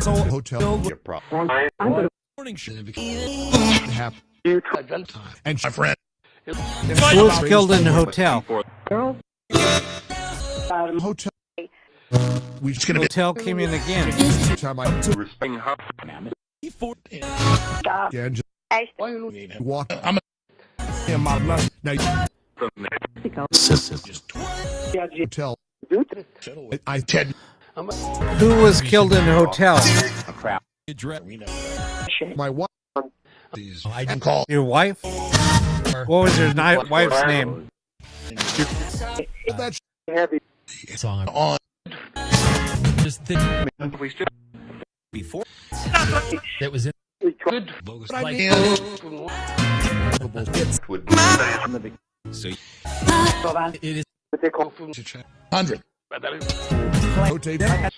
So hotel I'm going half and my friend Who was killed in a hotel? to girls. hotel we just gonna be Hotel came in again. time I again just walk I'm in my life now Mexico. hotel I Ted Who was killed in a hotel? my wife I can call Your wife? What was your wife's name? that song on just think before that was in bogus I like mean so it is 100 rotate I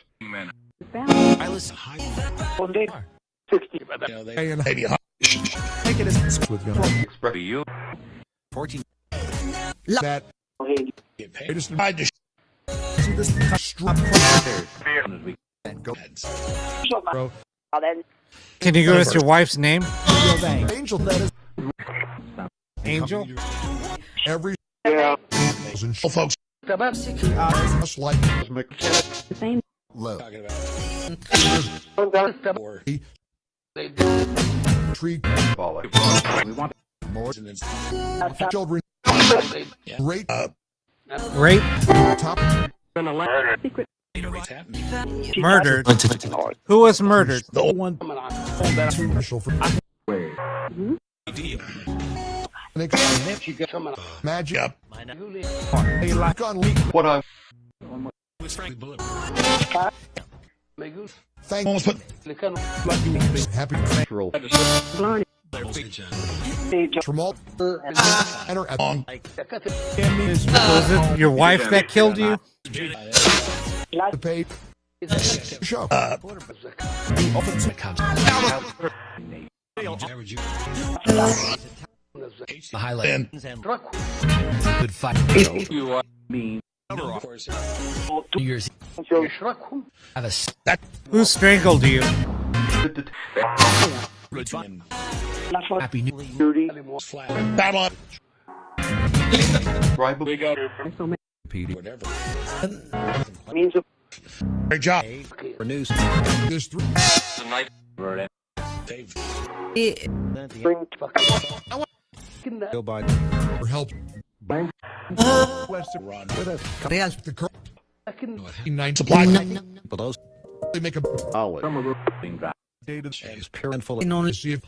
listen high and maybe take it as with you 14 that get I paid just tried to see this strap go bro Can you give us your wife's name? angel that is Angel? every folks just like The same. low talking about or tree we want more than children rate Rape? top Secret. what's happening Murdered. Who was murdered? the one that special for magic up hey like on leak what I was Frank Bullet thank almost put happy natural Blarney. tumult enter at long Was it your wife that killed you? the pay show average the highlight good fight you are mean of course years have a Who strangled you? good fun happy new flat battle up There's so many. whatever great job for news there's three they've Go by. for help run the current 9 supply But those they make a data is pure and full to see if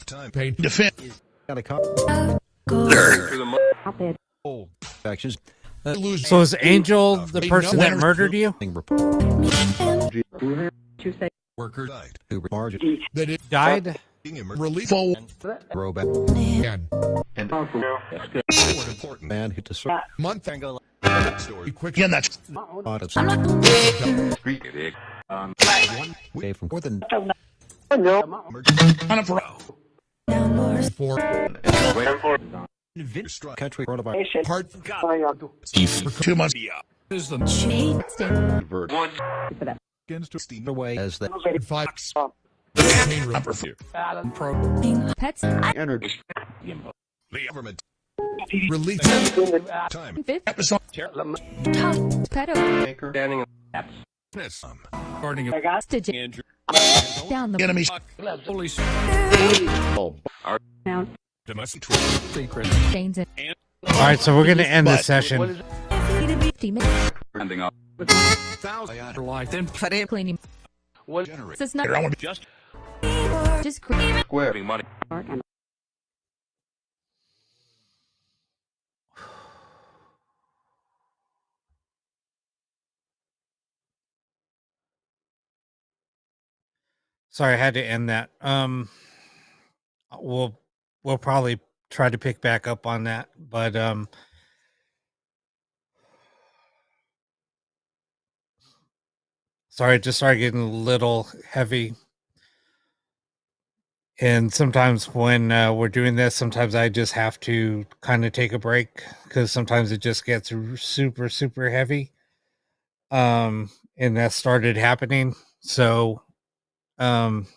time pain defend got a cop. Op-ed. Actions. lose So is Angel the person that murdered you? You say worker died Who margin. that it Died? relief full Robot. again important Man who to serve. month story quick again that's Audits. Way from more than on for struck country coronavirus. part Steve for 2 months is the for that. begins to Away as the 5 pain upper Pets. the government relief time episode Yes. starting Andrew Down the Enemies. Holy down. domestic secret. Stains it. All right, so we're gonna end this session. 50 minutes. Ending up. Thousand life then Cleaning. generate. This is not I want to Just just create squaring money. and Sorry, I had to end that. We'll probably try to pick back up on that, but sorry, it just started getting a little heavy. And sometimes when we're doing this, sometimes I just have to kind of take a break because sometimes it just gets super, super heavy. And that started happening. So, um,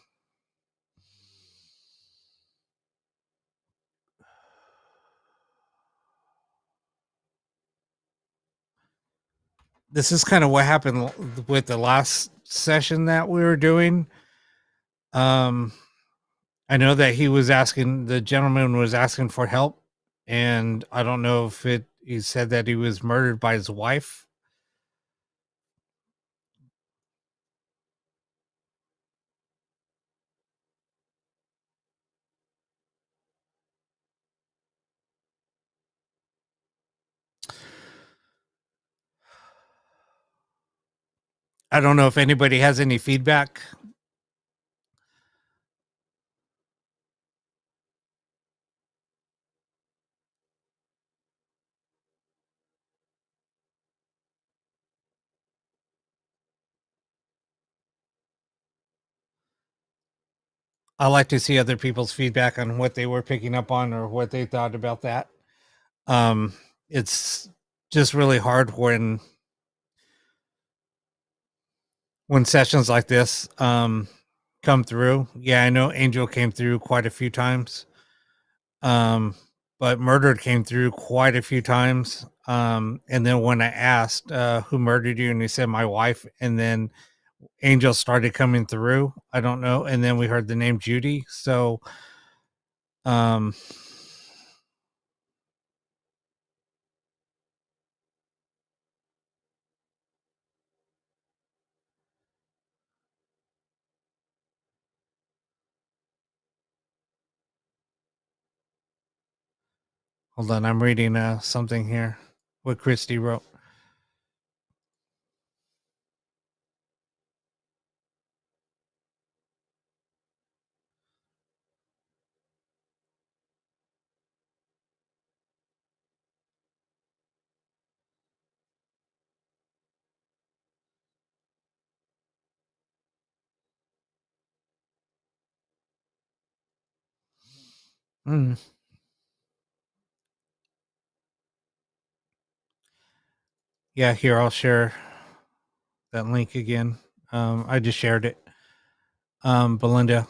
this is kind of what happened with the last session that we were doing. Um, I know that the gentleman was asking for help, and I don't know if he said that he was murdered by his wife. I don't know if anybody has any feedback. I like to see other people's feedback on what they were picking up on or what they thought about that. It's just really hard when sessions like this come through. Yeah, I know Angel came through quite a few times. But Murdered came through quite a few times. And then when I asked who murdered you, and he said my wife, and then Angel started coming through. I don't know, and then we heard the name Judy. So, um, hold on, I'm reading something here. What Christy wrote. Mm. Yeah, here I'll share that link again. I just shared it. Belinda.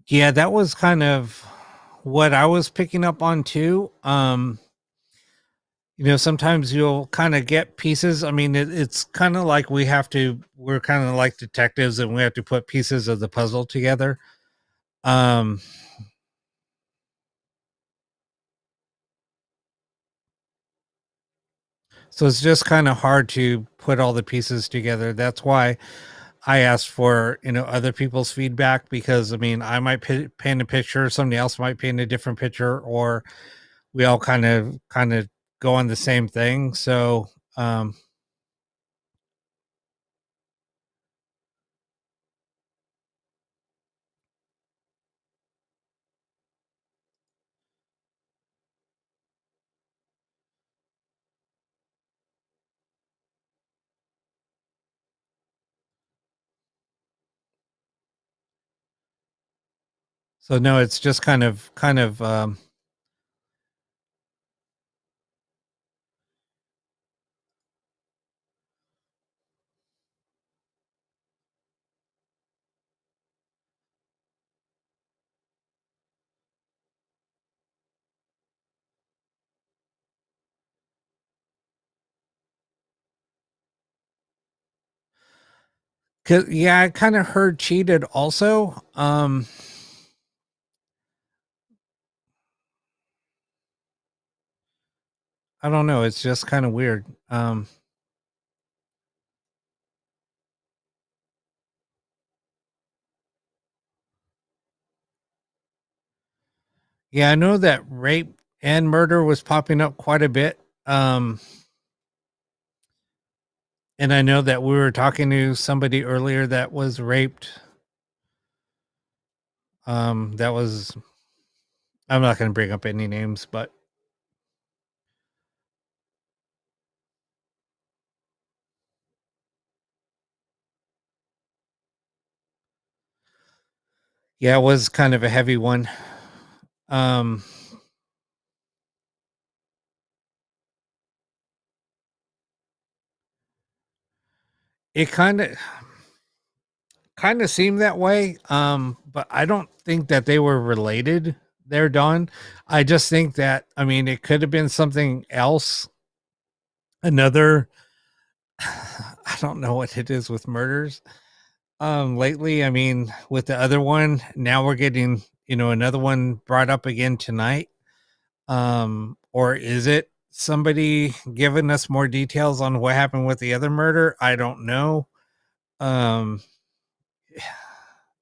Yeah, that was kind of what I was picking up on too. Sometimes you'll kind of get pieces. I mean, it's kind of like we're kind of like detectives and we have to put pieces of the puzzle together. Um, so it's just kind of hard to put all the pieces together. That's why I asked for, other people's feedback because I mean, I might paint a picture, somebody else might paint a different picture, or we all kind of go on the same thing. So, so no, it's just kind of, 'Cause, yeah, I kind of heard cheated also. I don't know. It's just kind of weird. Yeah, I know that rape and murder was popping up quite a bit. And I know that we were talking to somebody earlier that was raped. That was, I'm not going to bring up any names, but yeah, it was kind of a heavy one. Um, it kind of seemed that way. But I don't think that they were related there, Don. I just think that, I mean, it could have been something else. Another, I don't know what it is with murders. Lately, I mean, with the other one, now we're getting, another one brought up again tonight. Or is it somebody giving us more details on what happened with the other murder? I don't know. Um,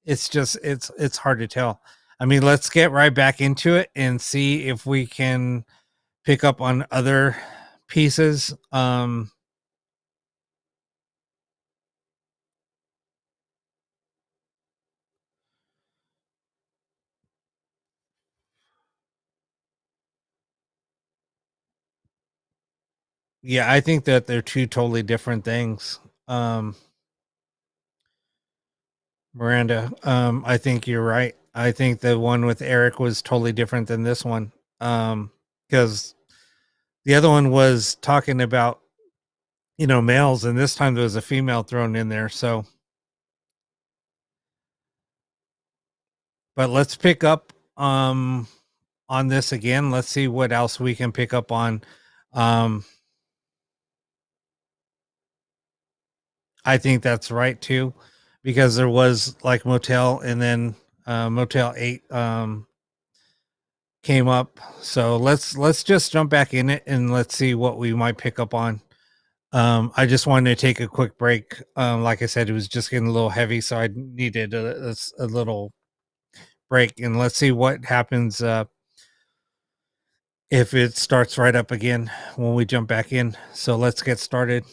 it's just it's hard to tell. I mean, let's get right back into it and see if we can pick up on other pieces. Yeah, I think that they're two totally different things. Miranda, I think you're right. I think the one with Eric was totally different than this one. Because the other one was talking about, males, and this time there was a female thrown in there. So, but let's pick up on this again. Let's see what else we can pick up on. I think that's right too, because there was like motel, and then Motel 8 came up. So let's just jump back in it and let's see what we might pick up on. I just wanted to take a quick break. Like I said, it was just getting a little heavy, so I needed a little break, and let's see what happens if it starts right up again when we jump back in. So let's get started.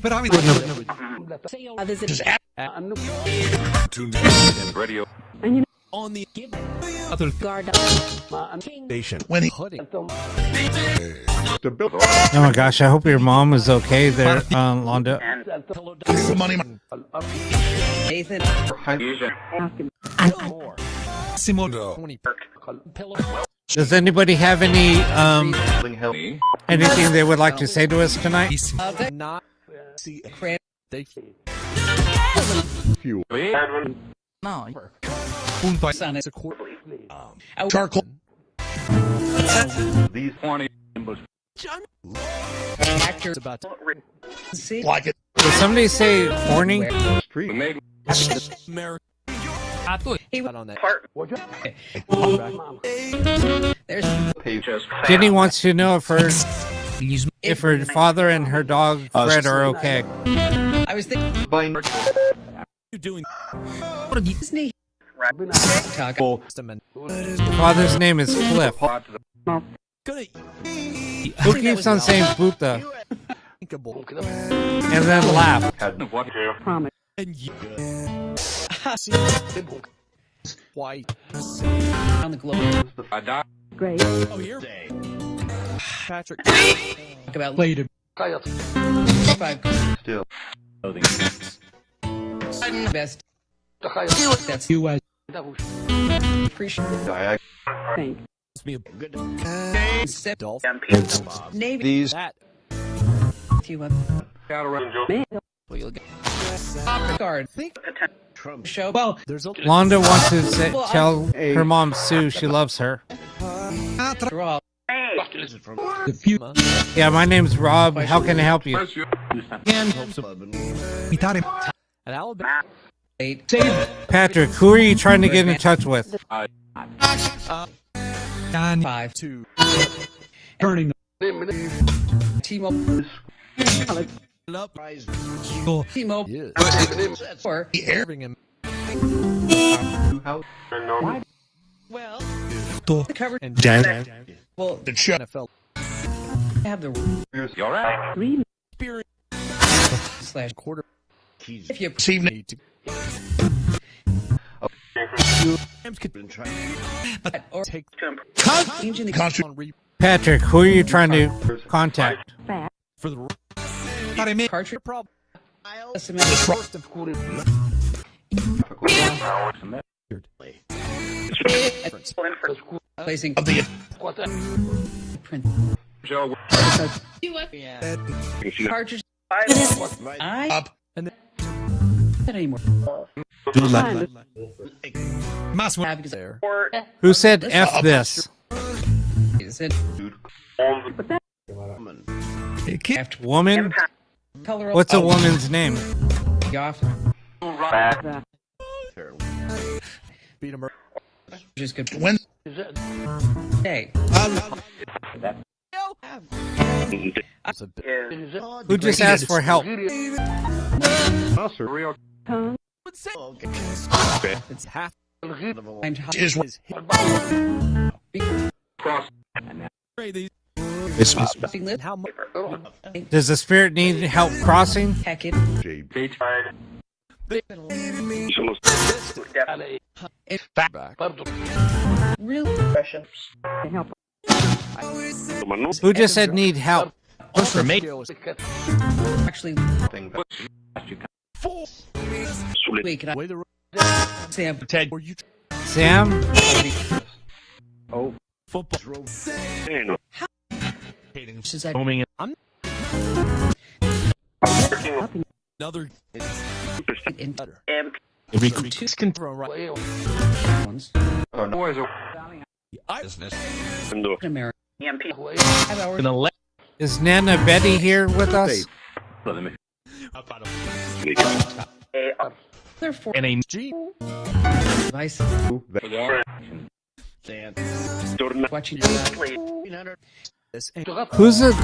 But I mean, Radio. On the other station when he Oh my gosh, I hope your mom is okay there, Londa. money. Nathan. Does anybody have any anything they would like to say to us tonight? not see they No. son is a Charcoal. These 20 actors about to See? Like it. Did somebody say horny? street. America. I thought He on that There's Pages. Jenny wants to know if her father and her dog Fred are okay. I was thinking Bind. you doing Disney. Talk. Father's name is Cliff. good Who keeps on saying Buddha thinkable and then laugh? Had what to. and you white On the globe. I died. oh here Patrick Talk about later 5 Still. best. That's you as appreciate. Diag. me a good Sep- Dolph Navy. These. that You up. Guard. Think show. Well, there's a Londa wants to tell her mom Sue she loves her. draw. The few Yeah, my name's Rob. How can I help you? at Alabama. Save Patrick, who are you trying to get in touch with? 952. Turning T-Mobile. T-Mobile. Or Irving. Well, the cover and well, the NFL have the three / quarter. If you perceive need to. But or take changing the content Patrick, who are you trying to contact? for the cartridge problem. Placing of the print cartridge. I up and then anymore. Must have there. Who said F this? Is it Woman? color? What's a woman's name? Off. Beat him. Just good. When day. Who just asked for help? It's half. How much? Does the spirit need help crossing? Heck it. Back. Real question. Who just said need help? Actually, we can wait the Sam Ted. Were you Sam? football? She's like, I'm another in butter. Every two can throw right ones. American EMP. 5 hours. Is Nana Betty here with us? They're for and G device. Watching Who's it?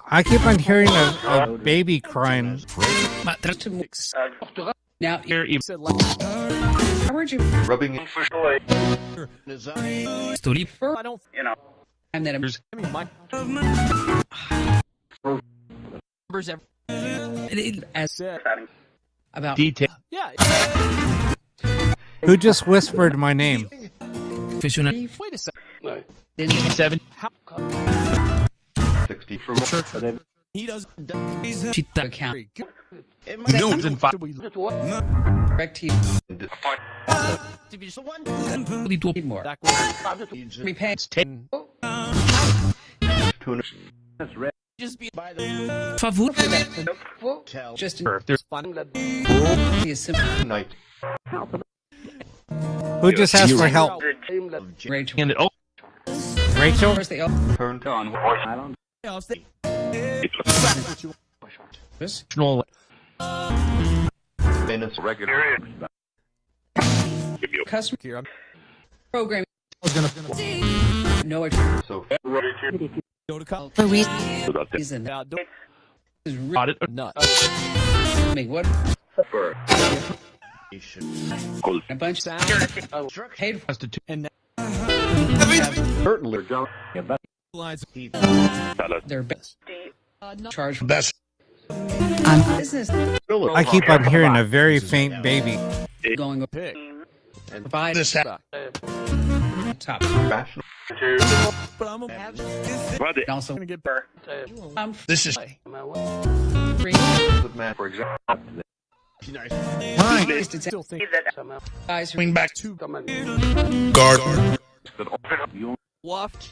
I keep on hearing a baby crying. Now you're I heard you Rubbing story for I don't and then my numbers as said about detail. Yeah. Who just whispered my name? Wait a second. 7 60 from church. He does Chita account. No, correct you. More. Repay 10. Just be by the favor. Just there's fun. Be a simple night. Who just asked for help? Rachel. Rachel? Where's the Turned on. Venus regular. Customer care. Programming. No, it's So go to call. For reason. Is a nut. Make what? A bunch of paid for us to and certainly their best. Charge for best. business. I keep on hearing a very faint baby. Going a pig. And provide this top. Fashion. But I'm also gonna get This is free. man for example. Still think guys Swing back to guard. waft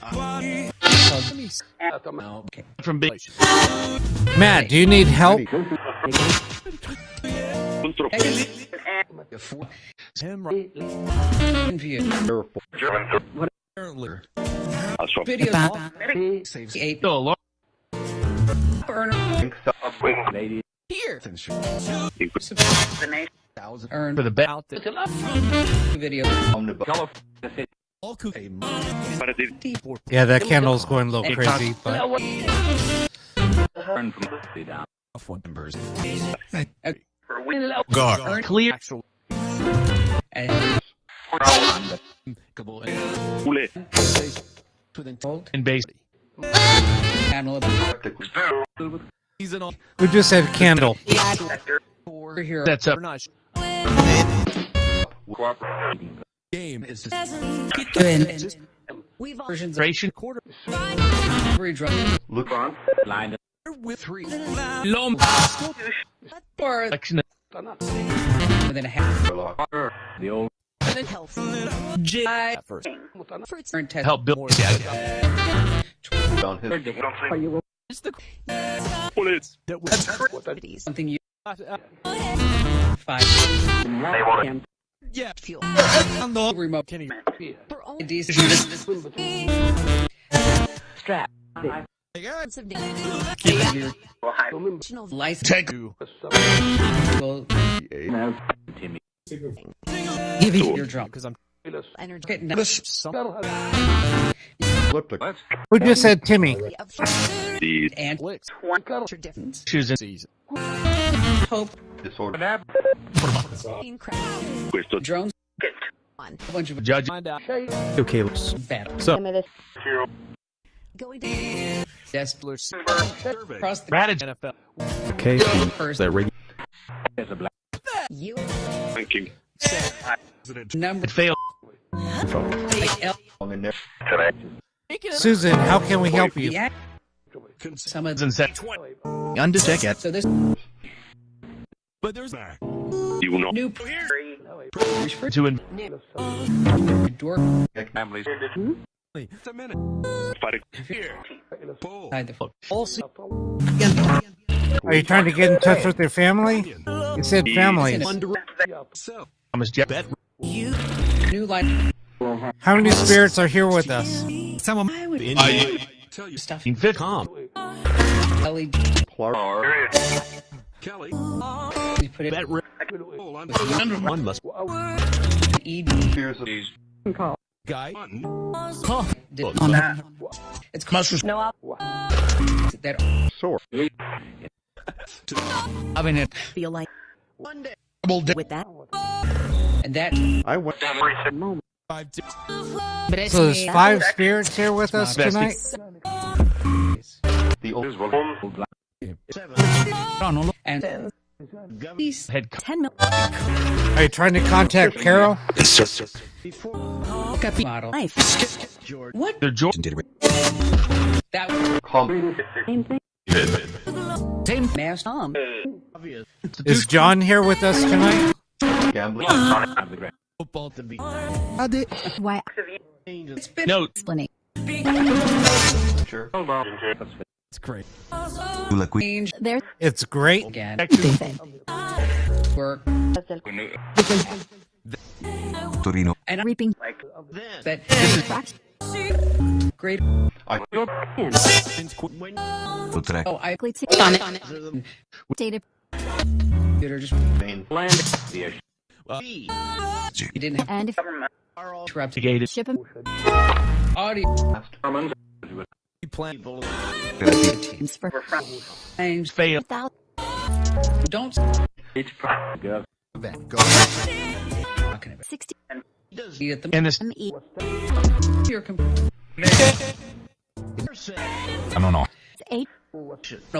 From big. Matt, do you need help? Video. Here. Earn for the belt. Video. Yeah, that candle's going a little crazy, but God. Clear. And base. who just said candle? That's up. Game is We've all Ration quarter. look on line with 3. Lom. or Election. within a half. The old Health. J. First. Fruits and test. Help build. on his It's the Something you uh, 5. yeah. Fuel. Remote. Kenny. For only these strap. License. Take you. Will give you your drum Because I'm energy. Okay, now, Who just said Timmy? and Licks. difference. Choose in season. Hope disorder. drones. A bunch of Judge. Find out. Okay, battle. so Going to desk across the Radage NFL. okay, first you number It failed. like L. Susan, how can we help you? Yeah. Some of And said Undercheck it. so this but there's new to in door Families. it's a minute. side the Also, Are you trying to get in touch with their family? You said family. so Thomas Jet. new line. How many spirits are here with us? I would Tell you stuff in fit calm. LED. Kelly. You put it Bet one must ED. guy. Did it's called no that Sore. I mean it Feel like with that. and that I went 5 But it's So there's 5 spirits here with us Bestie. tonight? the old and these head 10 mil. Are you trying to contact Carol? model. Life. What the George. that Same thing. same mask Is John here with us tonight? gambling. Football to be. Why? it's been No, Explaining. Sure. it's great. changed There. It's great. again They work and reaping. that great I oh I Complete on it. Data. computer just pain. you didn't have And if interrupt Gated. ship him. audio Plan. Teams for change Fail. without. don't talking about 60 you get them And this. ME. your computer I don't know. 8. know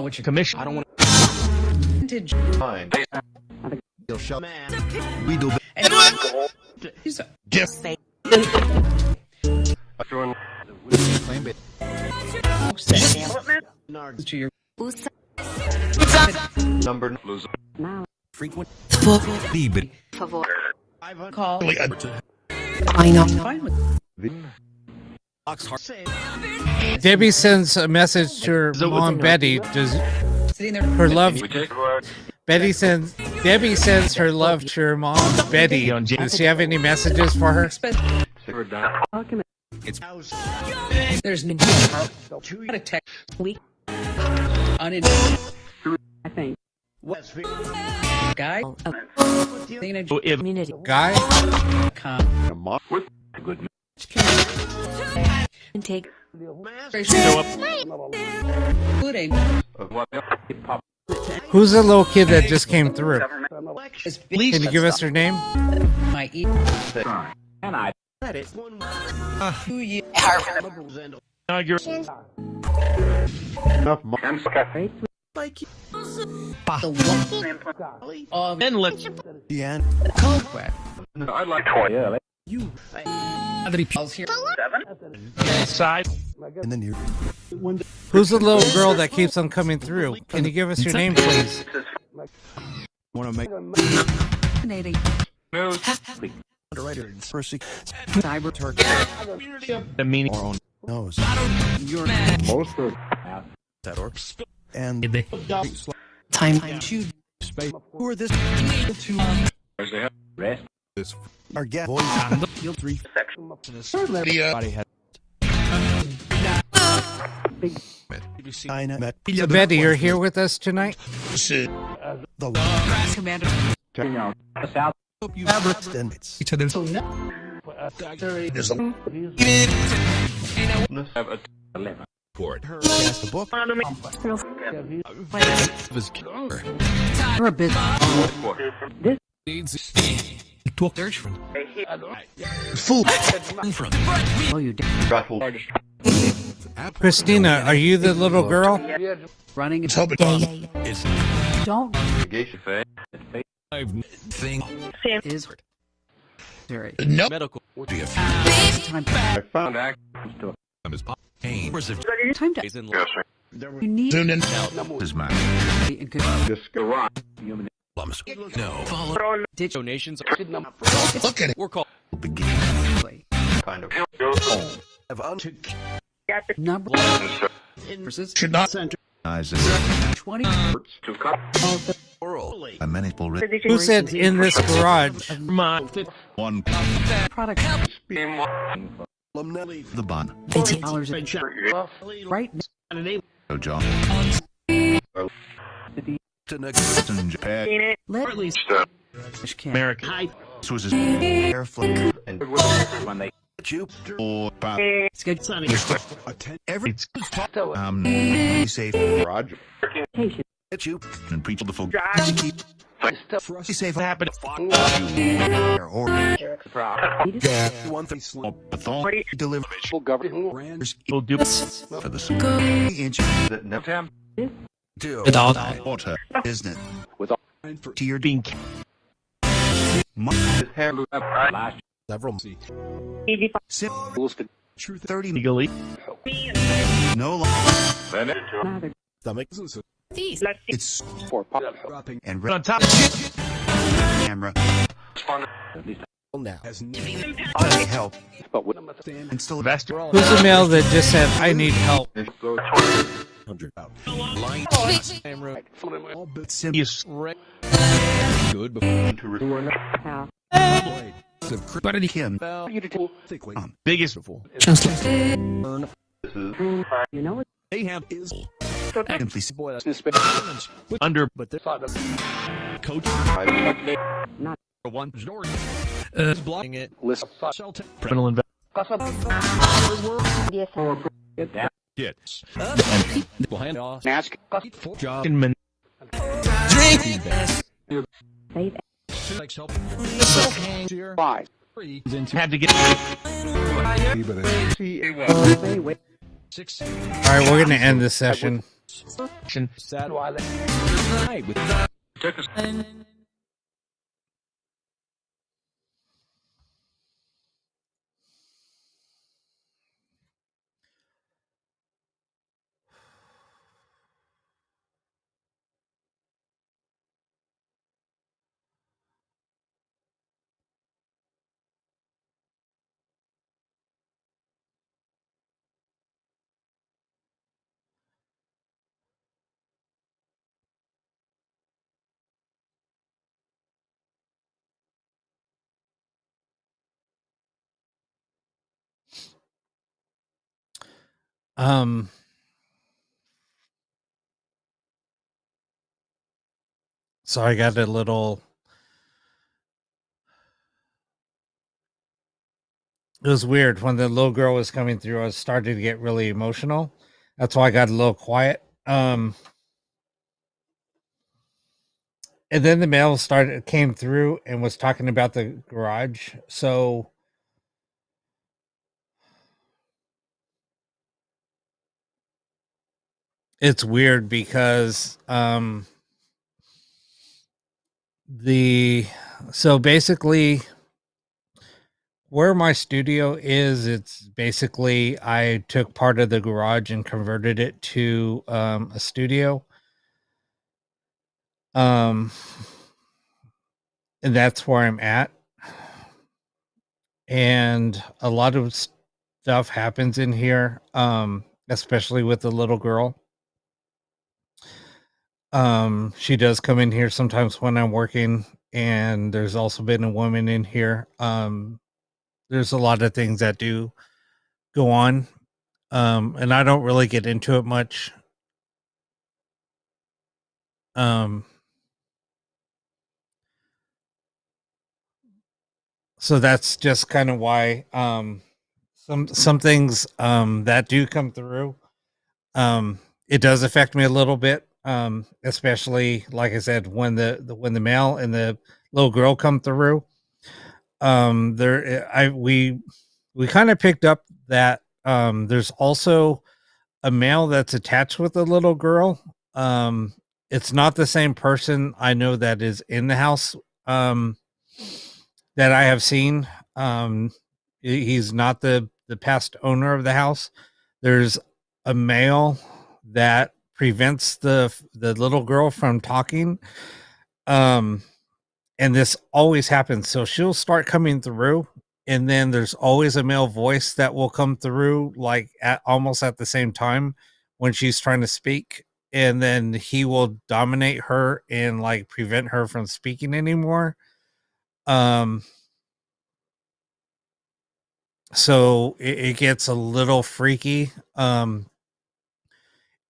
what your Commission. I don't want vintage Fine. and he's a just folks that to your Boost. Number frequent. Favor. call I know. fine with Debbie sends a message to her mom Betty. Does her love? Debbie sends her love to her mom Betty. Does she have any messages for her? There's no text week. I think. Guy. Community. Guy? Intake. Including. Who's the little kid that just came through? Can you give us her name? My and I let it. 2 years. Like the one and let's the end. I'd like 20. Yeah. You other people here. Side. And then you. Who's the little girl that keeps on coming through? Can you give us your name, please? Want to make Fascinating. underwriter Percy Cyber Turkey. The meaning. or own nose. You're Most of That or and time to space. Who are this? Two rest. this our guest voice on the field 3 body had. China met So Betty, you're here with us tonight? the Commander. Checking out. hope you ever extend each other's Have a 11. port. Cast the book. You're a bit. Search from Oh, you did. Christina, are you the little girl? Running. it's Don't thing is very no medical time. I found access to pain Time to. You need is my and good this garage. Human plums no follow digital donations look at it we're called begin kind of. have number versus should not center 20 To cut. oral a manageable Who said in this garage? one product the bun dollars right so John to next in Japan let American. this was his airflow And when they you or it's good attend every safe Roger. at you and preach the full keep safe happen or one thing pathon deliver Government will do for the inch that never do water business with all to your being his hair last several sip rules to truth 30 legally. no Then it stomach it's for dropping and on top. camera Fun. At least now has I help but with and still investor. Who's the male that just said, I need help? 100 out line camera all but simple Yes. good before but Kim thickly Biggest you know Ahab is simply spoil under but the coach not for one blocking it list Shelton criminal investment. get behind off Ask for job in men. Save. like help here 5 had to get Wait. 6 All right, we're going to end this session. sad with took us Um, so I got a little. It was weird when the little girl was coming through. I started to get really emotional. That's why I got a little quiet. And then the mail came through and was talking about the garage. So it's weird because the so basically where my studio is, it's basically I took part of the garage and converted it to a studio. Um and that's where I'm at. And a lot of stuff happens in here, especially with the little girl. She does come in here sometimes when I'm working, and there's also been a woman in here. There's a lot of things that do go on. And I don't really get into it much. Um, so that's just kind of why some things that do come through. It does affect me a little bit. Especially like I said, when when the mail and the little girl come through. There I we kind of picked up that there's also a male that's attached with a little girl. Um, it's not the same person I know that is in the house that I have seen. He's not the past owner of the house. There's a male that prevents the little girl from talking. Um, and this always happens. So she'll start coming through, and then there's always a male voice that will come through, like at almost at the same time when she's trying to speak, and then he will dominate her and like prevent her from speaking anymore. Um, so it gets a little freaky.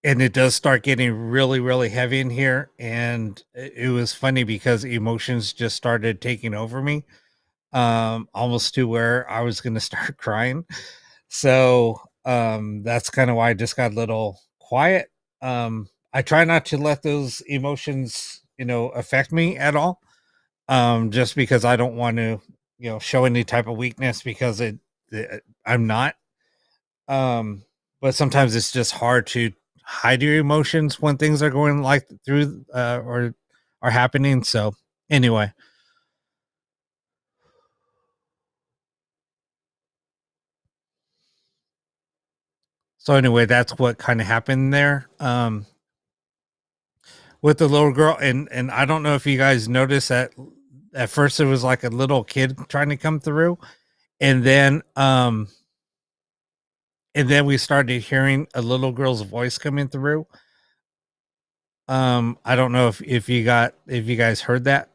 And it does start getting really, really heavy in here. And it was funny because emotions just started taking over me, almost to where I was going to start crying. So that's kind of why I just got a little quiet. I try not to let those emotions, affect me at all. Just because I don't want to, show any type of weakness because I'm not. Um, but sometimes it's just hard to hide your emotions when things are going like through or are happening. So anyway, that's what kind of happened there. With the little girl, and I don't know if you guys noticed that at first it was like a little kid trying to come through, and then we started hearing a little girl's voice coming through. I don't know if you guys heard that.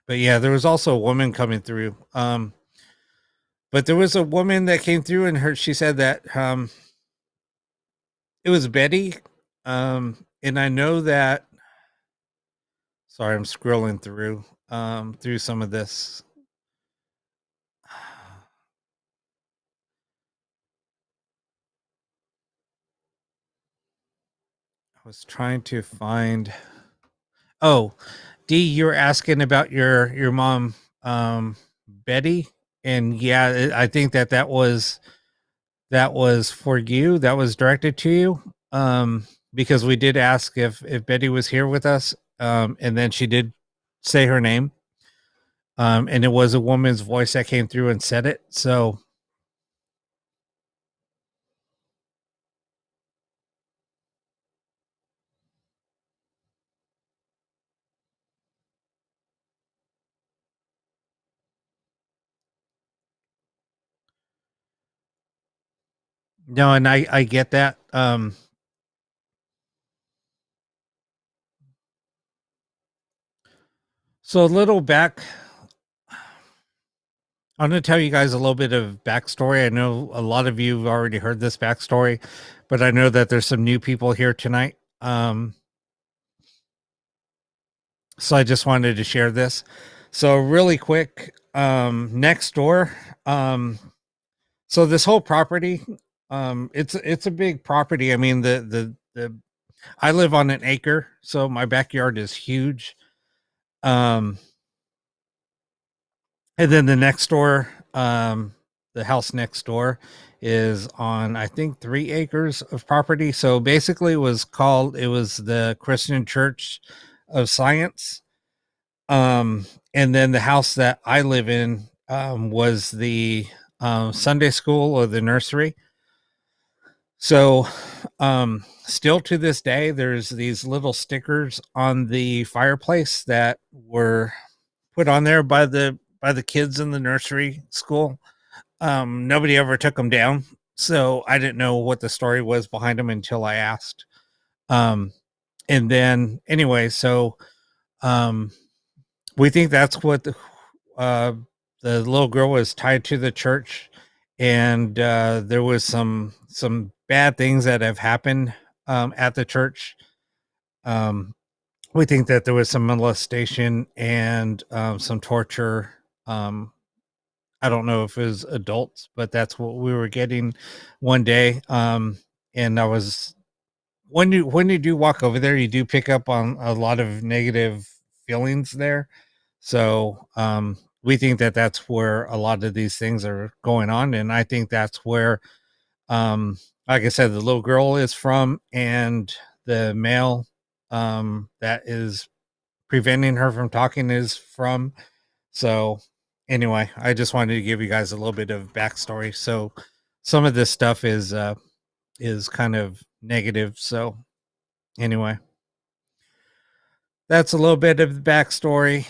But yeah, there was also a woman coming through. But there was a woman that came through, and she said that it was Betty. And I know that. Sorry, I'm scrolling through some of this. I was trying to find. Oh, D, you were asking about your mom, Betty, and yeah, I think that was for you. That was directed to you, because we did ask if Betty was here with us, and then she did say her name, and it was a woman's voice that came through and said it. So no, and I get that. So a little back, I'm going to tell you guys a little bit of backstory. I know a lot of you have already heard this backstory, but I know that there's some new people here tonight. So I just wanted to share this. So really quick, next door. So this whole property, it's a big property. I mean, I live on an acre, so my backyard is huge. And then the next door, the house next door is on, I think, 3 acres of property. So basically it was the Christian Church of Science. And then the house that I live in, was the, Sunday school or the nursery. So, still to this day, there's these little stickers on the fireplace that were put on there by the kids in the nursery school. Nobody ever took them down, so I didn't know what the story was behind them until I asked. And then anyway, so we think that's what the little girl was tied to the church, and there was some bad things that have happened at the church. We think that there was some molestation and some torture. I don't know if it was adults, but that's what we were getting one day. And I was, when you do walk over there, you do pick up on a lot of negative feelings there. So we think that that's where a lot of these things are going on. And I think that's where, like I said, the little girl is from, and the male that is preventing her from talking is from. So anyway, I just wanted to give you guys a little bit of backstory. So some of this stuff is kind of negative. So anyway, that's a little bit of the backstory.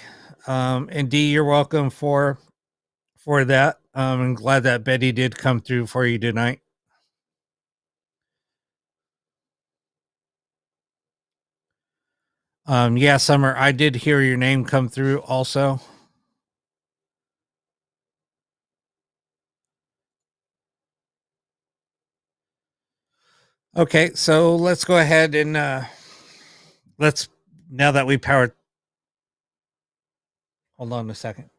And D, you're welcome for that. I'm glad that Betty did come through for you tonight. Yeah, Summer, I did hear your name come through also. Okay, so let's go ahead and now that we powered. Hold on a second.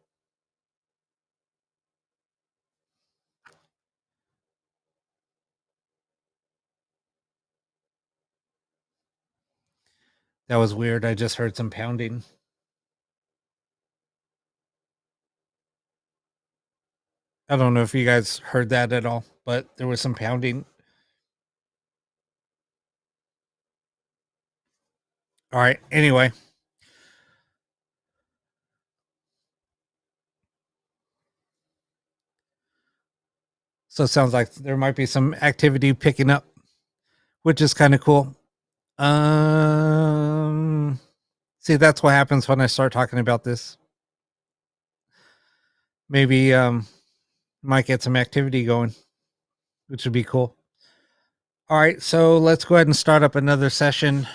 That was weird. I just heard some pounding. I don't know if you guys heard that at all, but there was some pounding. All right. Anyway. So it sounds like there might be some activity picking up, which is kind of cool. See, that's what happens when I start talking about this. Maybe might get some activity going, which would be cool. All right, so let's go ahead and start up another session.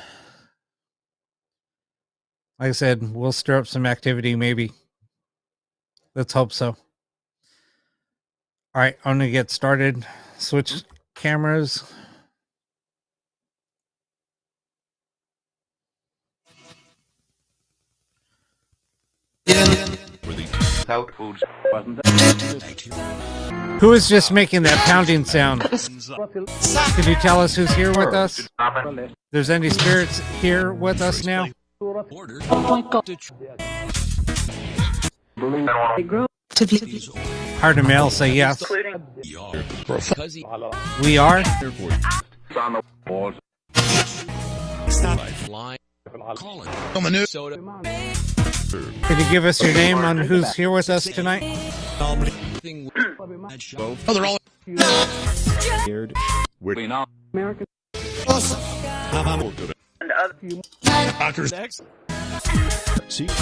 Like I said, we'll stir up some activity, maybe. Let's hope so. All right, I'm going to get started. Switch cameras. Who is just making that pounding sound? Can you tell us who's here with us? There's any spirits here with us now? Hard to mail, say yes. We are. Could you give us your name on who's here with us tonight? Oh, they're all scared. American. See? Do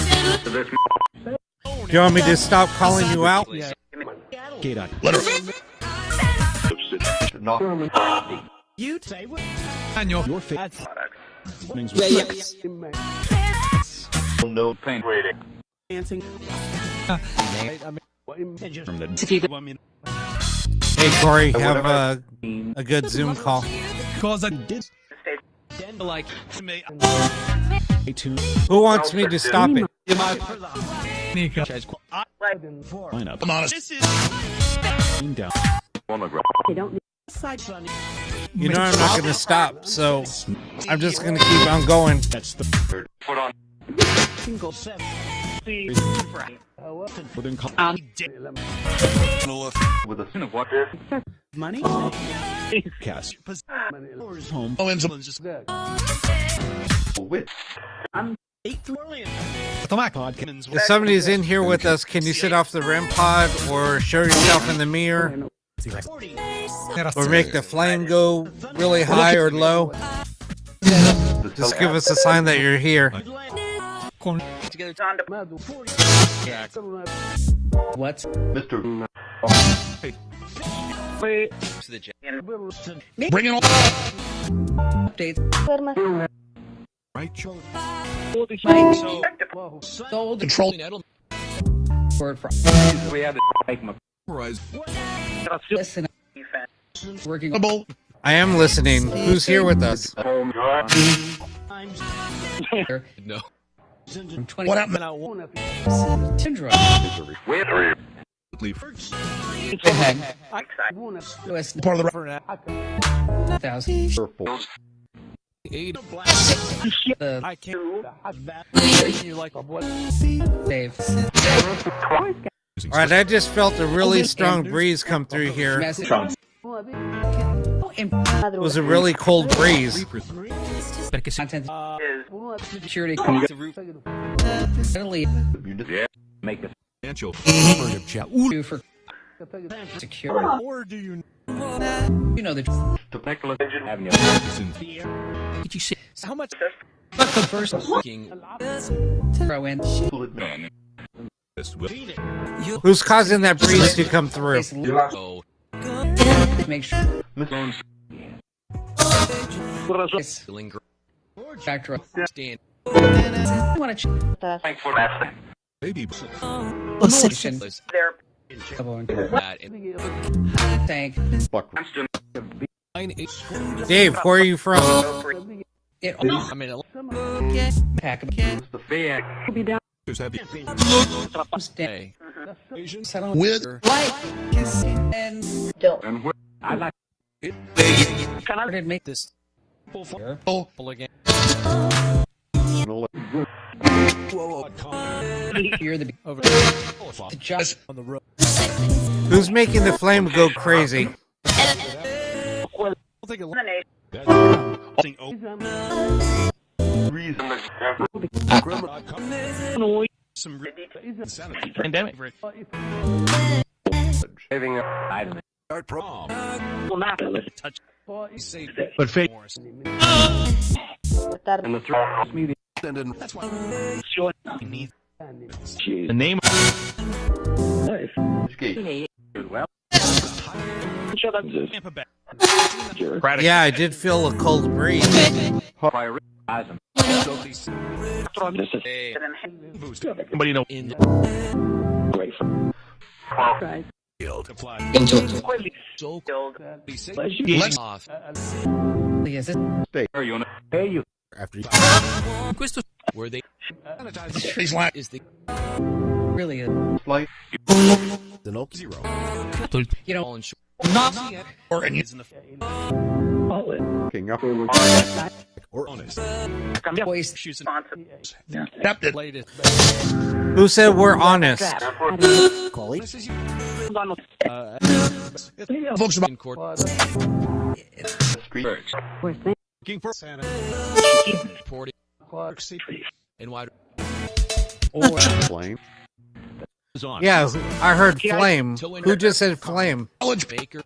you want me to stop calling you out? Let her. You say what? Your face. No pain rating. dancing. Hey Corey, have a good Zoom call. Because I did like Who wants me to stop it? line up. I'm honest. This is down. They don't need You know I'm not going to stop, so I'm just going to keep on going. That's the third. Put on. Single set. Within With a sin of what? money. Cast. Home. Oh, and someone's just With. podcast. If somebody's in here with us, can you sit off the REM pod or show yourself in the mirror or make the flame go really high or low? Just give us a sign that you're here. What? Mr. Bring it on. Updates. Right shoulder. Sold. Control. Word for. We had to make my. Listen. Working. I am listening. Who's here with us? No. What happened? Syndrome. Leave. US Part of the 1000. I can't. You like Dave. All right, I just felt a really strong breeze come through here. Message. It was a really cold breeze. Content. Security. Italy. Make it. financial chat. Do for secure. Or do you You know the. To Nicholas Avenue. Did you see how much the first fucking throw in? this will Who's causing that breeze to come through? Make sure. It's back to stand. I want to Thanks for that. baby listen. Thank. Dave, where are you from? It. I mean, pack of The fair. be down. heavy stay. with And And where I like did make this oh again. You're the over to just on the road. Who's making the flame go crazy? I'll take a look. reason. Some pandemic. Having a item. Start prom. Touch. Safe. But fake. Tarde. And the throat. That's why. The name. Well. Tampa Bay. Yeah, I did feel a cold breeze. Somebody know. In Right. so Let's off. Yes, after questo where they he's like is the really a Like. the no 0 you know on not or and in the King up. or honest. voice She's captain. latest Who said we're honest? Calling. Folks about in court. Street. Where's that? looking for Santa. Reporting and wide Flame. Is on. Yeah, I heard flame. Who just said flame? College Baker.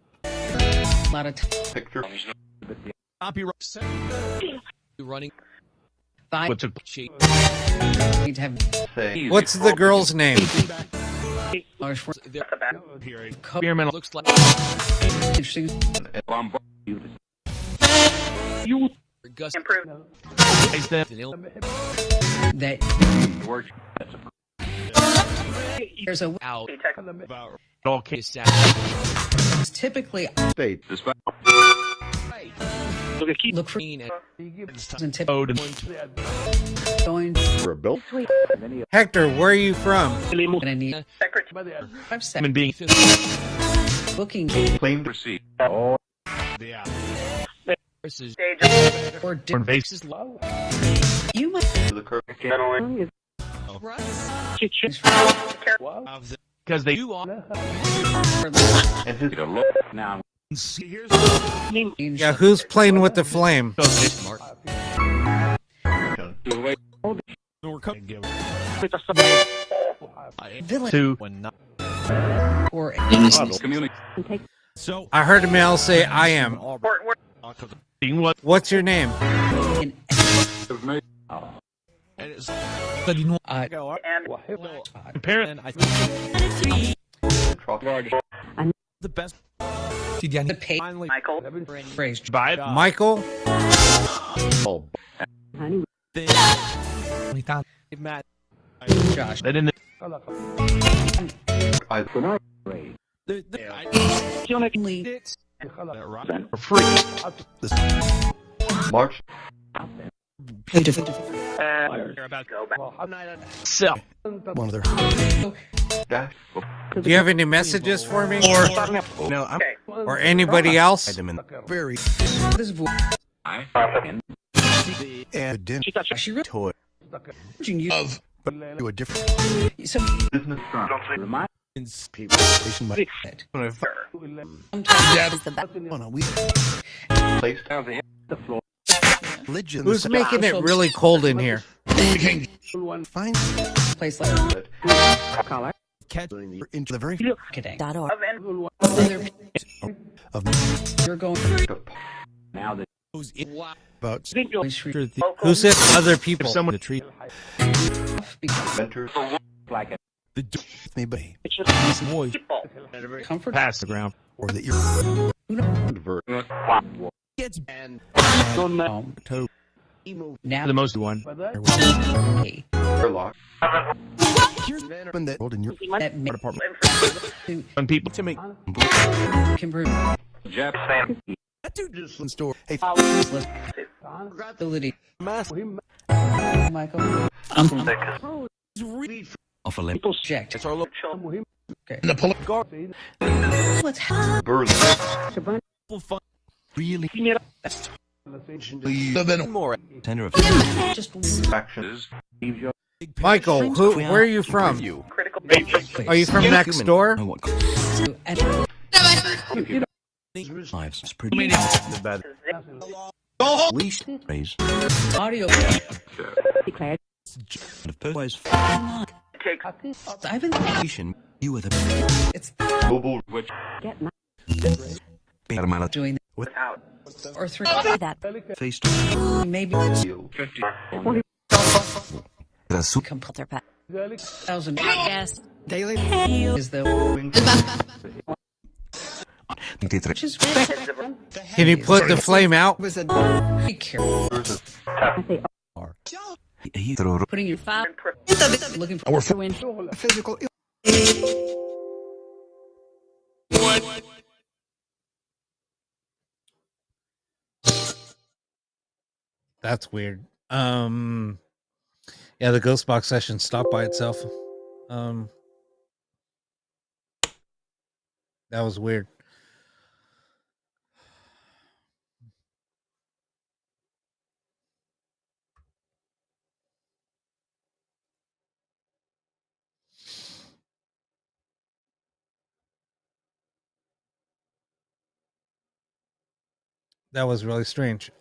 Not a Picture. copyright. running. What's it? Cheap. Need to have Say. What's the girl's name? large for their Hearing. Spearman. looks like interesting. Gus Is that that work? There's a out about all case it's typically State. look for and tip going For a bill. Hector, where are you from? gonna need 5 seconds being booking Claim to receipt. versus or different bases low. You might To the curb. because they do on And his now. Yeah, who's playing with the flame? To when not or so I heard Mel say I am. What's your name? parent the best the pay Michael phrased by Michael? Oh, Matt Josh that in the for free March. so One of their Dash. Do you have any messages for me? no I'm Or anybody else? very this voice and didn't she really toy you of but to a different so Business. station by on a week. Placed. Religion. Who's making it really cold in here? Find place like catch into the very kidding .org. of you're going Now the who's in about Who said other people? someone to treat Mentors. me, buddy, voice comfort past the ground or that you're Convert. gets and toe now the most one Airlock. open that world in your that make apartment. when people To make can brew that dude just in store. Hey, ability Michael off a limb. checked It's our look. okay The pull what's Burley. fun really more tender of just Actions. Michael, where are you from? Are you from next door? lives is pretty bad. Least raise audio Declared. always I've been patient. You were the it's Mobile. Which. Get my better man doing with or three that face maybe Deal. the soup computer pack. 1,000 Yes. daily. is the which is Can you put the flame out? be careful I say He throw putting your file looking for our win. physical That's weird. Yeah, the ghost box session stopped by itself. That was weird. That was really strange.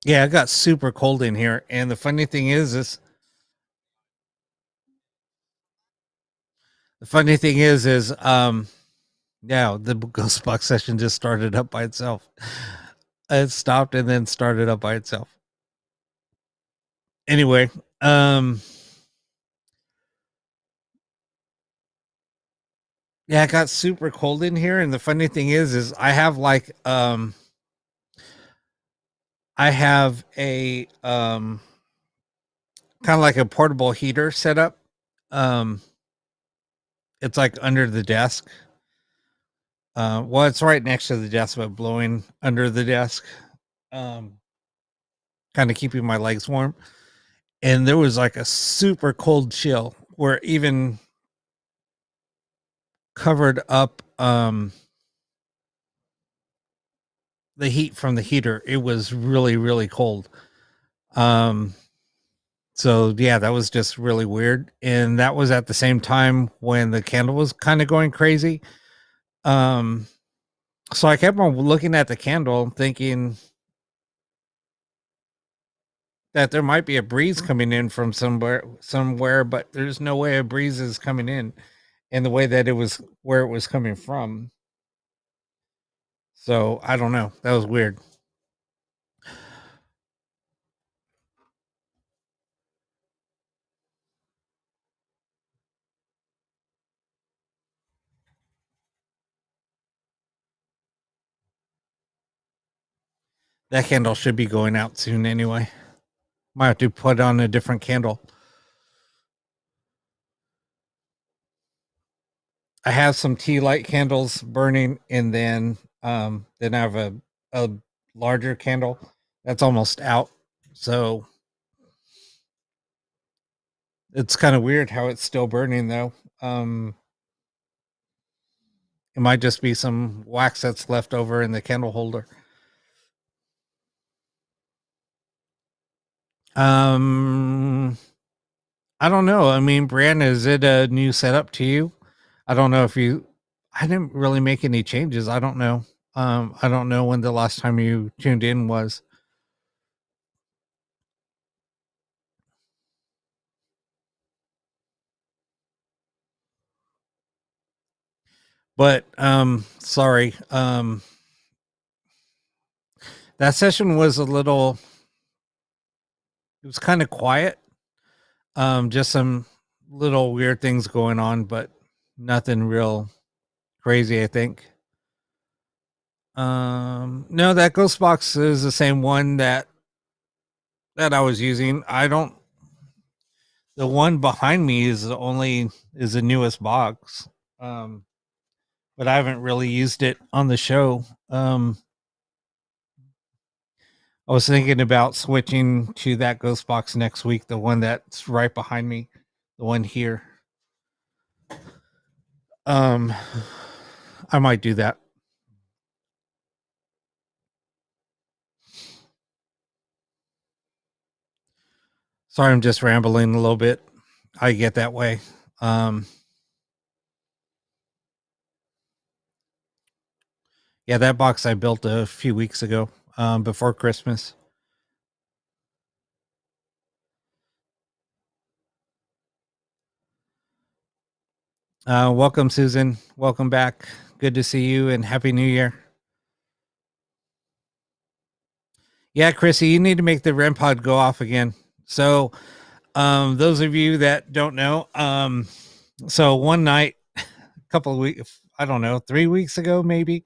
Yeah, it got super cold in here, and the funny thing is yeah, the ghost box session just started up by itself. It stopped and then started up by itself. Anyway, yeah, it got super cold in here, and the funny thing is I have like I have a kind of like a portable heater setup. Um, it's like under the desk. Well, it's right next to the desk, but blowing under the desk, um, kind of keeping my legs warm. And there was like a super cold chill where even covered up the heat from the heater, it was really, really cold. Um, so yeah, that was just really weird. And that was at the same time when the candle was kind of going crazy. Um, so I kept on looking at the candle thinking that there might be a breeze coming in from somewhere, but there's no way a breeze is coming in the way that it was where it was coming from. So I don't know. That was weird. That candle should be going out soon anyway. Might have to put on a different candle. I have some tea light candles burning, and then I have a larger candle that's almost out. So it's kind of weird how it's still burning though. It might just be some wax that's left over in the candle holder. Um, I don't know. I mean, Brianna, is it a new setup to you? I don't know if you. I didn't really make any changes. I don't know. I don't know when the last time you tuned in was. But sorry. That session was a little. It was kind of quiet. Just some little weird things going on, but nothing real crazy, I think. No, that ghost box is the same one that I was using. I don't. The one behind me is the newest box. Um, but I haven't really used it on the show. I was thinking about switching to that ghost box next week, the one that's right behind me, the one here. Um, I might do that. Sorry, I'm just rambling a little bit. I get that way. Yeah, that box I built a few weeks ago, before Christmas. Welcome, Susan. Welcome back. Good to see you and Happy New Year. Yeah, Chrissy, you need to make the REM pod go off again. So, those of you that don't know, so one night, a couple of weeks, I don't know, 3 weeks ago, maybe,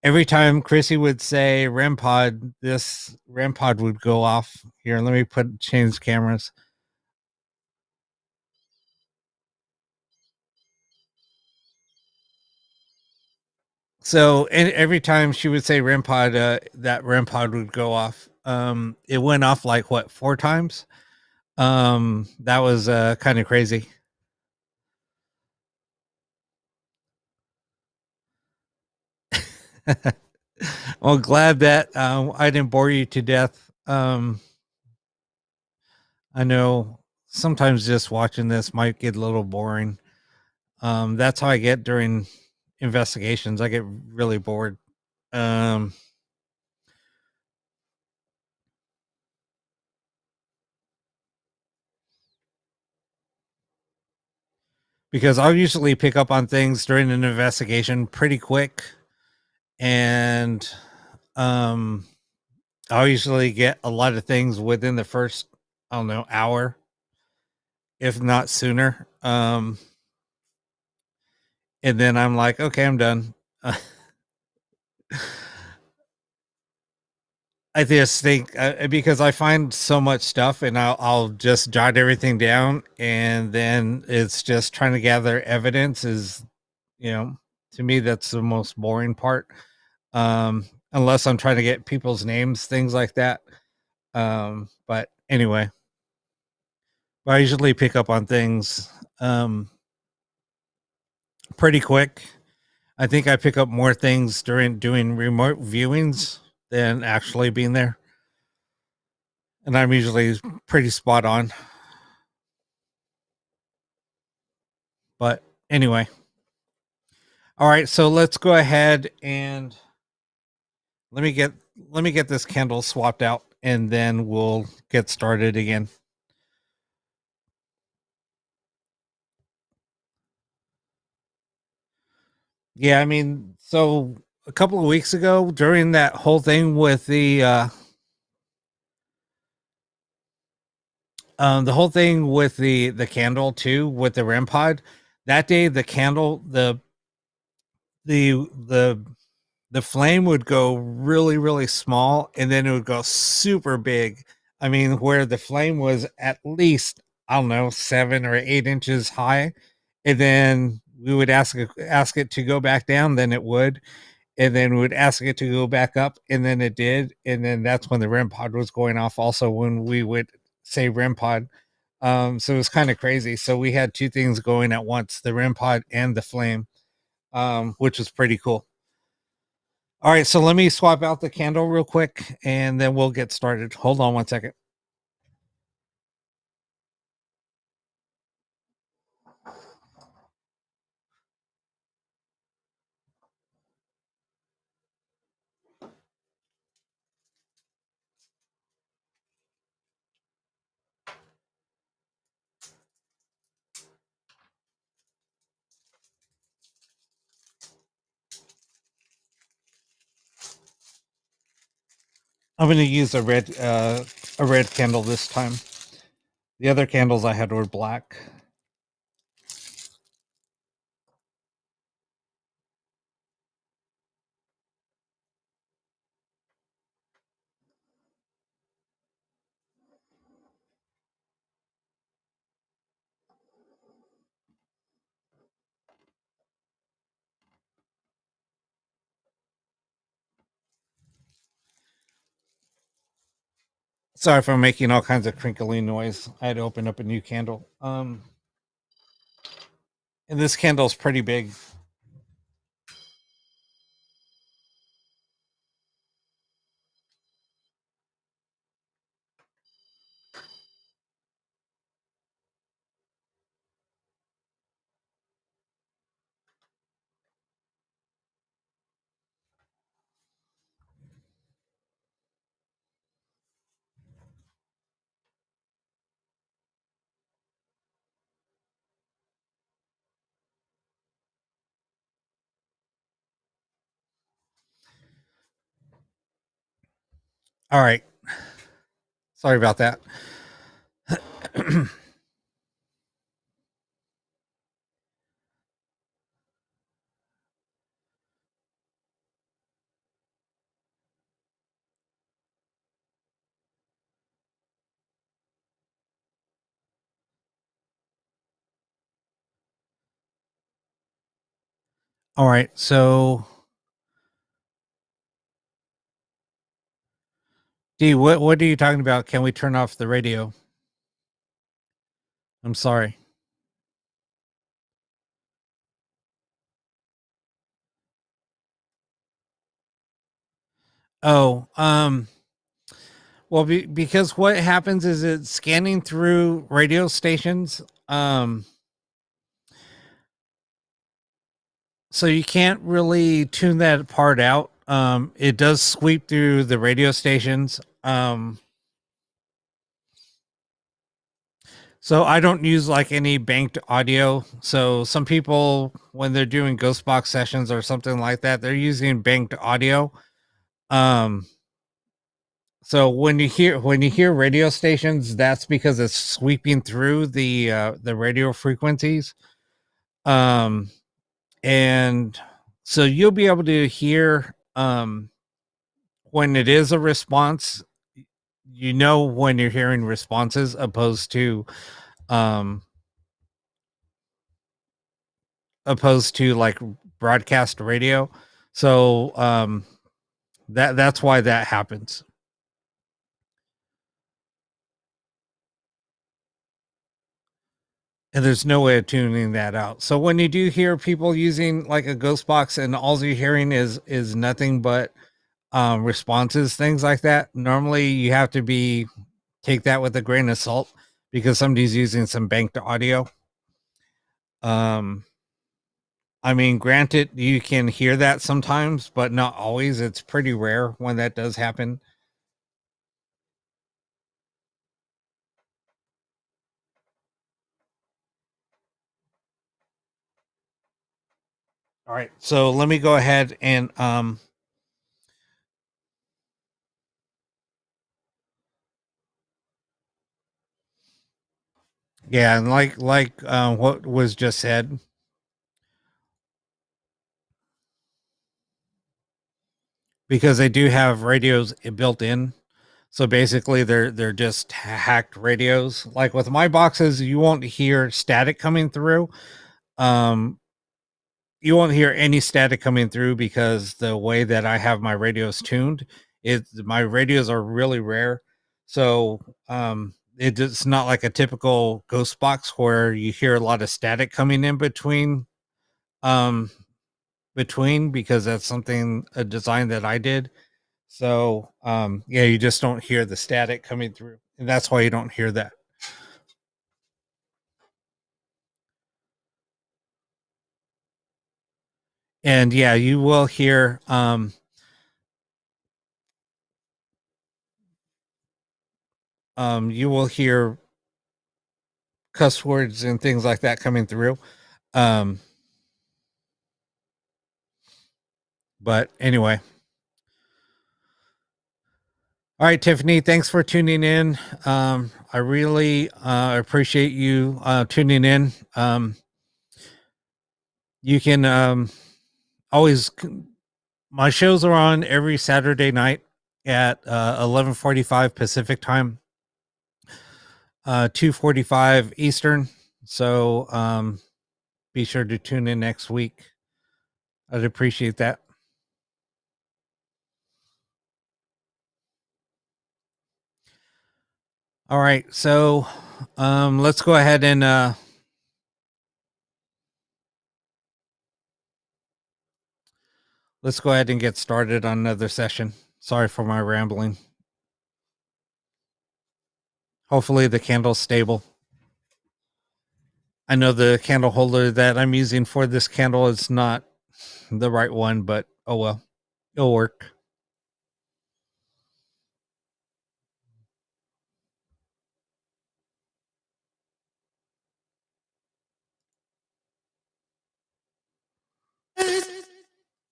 every time Chrissy would say REM pod, this REM pod would go off. Here, let me change cameras. So every time she would say REM pod, that REM pod would go off. It went off like what, 4 times? That was kind of crazy. Well, glad that I didn't bore you to death. I know sometimes just watching this might get a little boring. That's how I get during investigations. I get really bored. Because I'll usually pick up on things during an investigation pretty quick, and I'll usually get a lot of things within the first, I don't know, hour, if not sooner. And then I'm like, okay, I'm done. I just think because I find so much stuff and I'll just jot everything down, and then it's just trying to gather evidence is, you know, to me, that's the most boring part. Unless I'm trying to get people's names, things like that. But anyway, I usually pick up on things pretty quick. I think I pick up more things during doing remote viewings than actually being there. And I'm usually pretty spot on. But anyway. All right, so let's go ahead and let me get this candle swapped out, and then we'll get started again. Yeah, I mean, so a couple of weeks ago during that whole thing with the whole thing with the candle too, with the REM pod, that day the candle the the the flame would go really, really small, and then it would go super big. I mean, where the flame was at least, I don't know, 7 or 8 inches high, and then we would ask it to go back down, then it would, and then we would ask it to go back up, and then it did, and then that's when the REM pod was going off. Also, when we would say REM pod, so it was kind of crazy. So we had two things going at once: the REM pod and the flame, which was pretty cool. All right, so let me swap out the candle real quick, and then we'll get started. Hold on one second. I'm going to use a red candle this time. The other candles I had were black. Sorry for making all kinds of crinkly noise. I had to open up a new candle. And this candle's pretty big. All right. Sorry about that. All right, so D, what are you talking about? Can we turn off the radio? I'm sorry. Oh, well, because what happens is it's scanning through radio stations. So you can't really tune that part out. It does sweep through the radio stations. So I don't use like any banked audio. So some people, when they're doing ghost box sessions or something like that, they're using banked audio. Um, so when you hear radio stations, that's because it's sweeping through the radio frequencies. Um, and so you'll be able to hear when it is a response, you know when you're hearing responses opposed to like broadcast radio. So that's why that happens. And there's no way of tuning that out. So when you do hear people using like a ghost box and all you're hearing is nothing but responses, things like that, normally you have to take that with a grain of salt because somebody's using some banked audio. I mean, granted, you can hear that sometimes, but not always. It's pretty rare when that does happen. All right, so let me go ahead and yeah, and like what was just said, because they do have radios built in. So basically they're just hacked radios. Like with my boxes, you won't hear static coming through. You won't hear any static coming through because the way that I have my radios tuned, my radios are really rare. So it's not like a typical ghost box where you hear a lot of static coming in between because that's a design that I did. So yeah, you just don't hear the static coming through, and that's why you don't hear that. And yeah, you will hear cuss words and things like that coming through. But anyway. All right, Tiffany, thanks for tuning in. I really appreciate you tuning in. You can always, my shows are on every Saturday night at 11:45 Pacific time, 2:45 Eastern. So be sure to tune in next week. I'd appreciate that. All right, so let's go ahead and get started on another session. Sorry for my rambling. Hopefully the candle's stable. I know the candle holder that I'm using for this candle is not the right one, but oh well, it'll work.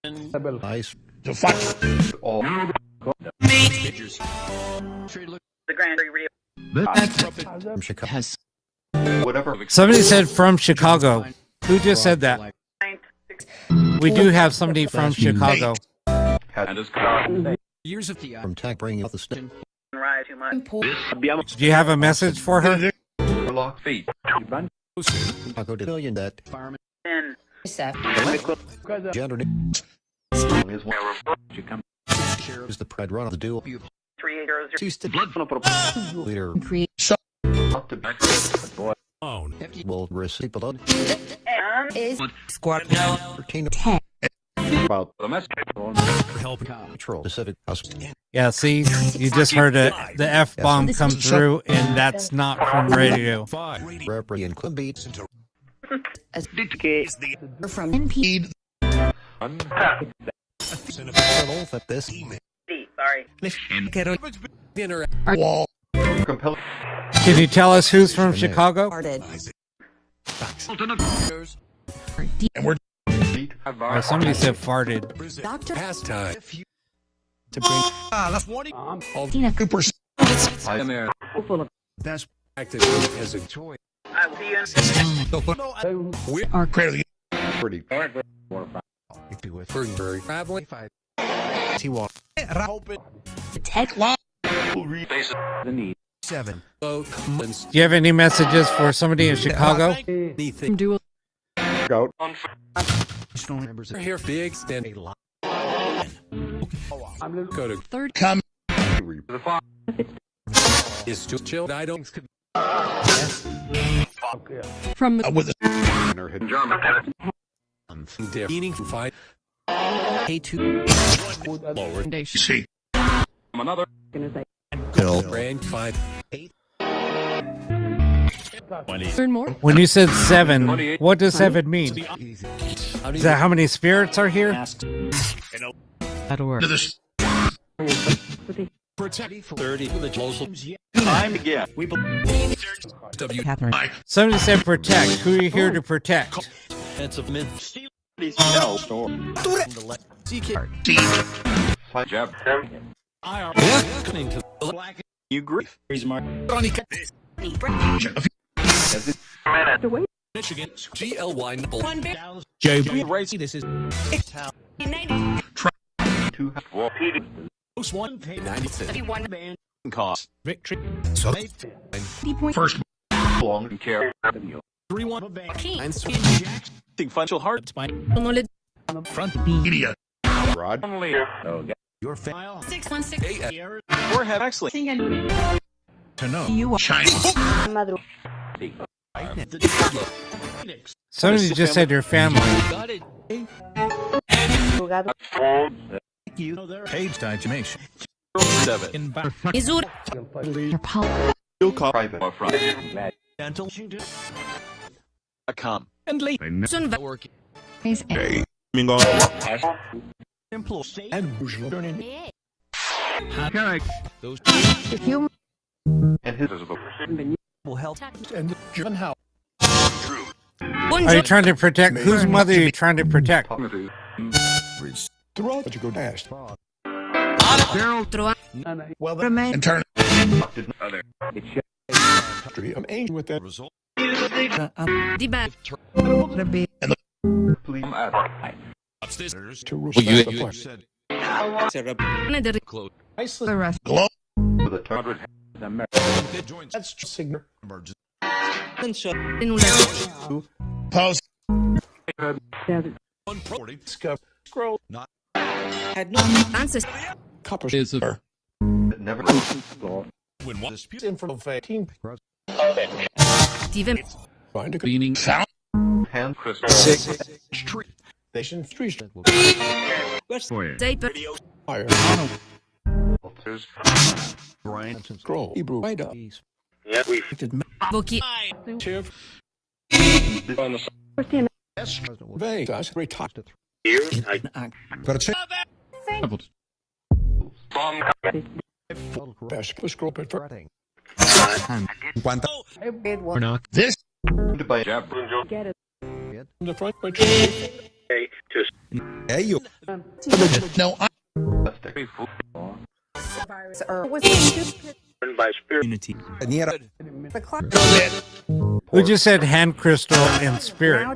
Nice. To fight all The Grand Prix from Chicago. Has Whatever. Somebody said from Chicago. Who just said that? We do have somebody from Chicago. Years of the from tech bringing out the state. Do you have a message for her? Chicago to billion that fireman. Gender is the pride run of the duel. 380 Leader Create will receive blood. is squad 13 10. About help control Pacific House. Yeah, see, you just heard the F-bomb come through, and that's not from radio. Referee and Quim beats into From NP. that this Sorry. wall compelling. Can you tell us who's from Chicago? started. and we're Oh, somebody said farted. Doctor pastime to bring that's one Tina Cooper full of best active as a toy. I will see you in We are clearly Pretty. with Bergenbury traveling 5 T1 Tech. The need. 7. Do you have any messages for somebody in Chicago? Do Go. Members are here big stand a lot. Go to third. Come. is just chill. I don't From the With a meaning to fight. A2 lower foundation. see. another Pill. brand 5 8 Learn more. When you said 7, what does 7 mean? Is that how many spirits are here? How to work. To this. protect 30 for the local Time again. We W Catherine. Somebody said protect. Who are you here to protect? heads of mid no storm. CK Jab. I are listening to the black You grief. Michigan GLY nipple J. this is Two. post 1 pay 96 Cost. victory So. First. Long care. 3-1 and Functional heart. by front Media. Rod. your file 616. Or have excellent. to know You are China. Somebody just said your family. got it you know their page dimension 7. in back Izur. your pal. You'll call private. Or front. dental A com. and late Sun. work Is employee and turning those human. And his will help and John how Are you trying to protect? Whose mother are you trying to protect? Throw but you go dash. well Remain. And turn. other. I'm angry with that result. Diba. Be Please. To roost the flesh. Another. the rest. Glow. With a turn. That's signal. Inula. Pause. discover scroll not Answers. Copper. is a Never. when one dispute In front of a team. Steven. Find a cleaning sound. Hand. Crystal. street Station 3. Diaper. Fire. Brian Scroll. Hebrew. Right up. Yeah, we. Boki. Vague. That's very talk to. Best. Scroll pit for. This. By jab. In the front. Which. No. By spirit. Who just said hand crystal and spirit? I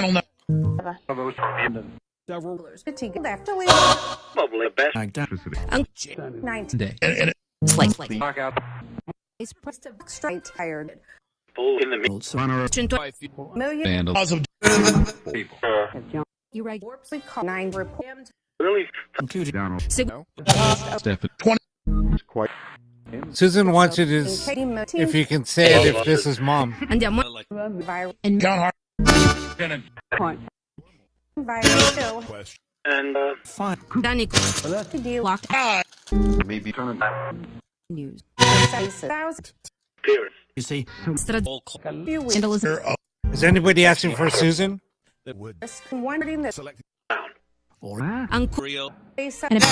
don't know. Probably best. day And Knock out. Tired. Full in the middle. band cause of People. You right. 9 report. Really. Stephen Quite. Susan wants you to, if you can say it, if this is mom. Andiamo. And count hard. And Danico. locked maybe turn news. spirit. you see Strad. And Elizabeth. Is anybody asking for Susan? that would select Uncle. real And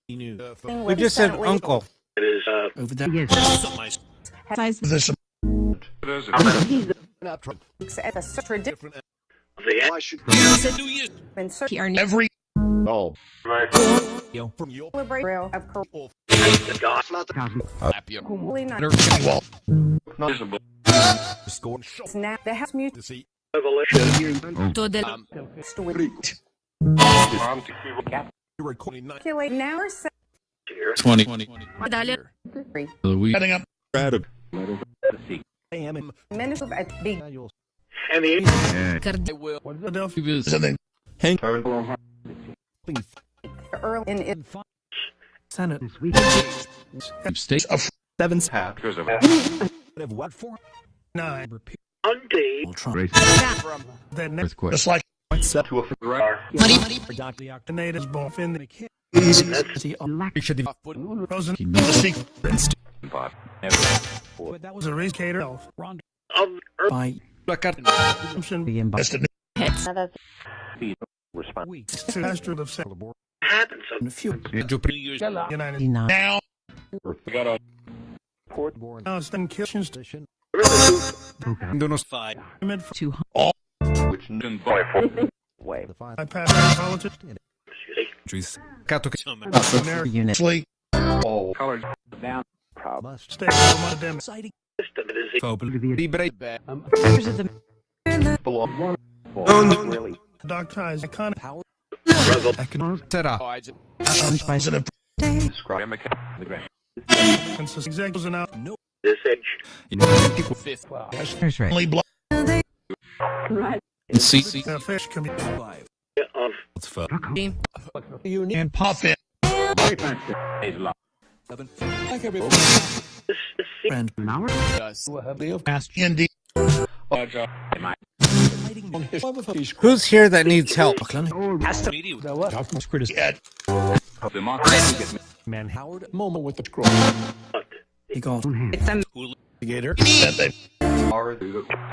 he knew We just said uncle. It is over there size. This. different the PR Every. oh yo from your the God lap your Wall. not visible. score shot to see To del You're recording now 20. Dale. Heading up. AM Menos at big I will. something. Hank early in it. Senate State of 7 of what for 9 repeat then earthquake. just like set to a the natives both in the kid should the frozen the sequence but that was a race cater by invested weeks to astro of several in a few United now now it's then kitchen station Five. Two I passed politics unit. sleep must stay home on a dem exciting Members of the dog ties iconic power owned by positive consensus executives and out no Fifth. There's right. only blood CC. fish can be Team. and pop it and Us. indeed Who's here that needs help? yet Man Howard moment with the scroll. he goes It's a gator that they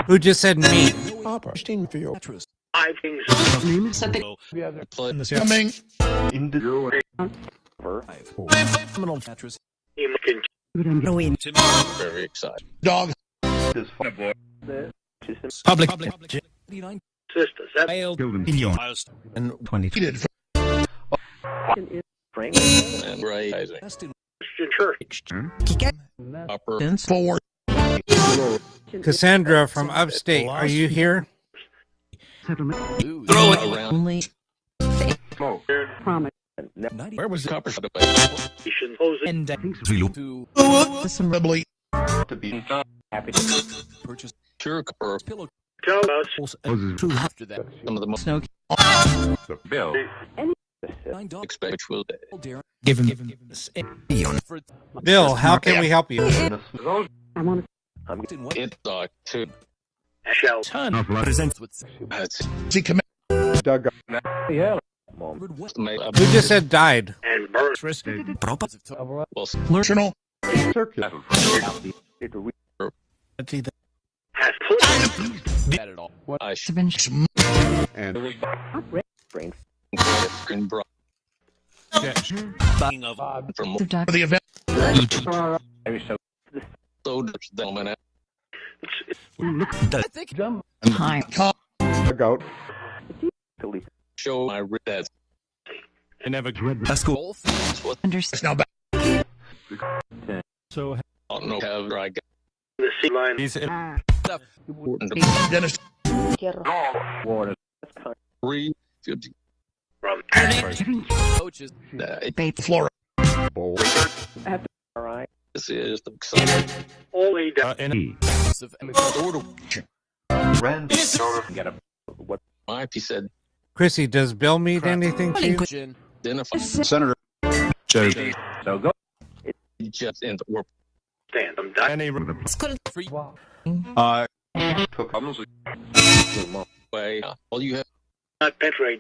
Who just said me? Opera. 16 for your coming criminal mattress. Very excited. dog Public. and 20. heated And rising. Upper. forward Cassandra from upstate. Are you here? Around. Only Where was the copper shot by? probably Purchase Sure, copper. pillow After that. Some of the most snow $9 expect which will Darren given for Bill, how can we help you? it to ton presents with that's see command Who just said died? well journal that at all. I should Seven. and brought Speaking of from The doc. for the event so down and I think Time. show my that I never read the school. that's what it's now back So I don't know how I got he's Dennis 350 coaches. Bates. Flora This is the exciting my piece said Chrissy, does Bill mean anything to you? Question. identify Senator Joe. just in the work Any Free. way all you have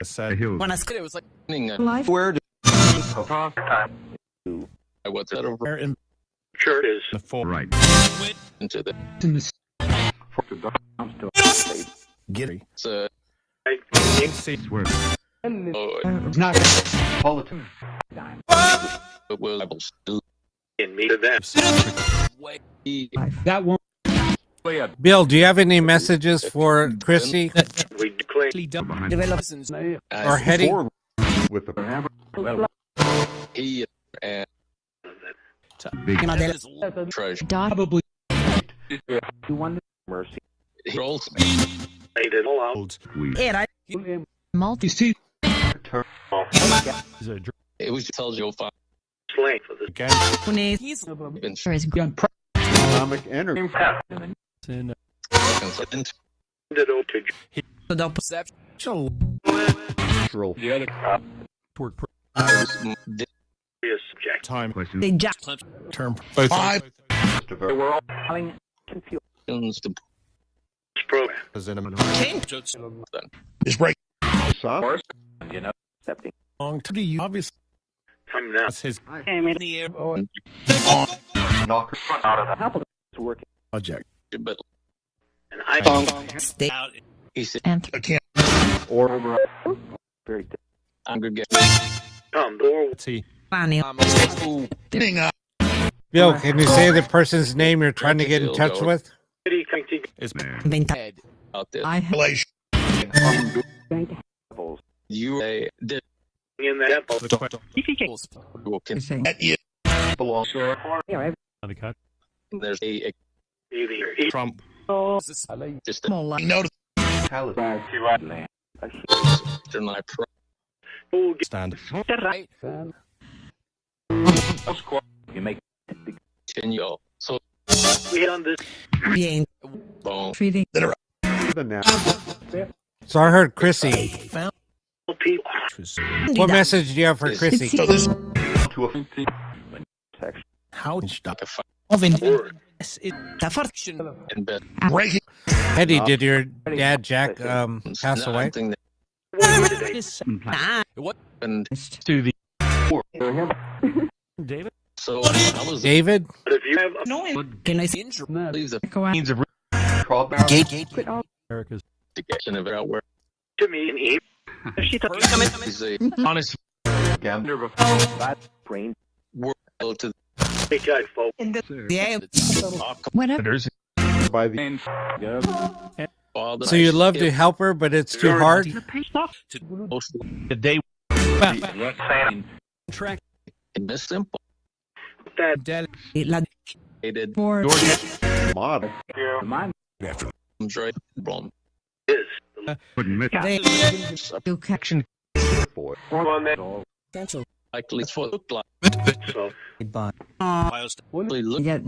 said When I said it was like Life. where I was that over in the full right. into the Giddy. so oh Not it was able to way. that one. Bill, do you have any messages for Christy Developers or Hetty? he and treasure Dot. Probably he rolls me laid it all out. Era. Multi. See, It was tells you fine. Slang for this. He's Been economic energy. into It over to perception. The other work serious subject. time question. They jack. Term both. Five. We're all questions to this program. As in a is break. You know, accepting. Long to you. Obviously, Time now. that's his In the air. knocker Out of the help is working. project. but And I Stay. Out. he said And I can't. Or very aggregate come door. see. funny. Ding up. Bill, can you say the person's name you're trying to get in touch with? City county It's Venta. head out there. I have relation. You did in the temple. The question. walking. saying. At you. Belong. Either There's a eat Trump. just Mola. Notice. my pro full Stand. Right. You make continue. So we on this Bien. bone Treating. So I heard Chrissy. people. What message do you have for Chrissy? So this to a how stop like a fight Word. Action. in bed. breaking. Hetty, did your dad Jack pass away? Thing that Ah. happened. To the David. So I was David? But if you have a Can I see? Injury. leave the means of America's investigation of it out where to me and eat he's a honest brain world to big guy folk. Yeah. the Whatever. by the father. So you love to help her, but it's too hard? Most the day track in this simple That La hated for model Andre Brom. is they do action for cancel. Likely for look like so. really look Yeah.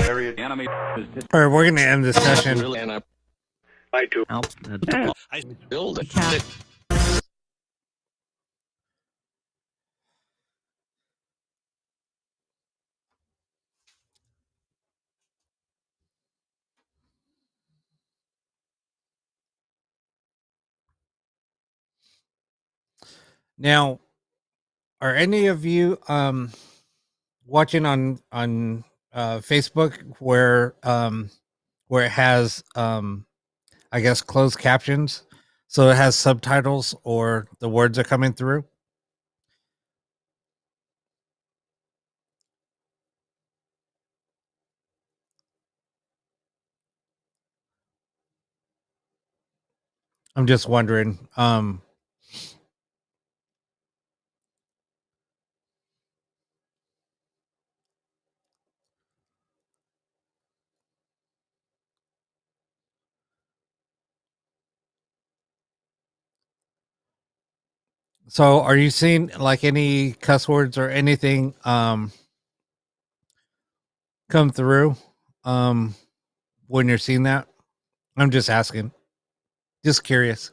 area All right, we're going to end this session. really and I do. I build it. Cat. Now, are any of you watching on Facebook where it has I guess closed captions, so it has subtitles or the words are coming through? I'm just wondering. So are you seeing like any cuss words or anything come through when you're seeing that? I'm just asking. Just curious.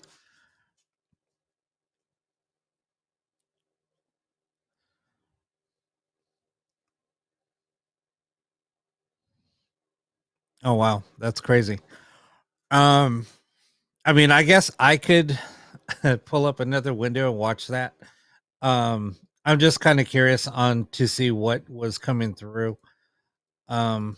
Oh wow, that's crazy. Um I mean, I guess I could pull up another window and watch that. I'm just kind of curious on to see what was coming through. Um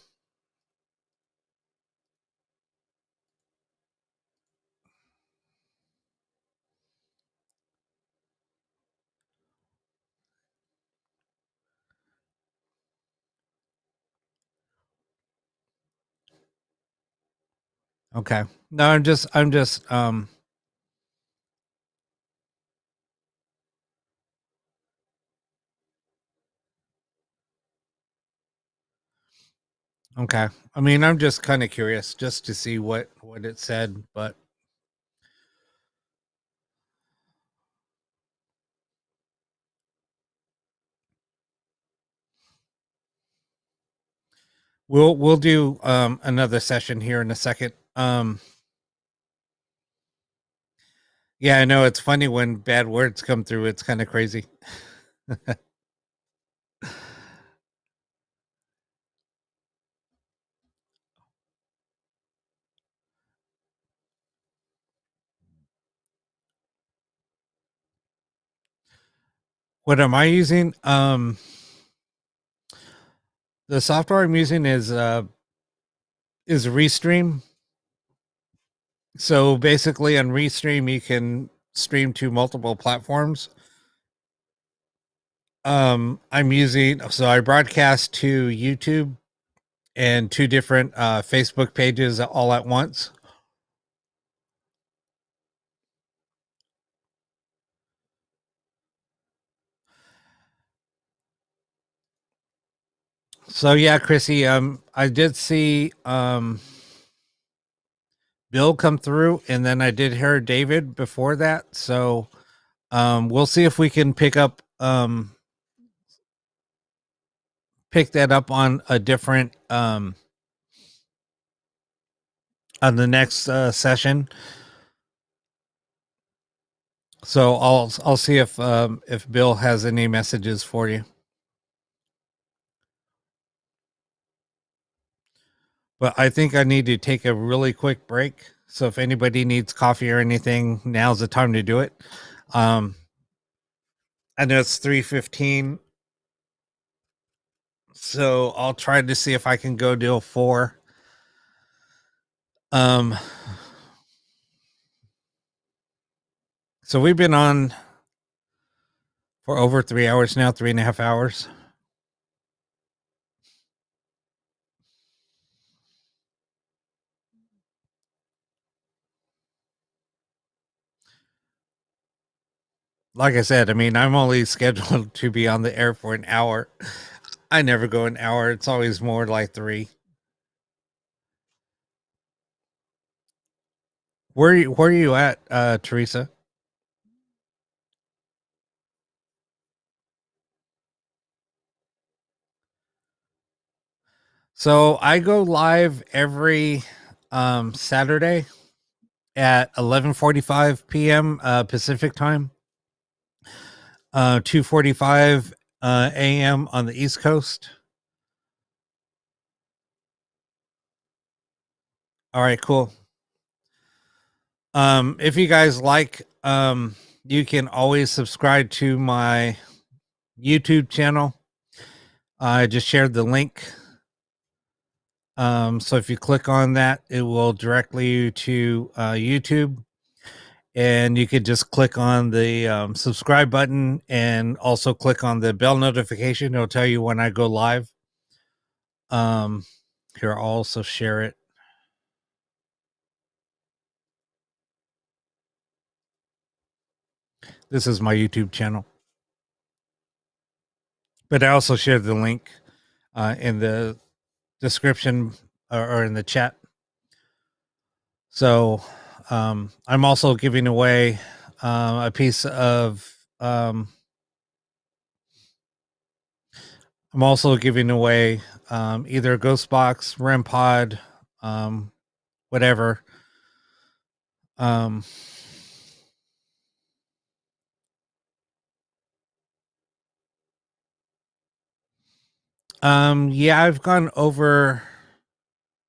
okay. No, I'm just okay. I mean, I'm just kind of curious just to see what it said, but We'll do another session here in a second. Yeah, I know it's funny when bad words come through. It's kind of crazy. What am I using? The software I'm using is Restream. So basically on Restream you can stream to multiple platforms. I'm using, so I broadcast to YouTube and 2 different Facebook pages all at once. So yeah, Chrissy, I did see Bill come through, and then I did hear David before that. So we'll see if we can pick that up on a different on the next session. So I'll see if Bill has any messages for you. But I think I need to take a really quick break. So if anybody needs coffee or anything, now's the time to do it. I know it's 3:15. So I'll try to see if I can go till 4. So we've been on for over 3 hours now, 3.5 hours. Like I said, I mean, I'm only scheduled to be on the air for an hour. I never go an hour. It's always more like 3. Where are you at, Teresa? So I go live every Saturday at 11:45 p.m. Pacific time, 2:45 a.m. on the East Coast. All right, cool. If you guys like, you can always subscribe to my YouTube channel. I just shared the link. So if you click on that, it will directly you to YouTube, and you could just click on the subscribe button and also click on the bell notification. It'll tell you when I go live. Here, I'll also share it. This is my YouTube channel, but I also shared the link in the description or in the chat. So I'm also giving away a piece of I'm also giving away either a ghost box, REM pod, whatever. Yeah, I've gone over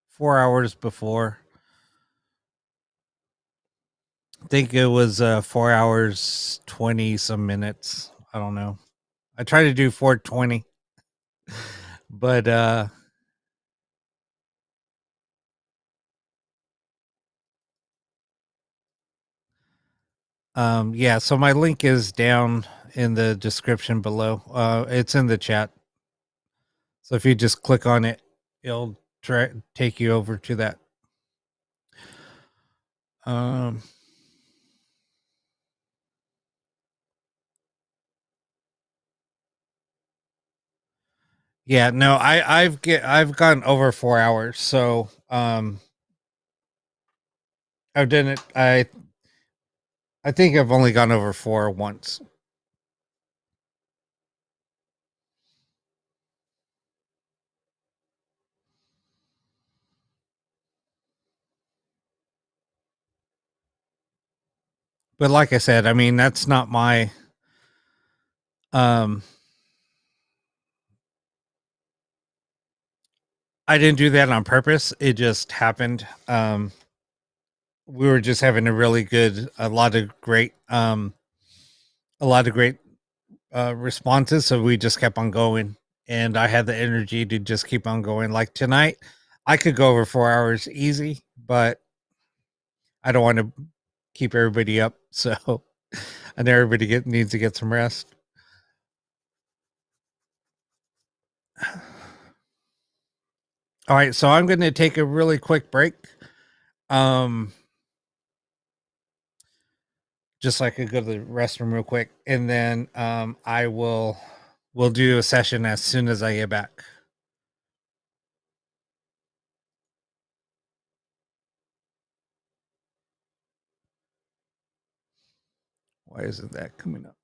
4 hours before. I think it was 4 hours 20 some minutes. I don't know. I try to do 4:20, but yeah. So my link is down in the description below. It's in the chat. So if you just click on it, it'll take you over to that. Yeah, no, I've gone over 4 hours, so I've done it. I think I've only gone over 4 once. But like I said, I mean, that's not my, I didn't do that on purpose. It just happened. We were just having a lot of great responses. So we just kept on going, and I had the energy to just keep on going. Like tonight, I could go over 4 hours easy, but I don't want to keep everybody up. So, and everybody needs to get some rest. All right, so I'm going to take a really quick break. Just so I could go to the restroom real quick, and then we'll do a session as soon as I get back. Why isn't that coming up?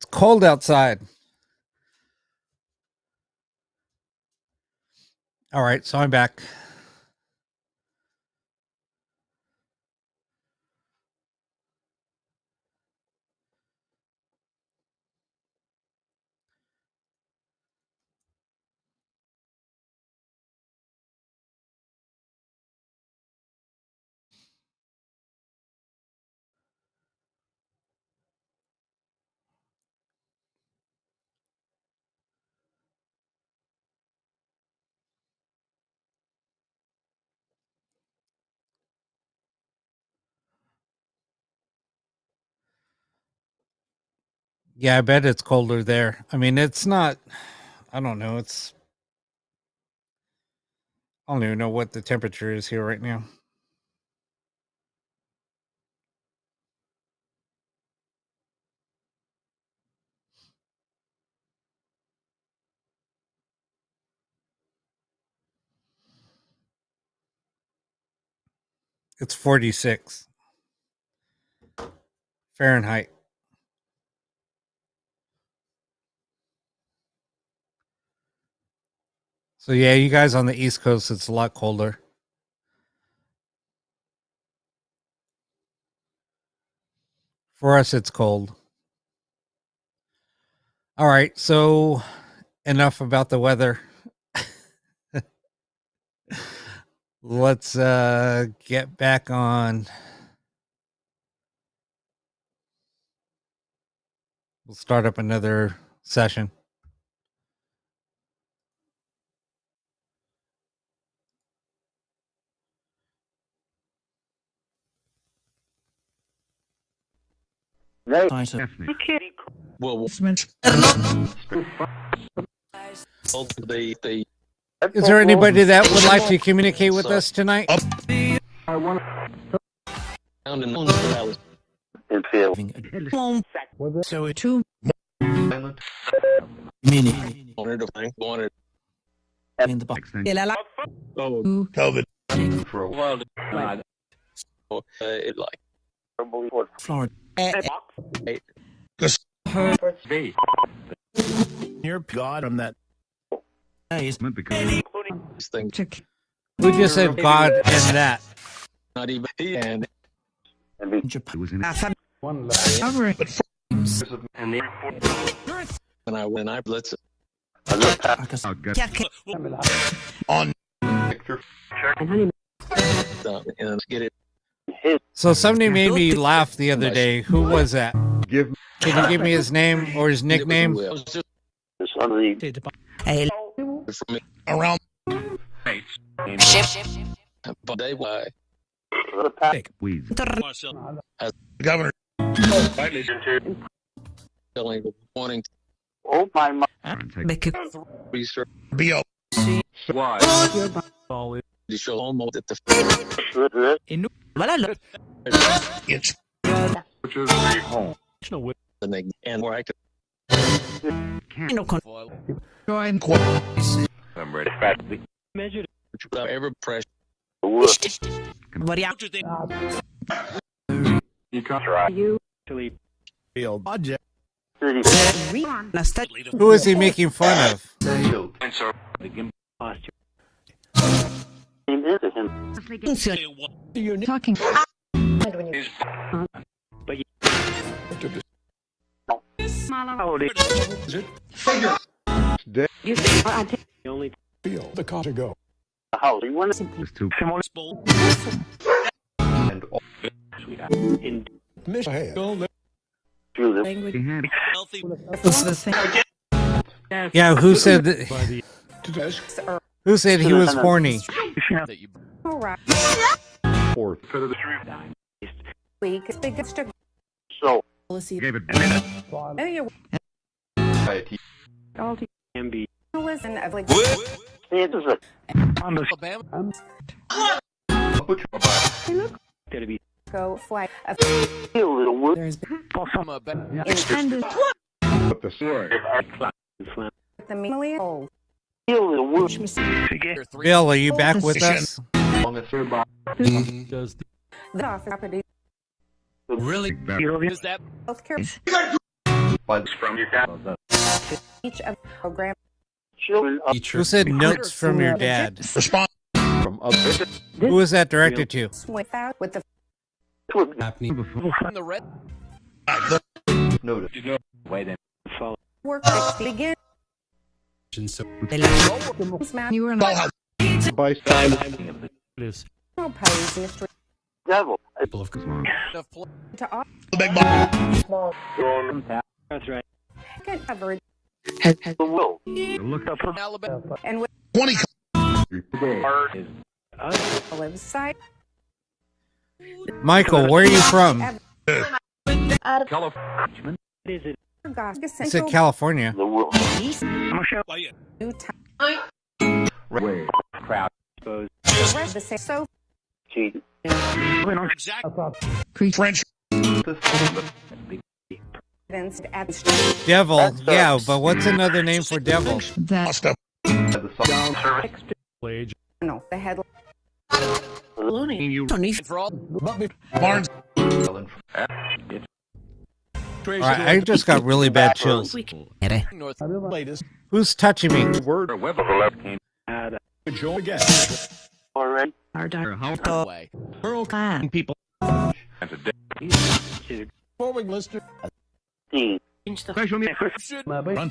It's cold outside. All right, so I'm back. Yeah, I bet it's colder there. I mean, it's not. I don't know. I don't even know what the temperature is here right now. It's 46 Fahrenheit. So yeah, you guys on the East Coast, it's a lot colder. For us, it's cold. All right, so enough about the weather. Let's get back on. We'll start up another session. Okay. Well, they Is there anybody that would like to communicate with us tonight? found in the So two mini wanted in the box. oh COVID. for a while. It like Florida. You're God on that. Days. these things. Who just said God and that? Not even he and Japan. It was in One last. Covering. and the when I went, I blitz it. on picture. And get it. So somebody made me laugh the other day. Who was that? Give Can you give me his name or his nickname? It was just Hey, for me. around But they why weeds. governor telling warning make it research B.O. Why? to show almost at the voilà là. It's and where I could No con. join measure every pressure. Varia. You can't try. field object. Na sta. Who is he making fun of? Talking. Feel the car to go. It's too and all Mission ahead. Language. he had It's the same. Yeah, who said By the to desk. who said he was horny? fourth. Policy. Gave it IT. Go fly. There's Intended But the sword. the million. Bill, are you back with us? Long as Does the The office property. really Healthcare. by from your dad. Each of the program. Who said notes from your dad? Respond from other Who was that directed to? Without with the The red notice. work begin. you were not. By time is No pose mystery people of to all the big ball. second coverage Look up for Alabama. and with 20 the website. Michael, where are you from? California. I said California. New time. Way. The rest of the same. So French. events at Devil, yeah, but what's another name for devil? That Pasta. The song. wage. no the headline. You Tony. For all Barnes. All right, I just got really bad chills. north Latest Who's touching me? Word. Joe again. Our doctor. way. Pearl Khan. People. Forward lister. Special meet. Run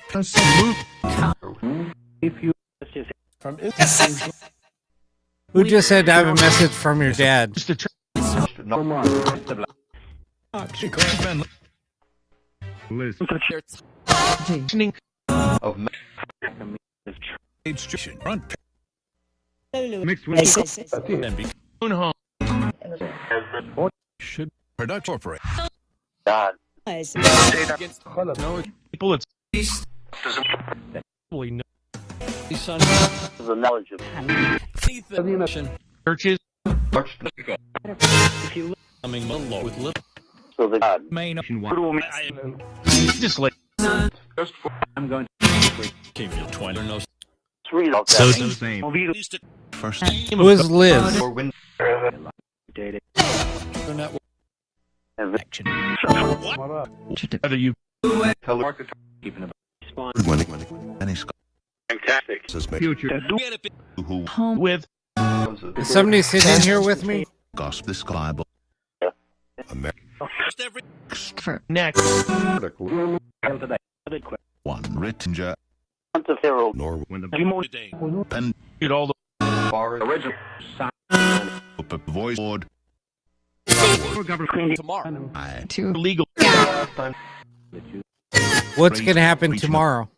from Who just said I have a message from your dad? List G. of Run mixed with and be should production corporate. people. It's We know. Son. churches. Coming Munlo with little main Just like came your twiner knows. so same. First Who is Liz? Or win. network action. Whether you tell her future Home. with Is somebody sitting here with me? Gosh, this guy. For Next. One Rittinger. Nor when the pen Get all the original voice board. Tomorrow. I two legal. What's going to happen tomorrow?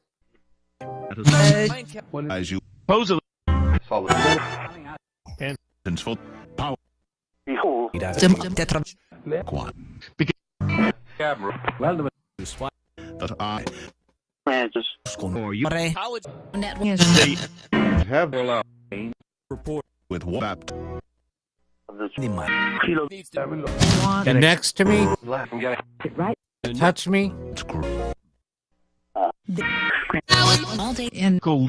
as you Supposedly. and for power quad. That I score you College have report with WAP. needs to And next to me? right Touch me? all day and Cool.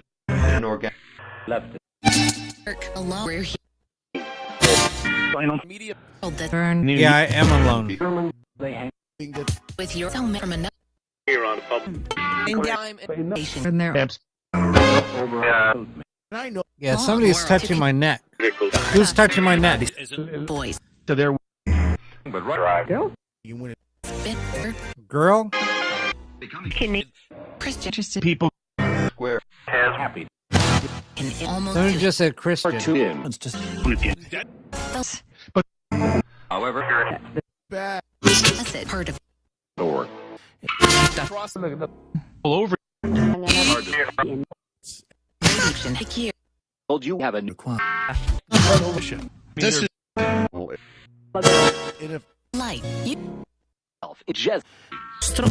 media burn Yeah, I am alone. With your from another time and in there. Yeah, somebody's touching my neck. Who's touching my neck? boys. To their Girl? Christian Interested people. can almost Somebody just said Christian. that's it. Part of cross All over. radiation here. told you have a new This is Light. You it's just set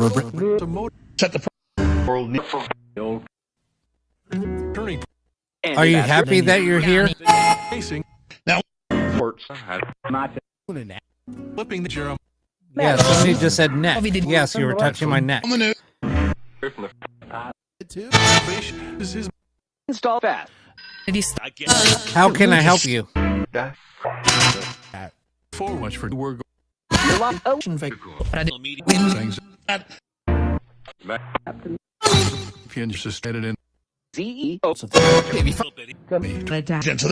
the turning. Are you happy that you're here? Facing. flipping the germ. Yeah, somebody just said neck. Yes, you were touching my neck. This is Install fast. How can I help you? For much for we're Ocean things. Just get it in. CEO. Gentle.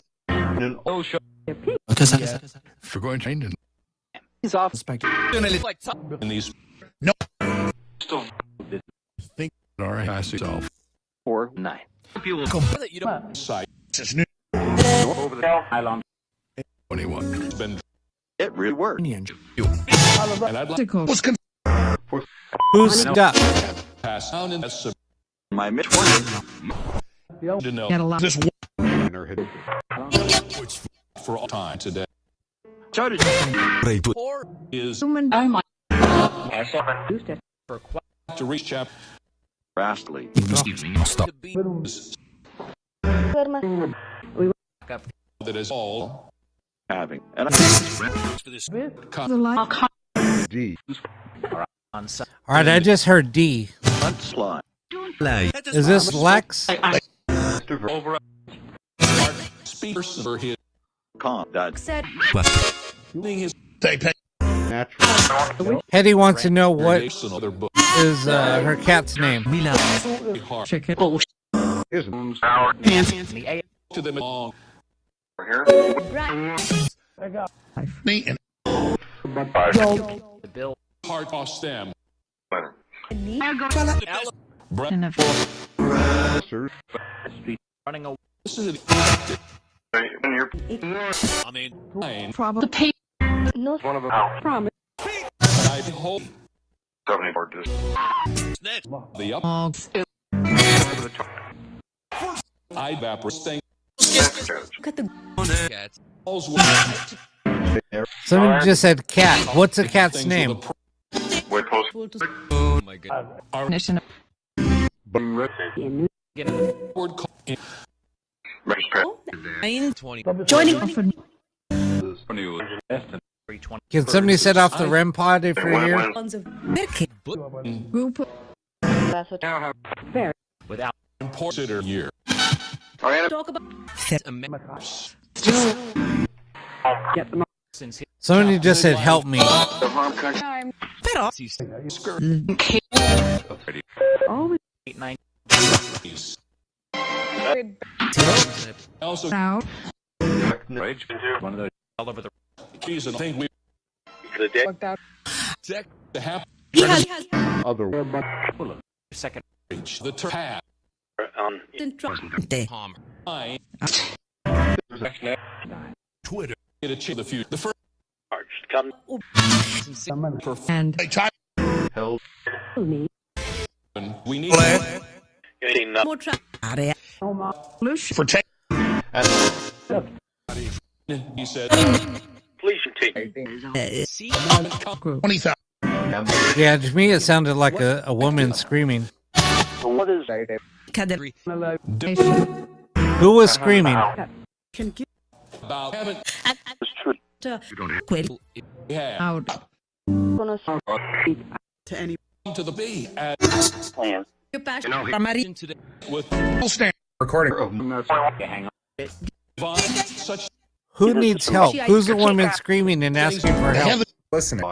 Oh, show. For going to England. He's off. Like top. in these Still think all right I see self 4-9. you don't site it's new over the island. 21 been It really worked. and I'd like was Who's stuck? pass down in that My Mitch one. to know get a lot this which for all time today Charted. is human to reach chap Rastly. stop To be that is all having. And for this the light All right, I just heard D. slide. Is this Lex? Over speakers for his calm. That his Hetty wants to know what variation of their book is her cat's name. hard chicken to them all hard cost them and a running away. this is I mean, probably one of them. I hope 74 just Next. the up all I evaporate thing Cats. all's Somebody just said cat. What's a cat's name? Oh my god. nation word call 20. often Can somebody set off the REM pod if you're here? group consider year Somebody just said help me. also out Rage one of those all over the Keys and think we the day. check to have He has Other second reach the path. Palmer. I Twitter get a chance the future. The first come And held one we need getting more traffic. solution. he said please continue. see 20,000. Yeah, to me it sounded like a woman screaming. What is Who was screaming? about haven't this true? we have Out. to the B at Plan. Your passion. today with Recording of hang on. Vaughn, such Who needs help? Who's the woman screaming and asking for help? Listening.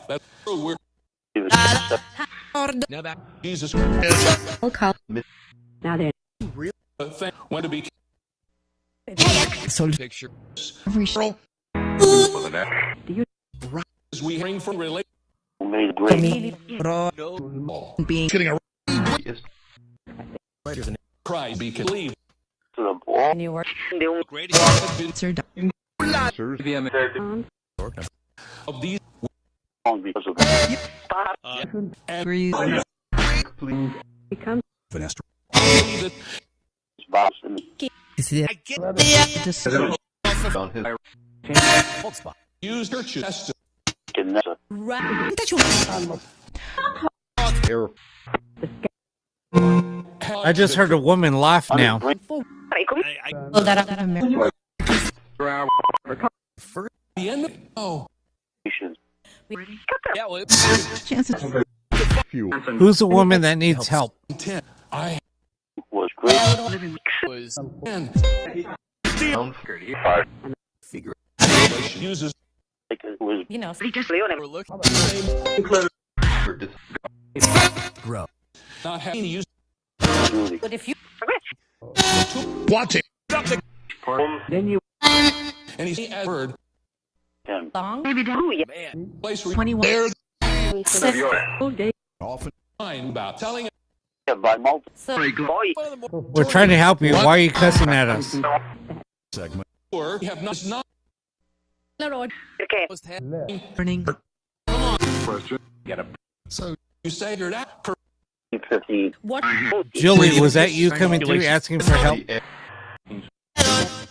that's true. We're now back. Jesus Now then. thing when to be picture as we bring from relate Made great. no Being cry be can leave To the ball. New work. greatest answered. of these Because of that. Breathe. Become that Boss and I get Dis- on his use her chest can never air. I just heard a woman laugh now. Oh, that American. the end oh yeah well chances. Who's the woman that needs help? intent I Was great. was and Down. figure uses Like it was You know, or look for this grow not having to use Julie. but if you Watching. Then you and he's a word can. long, man place where 21. there oh, day. often mind about telling Yeah, by multiple. So, Boy. one of the more We're trying to help you. Why are you cussing at us? segment or you have not Lord. was having Burning. so you say you're that 15. What? Julie, was that you coming through asking for help?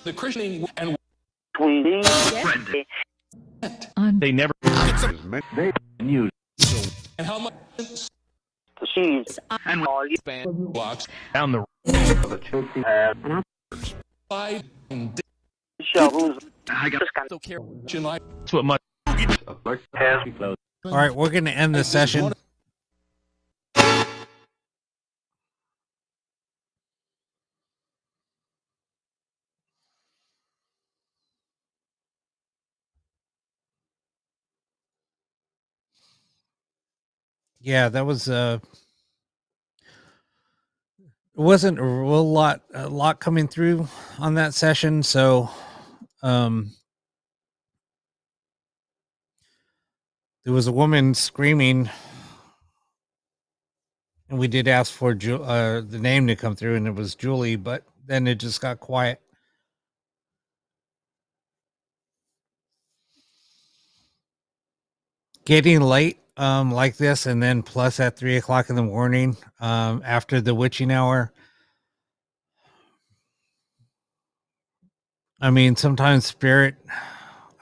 the Christianing and Between On. they never knew and how much the seeds and all you span blocks down the and five and shovels. so care like That's what much has closed. All right, we're going to end the session. Yeah, that was it wasn't a lot coming through on that session, so there was a woman screaming, and we did ask for the name to come through, and it was Julie, but then it just got quiet. Getting late like this, and then plus at 3:00 in the morning after the witching hour. I mean, sometimes spirit,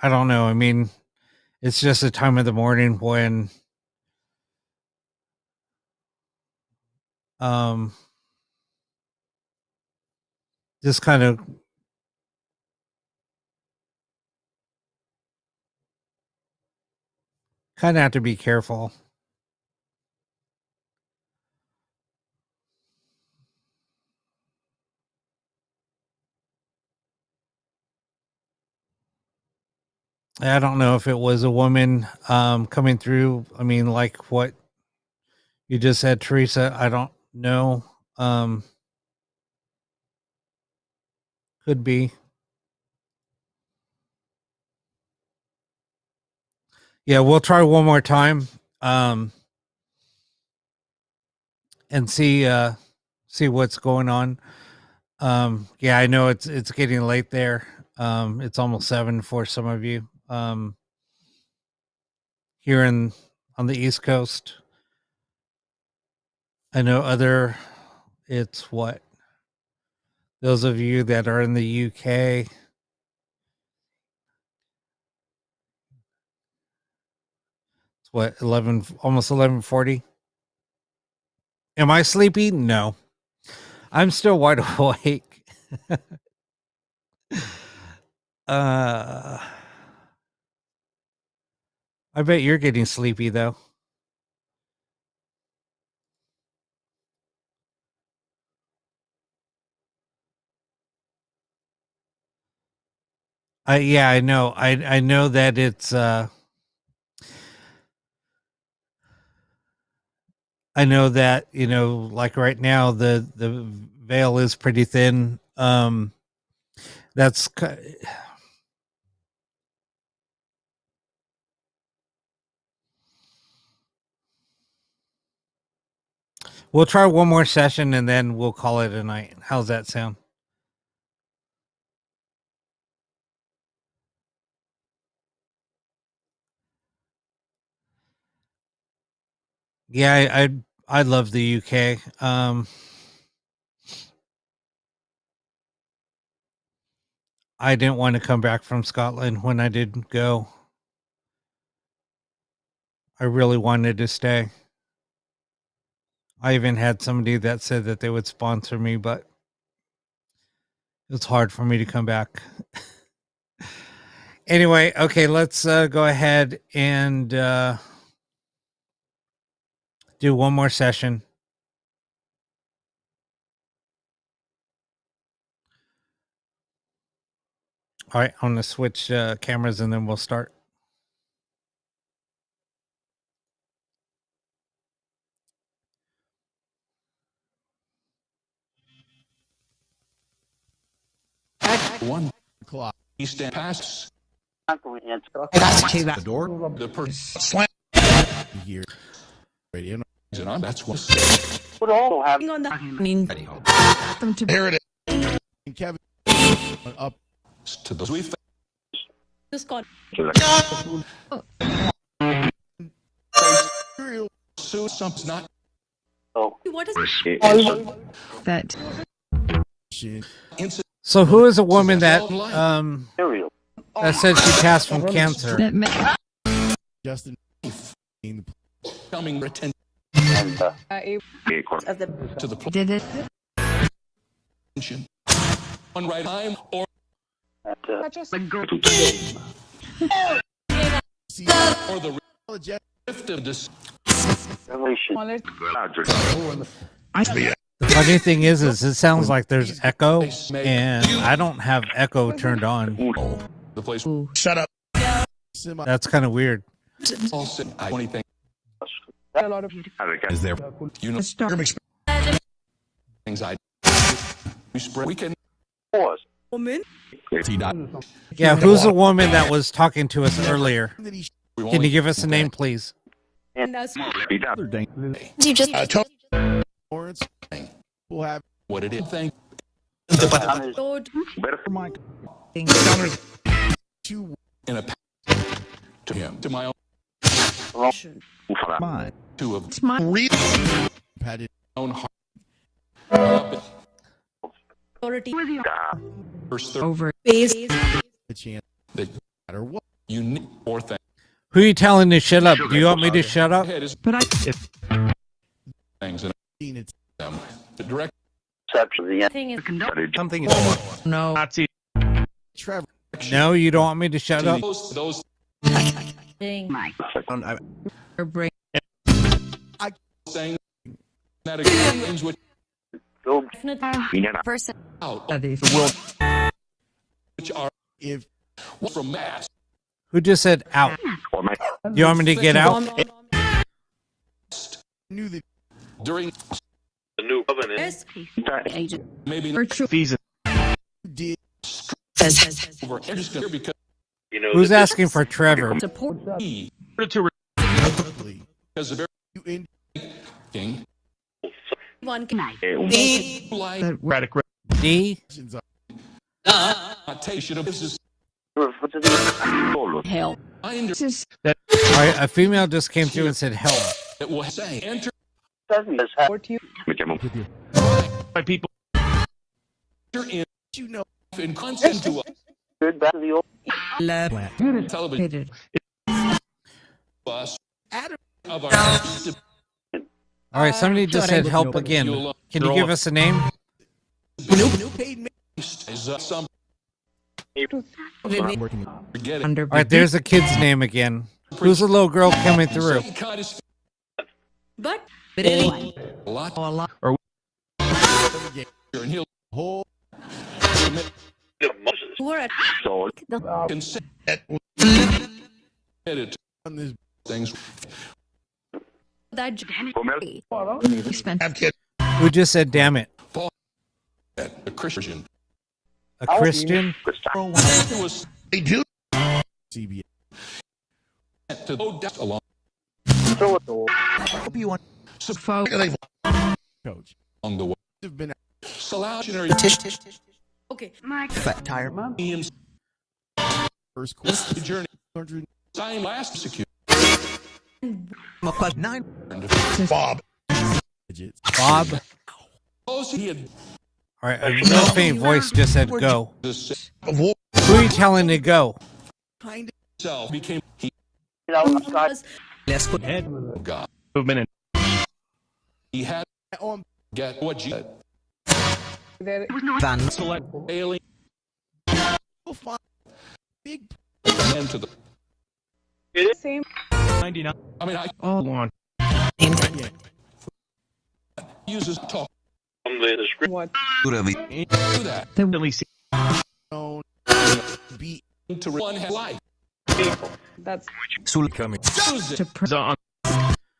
I don't know. I mean, it's just a time of the morning when just kind of have to be careful. I don't know if it was a woman coming through. I mean, like what you just said, Teresa. I don't know. Could be. Yeah, we'll try one more time. And see what's going on. Yeah, I know it's getting late there. It's almost 7 for some of you. Here on the East Coast. I know it's what? Those of you that are in the UK. It's what, 11, almost 11:40. Am I sleepy? No. I'm still wide awake. I bet you're getting sleepy though. Yeah, I know. I know that it's I know that, like right now the veil is pretty thin. That's we'll try one more session and then we'll call it a night. How's that sound? Yeah, I love the UK. I didn't want to come back from Scotland when I did go. I really wanted to stay. I even had somebody that said that they would sponsor me, but it's hard for me to come back. Anyway, okay, let's go ahead and do one more session. All right, I'm going to switch cameras and then we'll start. At 1 o'clock, Eastern passes. I got to the door. The person Slam. Here. Radio. and on. That's what. Would also have On the mean them to Here it is. And Kevin up To those we just got sue something's not what is that. incident. So who is a woman that cereal. that said she passed from cancer? Justin Coming retention And of the to the did it. attention. One right time or the rift of this. revelation. The funny thing is it sounds like there's echo, and I don't have echo turned on. The place Shut up. That's kind of weird. all sit. I 20 things. Is there You know things I we spread. We can Pause. woman Yeah, who's the woman that was talking to us earlier? we Can only you give us a name, please? and that's you just Lawrence will have what it is. Thank Lord two in a to him to my own to of real padded own heart. authority Verse over base the chance that matter what. you need or thing. Who are you telling to shut up? Do you want me to shut up? Head is But things and seen it. them. The direct Exception. The thing is Something is no Trevor. No, you don't want me to shut up? those thing I or brain saying that again things which person out the world which are if from mass. Who just said out? Do you want me to get out? knew that During the new covenant. yes maybe virtual did over. I'm just gonna because Who's asking for Trevor? Support. he Quickly. because of everything. One night. Like Radical. D? connotation of this Hell. binder All right, a female just came through and said help. that will say enter My people. in You know. in constant to Good back to the old. television bus Adam. of our All right, somebody just said help again. Can you give us a name? Paid me. is some Working. forget it. All right, there's a kid's name again. Who's the little girl coming through? He cut his But anyway. a lot Or and he'll whole. We're at the consent to On this. things. that Who just said damn it? The Christian A Christian? was They do. CBS. to go down along Hope you want. Coach. along the way. Have been Salutationary okay. fat tire. teams First quarter. journey. 100. Time last execute. 9. Bob. Digits. Bob? Suppose he had All right, a real faint voice just said go. this Of war. Who are you telling to go? Kind self became he Head. God. Movement in. He had On. get what you Van. Select. alien Go find. Big. into the 99. I mean I All on. uses talk What? do that Really see. Own. Beat. to one life. Sul coming. Use it. On.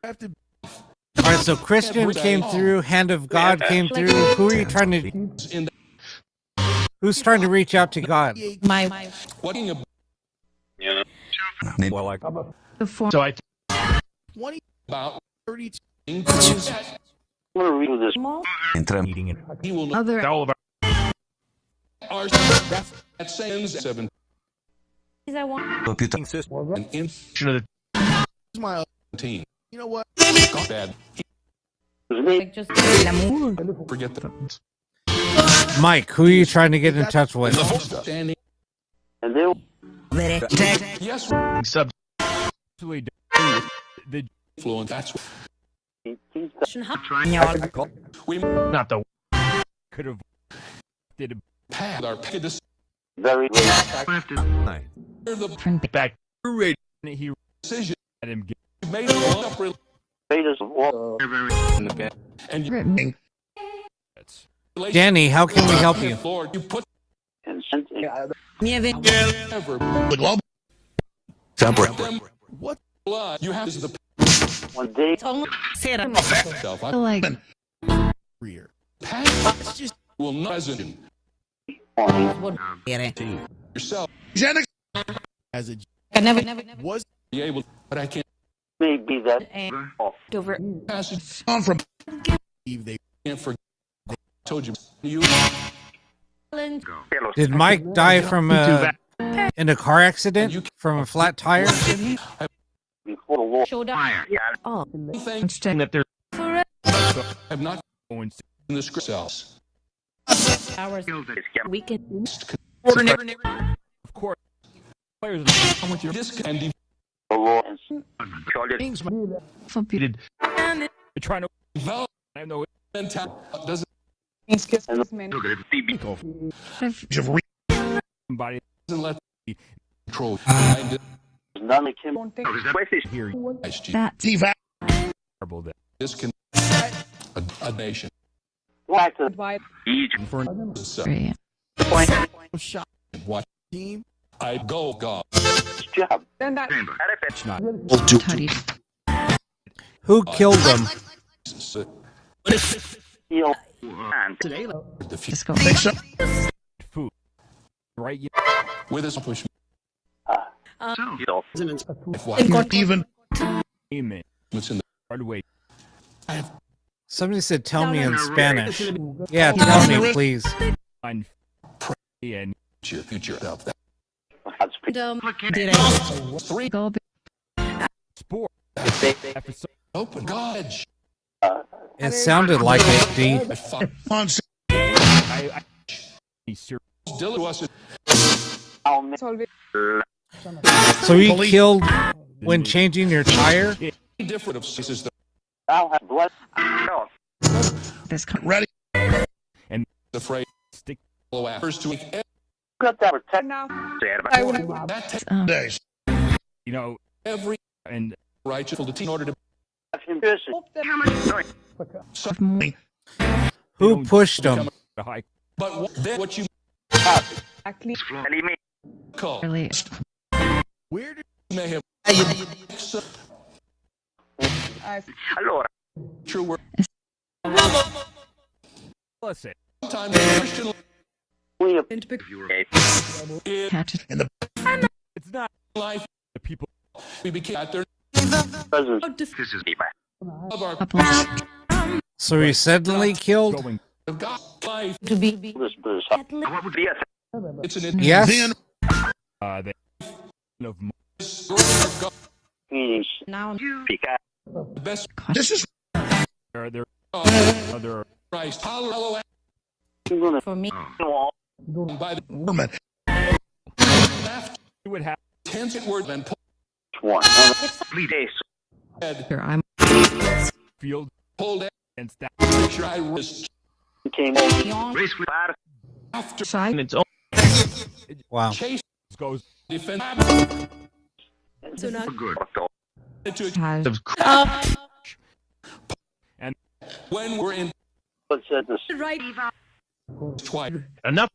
Have to. All right, so Christian came through, Hand of God came through. Who are you trying to? In Who's trying to reach out to God? My what in Well, like. the form. So I. 20. about 32. I'm gonna read this. Eating it. he will know Other All of our. our at sends 17 I want Computing system. and in Of the. Smile. You know what? bad like just forget the Mike, who are you trying to get in touch with? standing And they yes Sub. The. fluent that's what we Not the. Could have. Did pad our this very the back. He decision had him get. made it up Raiders of War. and you Danny, how can we help you? Lord you put And sent ever them What? blood you have is the one day. self I like Rear. pad It's just. will not present yourself As a. I never Was. be able but I can't Maybe that. over pass it On from. Eve. They. can't forget told you you Did Mike die from in a car accident from a flat tire? Before the war. showed up. Oh, things That they're have not going. in the script cells hours we can Of course. Players. with your disc and The war and Things. for people. Did. They're trying to. develop I have no. mentality doesn't Somebody. let control behind it. none of him. Here. That's Terrible. That. This can a nation Back to For itself. great. shot. What Team. I go God his job. It's not. Tutty. Who killed them? He'll the Let's go. Food. Right. with his push. Even amen. What's in the Hard way. Somebody said, "Tell me in Spanish." Yeah, tell me, please. On and your future of that three sport episode. open college. It sounded like it, D. I sure Still was So you killed when changing your tire? different of cases. This Ready? and The phrase stick first to Days. you know every and righteous in order to Who pushed him? the high but then what you call really where did may have true word listen sometimes Christian catch it. it's not life the people we became at their of our So he suddenly killed? going of God life. To be It's an Yes. the of now the best This is there other Christ. Hallelujah. for me. By the government. after you would have 10 word and Here, I'm field pulled against that picture I risked after shy. Wow. chase goes defend to Has and when we're in twice enough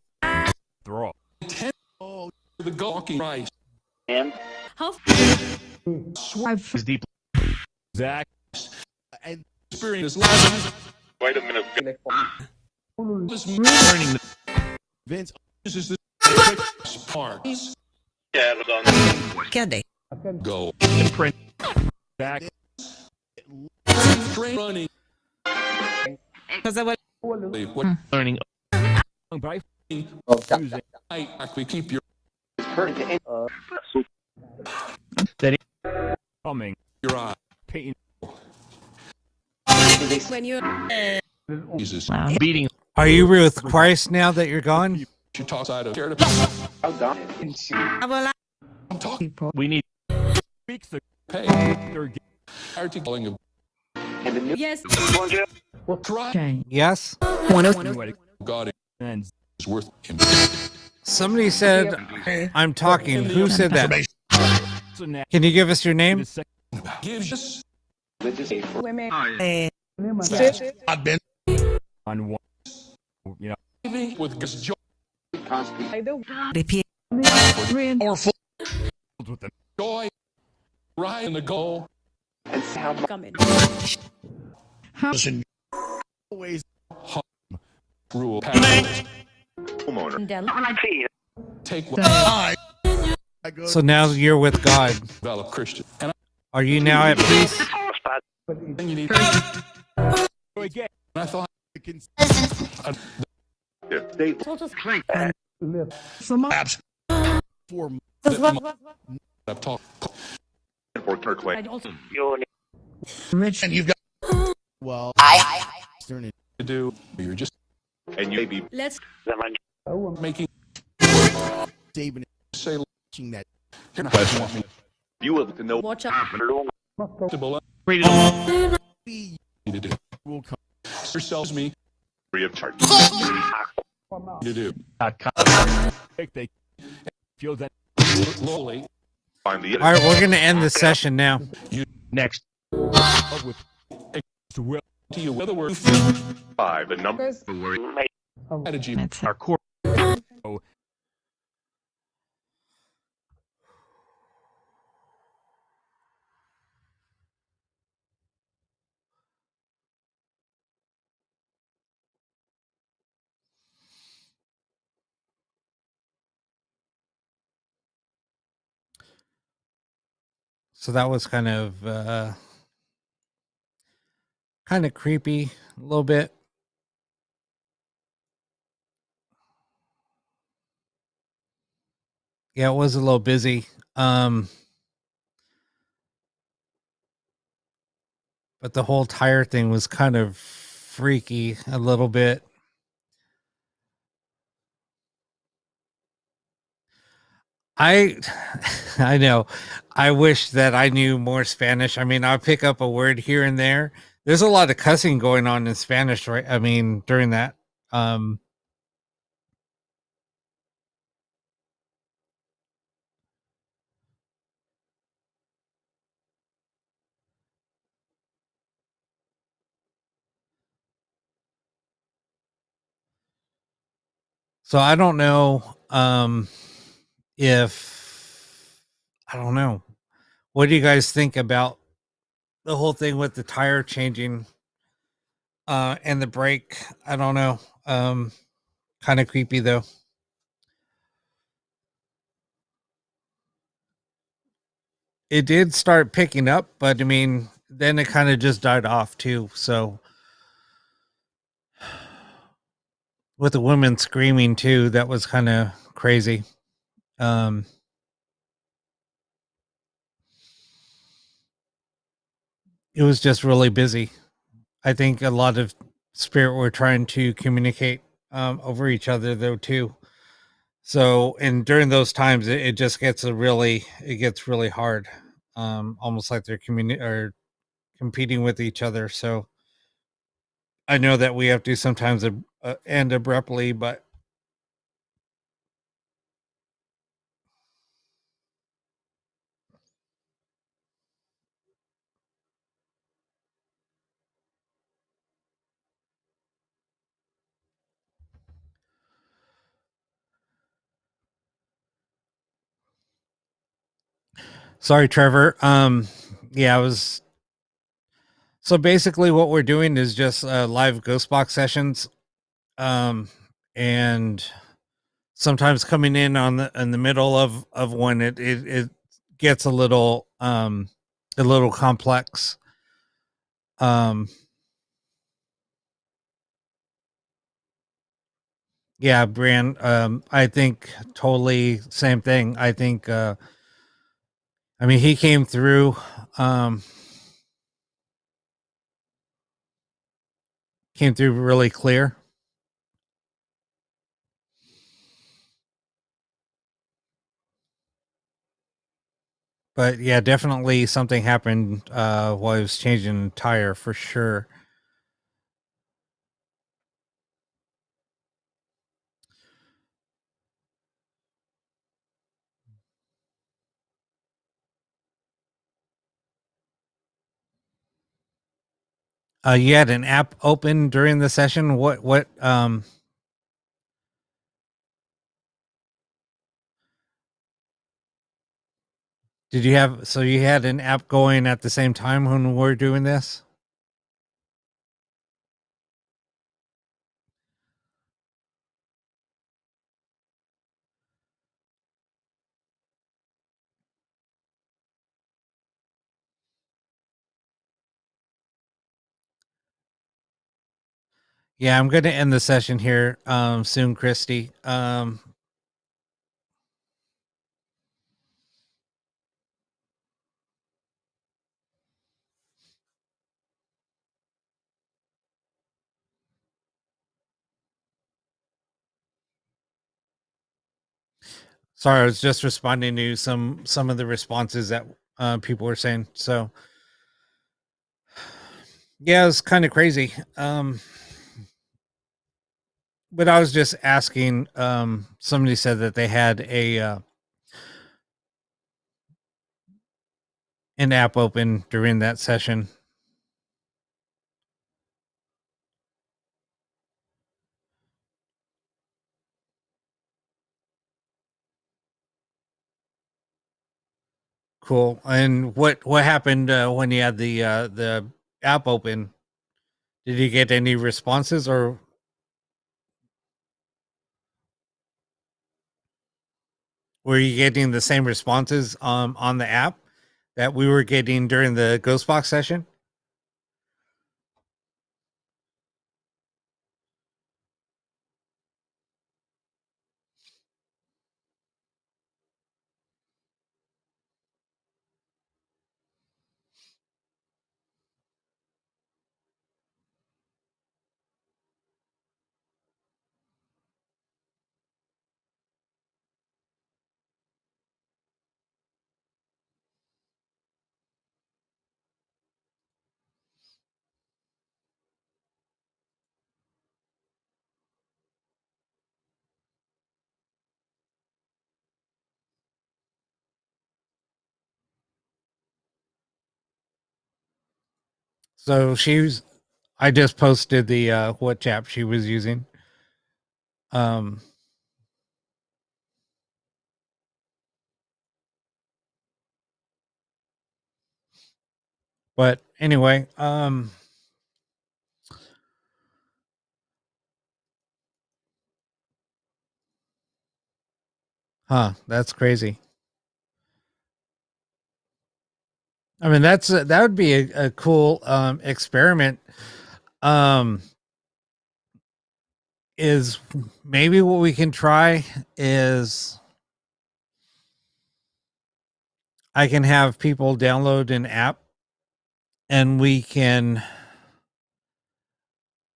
throw 10 the gawking Christ I've is deep Zach and experience life this learning the Vince is the part go print back train running what learning by using we keep your coming your eye painting Jesus loud. beating Are you with Christ now that you're gone? you talk side of care I'm talking People. we need speaks the pay they're articulating of Yes. try Change. Yes. getting God and is worth him Somebody said, "I'm talking." Who said that? so now Can you give us your name? the second gives us I've been on one you know with God's joy Repeat. powerful. with the joy right in the goal Listen, always rule pass take what I So now you're with God. develop Christian and Are you now at peace? then you need again I thought from abs for I've talked Rich. and you've got well to do you're just and you may be making David say that you're not want me You will to know Watch out. to be to do will come yourselves me free of charge. to do they feel that lowly Find the All right, we're going to end the session now. next with to will to you whether we're 5, the number. strategy That's our core So that was kind of creepy a little bit. Yeah, it was a little busy. But the whole tire thing was kind of freaky a little bit. I I know. I wish that I knew more Spanish. I mean, I'll pick up a word here and there. There's a lot of cussing going on in Spanish, right? I mean, during that. Um so I don't know if I don't know. What do you guys think about the whole thing with the tire changing and the brake? I don't know. Kind of creepy though. It did start picking up, but I mean, then it kind of just died off too. So with the women screaming too, that was kind of crazy. Um, it was just really busy. I think a lot of spirit were trying to communicate over each other though too. So, and during those times, it just gets it gets really hard. Almost like they're or competing with each other. So I know that we have to sometimes end abruptly, but sorry, Trevor. Yeah, I was. So basically, what we're doing is just live ghost box sessions, and sometimes coming in on the middle of one, it gets a little complex. Yeah, Brian. I think totally same thing. I think. I mean, he came through. Um, Came through really clear. But yeah, definitely something happened while I was changing the tire for sure. You had an app open during the session. What did you have? So you had an app going at the same time when we're doing this? Yeah, I'm going to end the session here soon, Christy. Sorry, I was just responding to some of the responses that people were saying. So yeah, it's kind of crazy. But I was just asking. Somebody said that they had an app open during that session. Cool. And what happened when you had the app open? Did you get any responses, or were you getting the same responses on the app that we were getting during the ghost box session. So I just posted the what chap she was using. But anyway, that's crazy. I mean, that would be a cool experiment. Is maybe what we can try is I can have people download an app and we can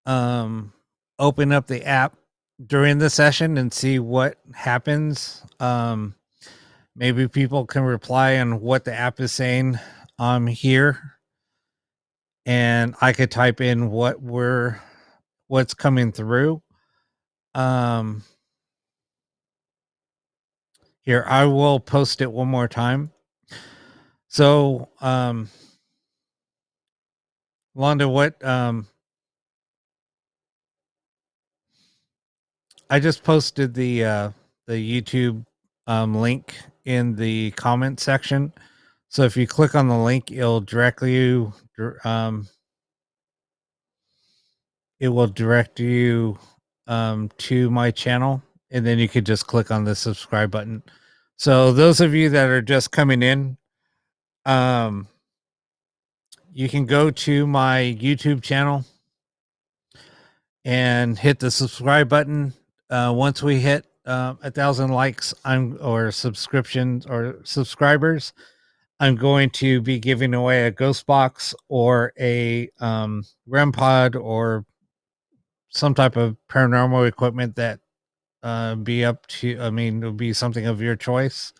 open up the app during the session and see what happens. Maybe people can reply on what the app is saying here, and I could type in what's coming through. Here, I will post it one more time. So, Londa, what I just posted the YouTube link in the comment section. So if you click on the link, it will direct you to my channel, and then you could just click on the subscribe button. So those of you that are just coming in, you can go to my YouTube channel and hit the subscribe button. Once we hit 1,000 likes or subscriptions or subscribers, I'm going to be giving away a ghost box or a REM pod or some type of paranormal equipment that be up to, I mean, it'll be something of your choice.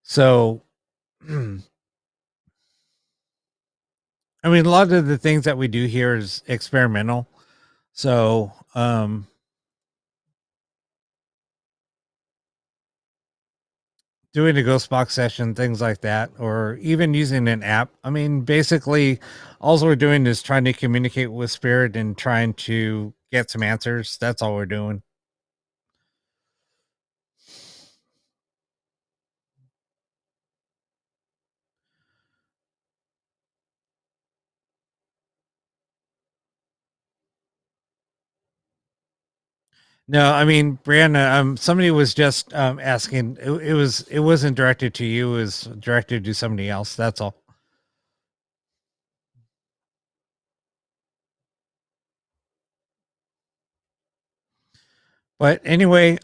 So, I mean, a lot of the things that we do here is experimental. So, doing a ghost box session, things like that, or even using an app. I mean, basically, all we're doing is trying to communicate with spirit and trying to get some answers. That's all we're doing. No, I mean, Brianna, somebody was just asking. It wasn't directed to you. It was directed to somebody else. That's all. But anyway,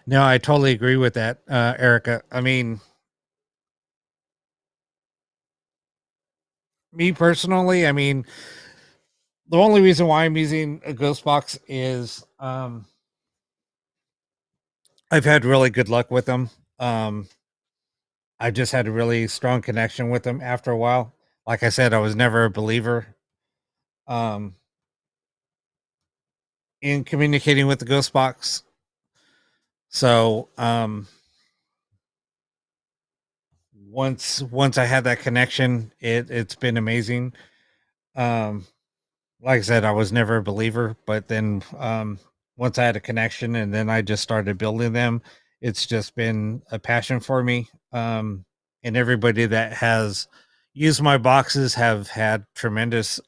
no, I totally agree with that, Erica. I mean, me personally, I mean, the only reason why I'm using a ghost box is I've had really good luck with them. I just had a really strong connection with them after a while. Like I said, I was never a believer. in communicating with the ghost box. So once I had that connection, it's been amazing. Like I said, I was never a believer, but then once I had a connection and then I just started building them, it's just been a passion for me. And everybody that has used my boxes have had tremendous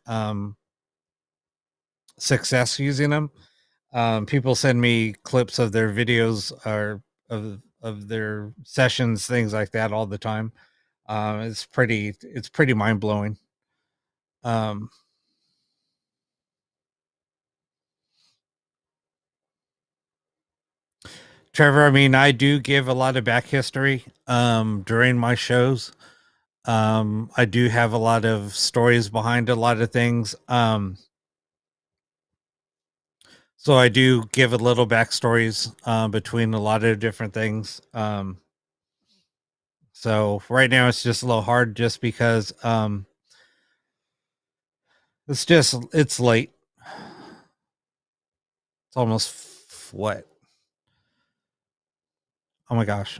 success using them. People send me clips of their videos or of their sessions, things like that, all the time. It's pretty mind blowing. Um, Trevor, I mean, I do give a lot of back history during my shows. I do have a lot of stories behind a lot of things. So I do give a little backstories between a lot of different things. So right now it's just a little hard just because it's late. It's almost what? Oh my gosh.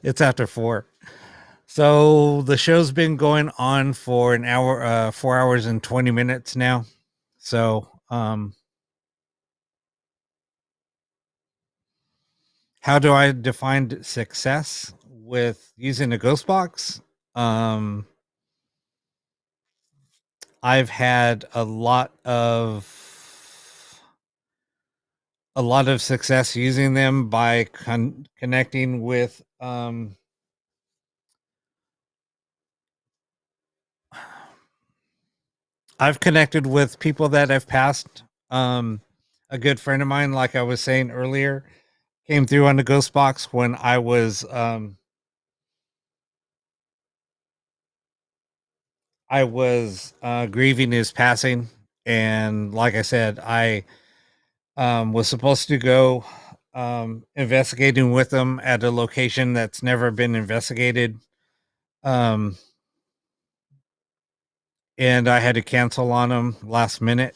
It's after 4. So the show's been going on for an hour, 4 hours and 20 minutes now. So, how do I define success with using a ghost box? I've had a lot of success using them by connecting with I've connected with people that have passed. A good friend of mine, like I was saying earlier, came through on the ghost box when I was grieving his passing. And like I said, I was supposed to go investigating with him at a location that's never been investigated. Um, and I had to cancel on him last minute.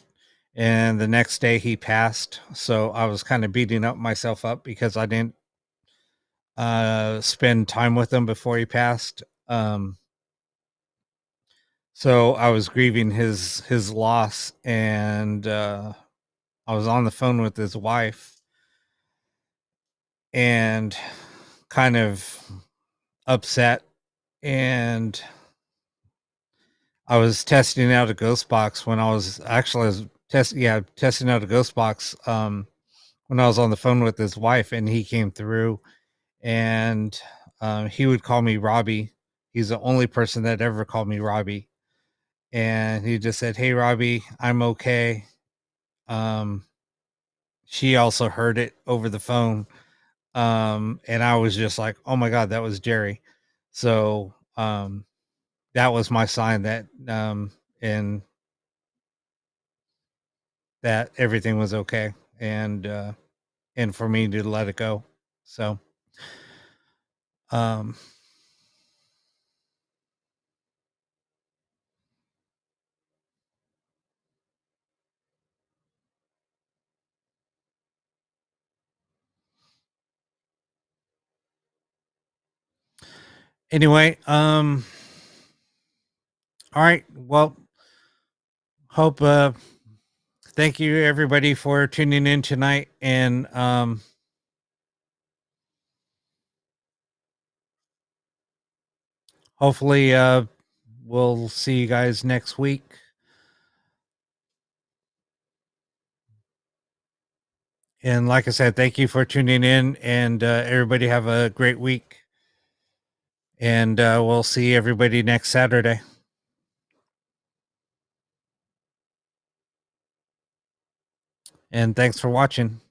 And the next day he passed. So I was kind of beating up myself up because I didn't spend time with him before he passed. So I was grieving his loss, and I was on the phone with his wife and kind of upset. And I was testing out a ghost box when I was testing out a ghost box when I was on the phone with his wife, and he came through, and he would call me Robbie. He's the only person that ever called me Robbie. And he just said, "Hey, Robbie, I'm okay." Um, she also heard it over the phone. And I was just like, "Oh my God, that was Jerry." So, that was my sign that, and that everything was okay. And for me to let it go. So, um, anyway, all right. Well, hope, thank you everybody for tuning in tonight. And, hopefully, we'll see you guys next week. And like I said, thank you for tuning in, and everybody have a great week. And we'll see everybody next Saturday. And thanks for watching.